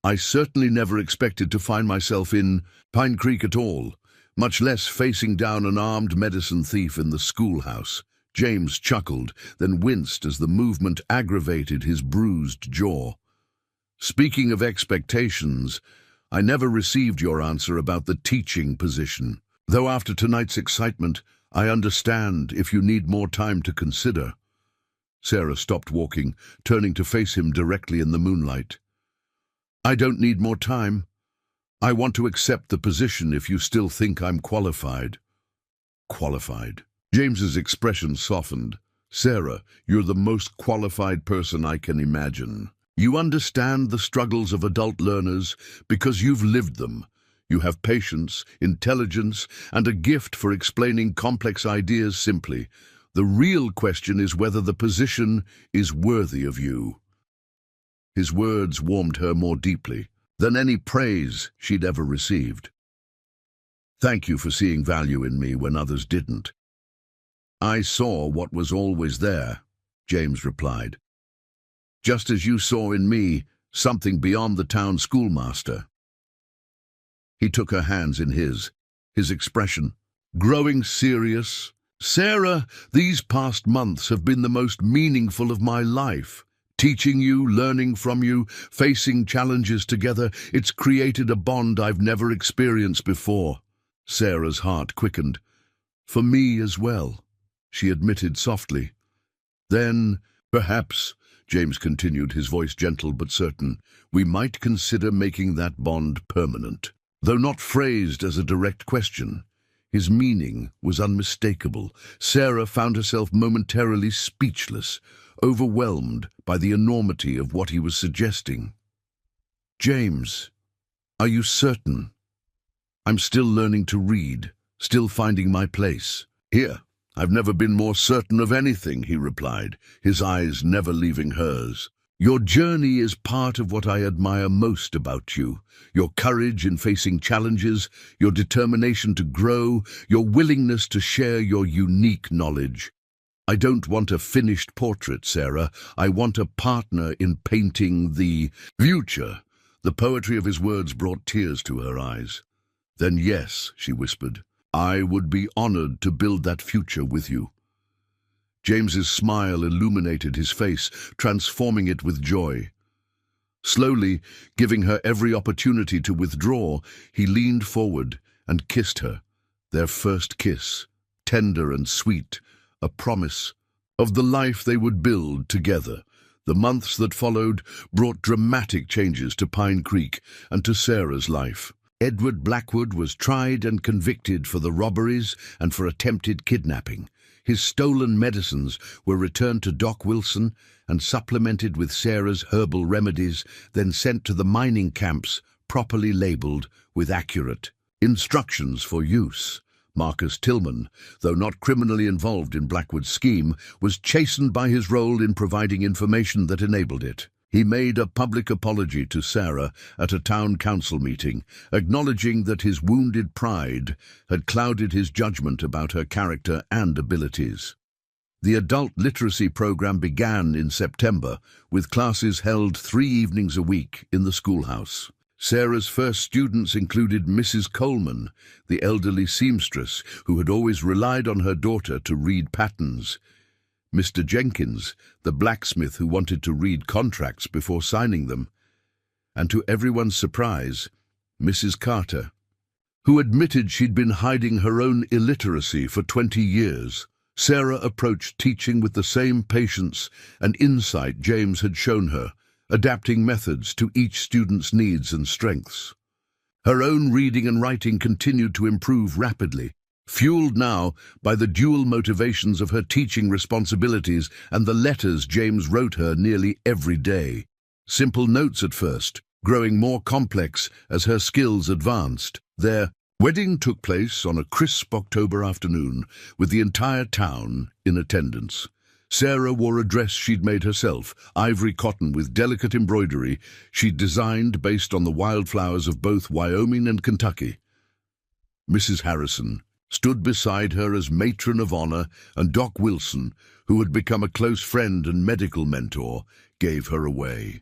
"I certainly never expected to find myself in Pine Creek at all, much less facing down an armed medicine thief in the schoolhouse." James chuckled, then winced as the movement aggravated his bruised jaw. "Speaking of expectations, I never received your answer about the teaching position. Though after tonight's excitement, I understand if you need more time to consider." Sarah stopped walking, turning to face him directly in the moonlight. "I don't need more time. I want to accept the position if you still think I'm qualified." "Qualified?" James's expression softened. "Sarah, you're the most qualified person I can imagine. You understand the struggles of adult learners because you've lived them. You have patience, intelligence, and a gift for explaining complex ideas simply. The real question is whether the position is worthy of you." His words warmed her more deeply than any praise she'd ever received. "Thank you for seeing value in me when others didn't." "I saw what was always there," James replied. just as you saw in me something beyond the town schoolmaster." He took her hands in his expression growing serious. "Sarah, these past months have been the most meaningful of my life. Teaching you, learning from you, facing challenges together, it's created a bond I've never experienced before." Sarah's heart quickened. "For me as well," she admitted softly. "Then, perhaps," James continued, his voice gentle but certain, "we might consider making that bond permanent." Though not phrased as a direct question, his meaning was unmistakable. Sarah found herself momentarily speechless, overwhelmed by the enormity of what he was suggesting. "James, are you certain?" "I'm still learning to read, still finding my place here. I've never been more certain of anything," he replied, his eyes never leaving hers. "Your journey is part of what I admire most about you. Your courage in facing challenges, your determination to grow, your willingness to share your unique knowledge. I don't want a finished portrait, Sarah. I want a partner in painting the future." The poetry of his words brought tears to her eyes. "Then yes," she whispered, "I would be honored to build that future with you." James's smile illuminated his face, transforming it with joy. Slowly, giving her every opportunity to withdraw, he leaned forward and kissed her, their first kiss, tender and sweet, a promise of the life they would build together. The months that followed brought dramatic changes to Pine Creek and to Sarah's life. Edward Blackwood was tried and convicted for the robberies and for attempted kidnapping. His stolen medicines were returned to Doc Wilson and supplemented with Sarah's herbal remedies, then sent to the mining camps, properly labeled with accurate instructions for use. Marcus Tillman, though not criminally involved in Blackwood's scheme, was chastened by his role in providing information that enabled it. He made a public apology to Sarah at a town council meeting, acknowledging that his wounded pride had clouded his judgment about her character and abilities. The adult literacy program began in September, with classes held 3 evenings a week in the schoolhouse. Sarah's first students included Mrs. Coleman, the elderly seamstress who had always relied on her daughter to read patterns, Mr. Jenkins, the blacksmith who wanted to read contracts before signing them, and to everyone's surprise, Mrs. Carter, who admitted she'd been hiding her own illiteracy for 20 years. Sarah approached teaching with the same patience and insight James had shown her, adapting methods to each student's needs and strengths. Her own reading and writing continued to improve rapidly, fueled now by the dual motivations of her teaching responsibilities and the letters James wrote her nearly every day. Simple notes at first, growing more complex as her skills advanced. Their wedding took place on a crisp October afternoon, with the entire town in attendance. Sarah wore a dress she'd made herself, ivory cotton with delicate embroidery she'd designed based on the wildflowers of both Wyoming and Kentucky. Mrs. Harrison stood beside her as matron of honor, and Doc Wilson, who had become a close friend and medical mentor, gave her away.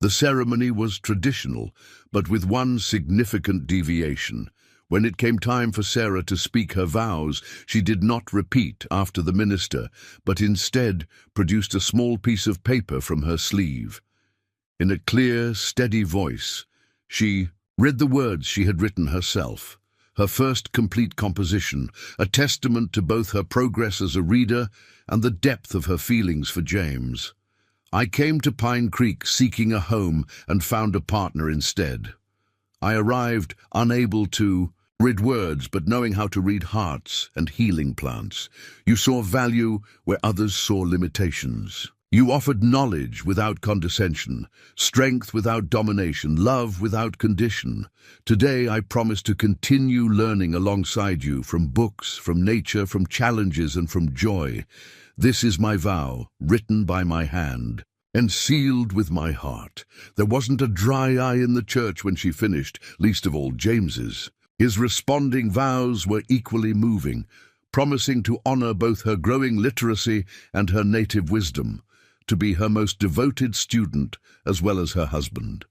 The ceremony was traditional, but with one significant deviation. When it came time for Sarah to speak her vows, she did not repeat after the minister, but instead produced a small piece of paper from her sleeve. In a clear, steady voice, she read the words she had written herself, her first complete composition, a testament to both her progress as a reader and the depth of her feelings for James. "I came to Pine Creek seeking a home and found a partner instead. I arrived unable to read words, but knowing how to read hearts and healing plants. You saw value where others saw limitations. You offered knowledge without condescension, strength without domination, love without condition. Today I promise to continue learning alongside you, from books, from nature, from challenges, and from joy. This is my vow, written by my hand and sealed with my heart." There wasn't a dry eye in the church when she finished, least of all James's. His responding vows were equally moving, promising to honor both her growing literacy and her native wisdom. to be her most devoted student as well as her husband.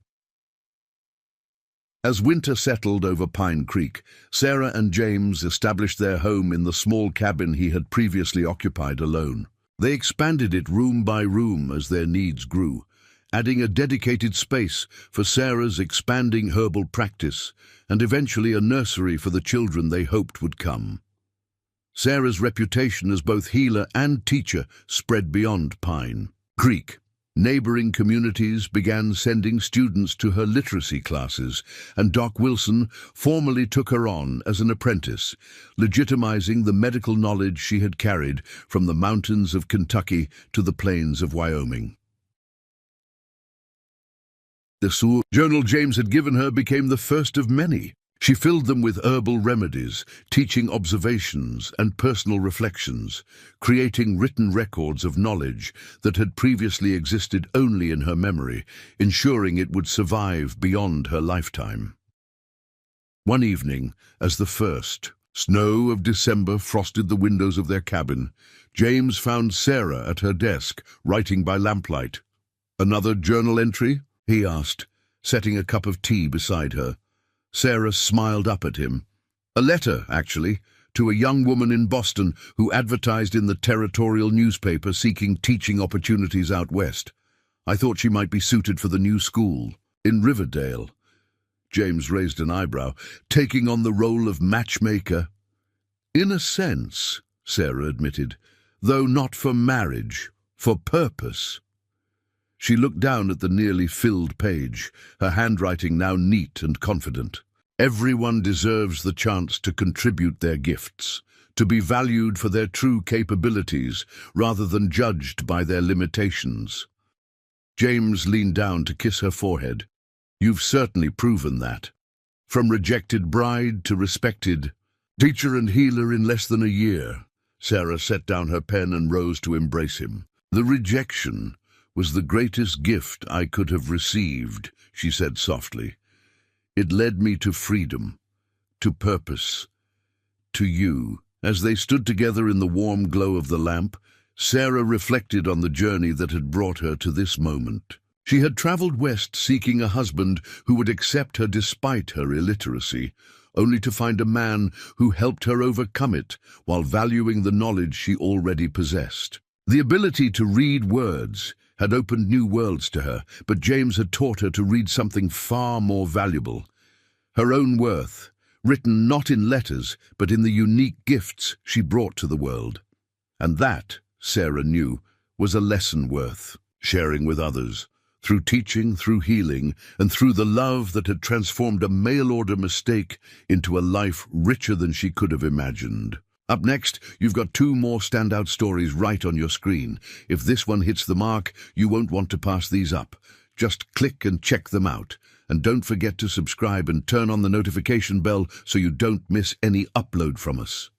As winter settled over Pine Creek, Sarah and James established their home in the small cabin he had previously occupied alone. They expanded it room by room as their needs grew, adding a dedicated space for Sarah's expanding herbal practice and eventually a nursery for the children they hoped would come. Sarah's reputation as both healer and teacher spread beyond Pine Creek. Neighboring communities began sending students to her literacy classes, and Doc Wilson formally took her on as an apprentice, legitimizing the medical knowledge she had carried from the mountains of Kentucky to the plains of Wyoming. The journal James had given her became the first of many. She filled them with herbal remedies, teaching observations and personal reflections, creating written records of knowledge that had previously existed only in her memory, ensuring it would survive beyond her lifetime. One evening, as the first snow of December frosted the windows of their cabin, James found Sarah at her desk, writing by lamplight. "Another journal entry?" he asked, setting a cup of tea beside her. Sarah smiled up at him. "A letter, actually, to a young woman in Boston who advertised in the territorial newspaper seeking teaching opportunities out west. I thought she might be suited for the new school in Riverdale." James raised an eyebrow, taking on the role of matchmaker. "In a sense," Sarah admitted, "though not for marriage, for purpose." She looked down at the nearly filled page, her handwriting now neat and confident. "Everyone deserves the chance to contribute their gifts, to be valued for their true capabilities rather than judged by their limitations." James leaned down to kiss her forehead. "You've certainly proven that. From rejected bride to respected teacher and healer in less than a year." Sarah set down her pen and rose to embrace him. "The rejection was the greatest gift I could have received," she said softly. "It led me to freedom, to purpose, to you." As they stood together in the warm glow of the lamp, Sarah reflected on the journey that had brought her to this moment. She had traveled west seeking a husband who would accept her despite her illiteracy, only to find a man who helped her overcome it while valuing the knowledge she already possessed. The ability to read words had opened new worlds to her, but James had taught her to read something far more valuable: her own worth, written not in letters, but in the unique gifts she brought to the world. And that, Sarah knew, was a lesson worth sharing with others, through teaching, through healing, and through the love that had transformed a mail-order mistake into a life richer than she could have imagined. Up next, you've got 2 more standout stories right on your screen. If this one hits the mark, you won't want to pass these up. Just click and check them out. And don't forget to subscribe and turn on the notification bell so you don't miss any upload from us.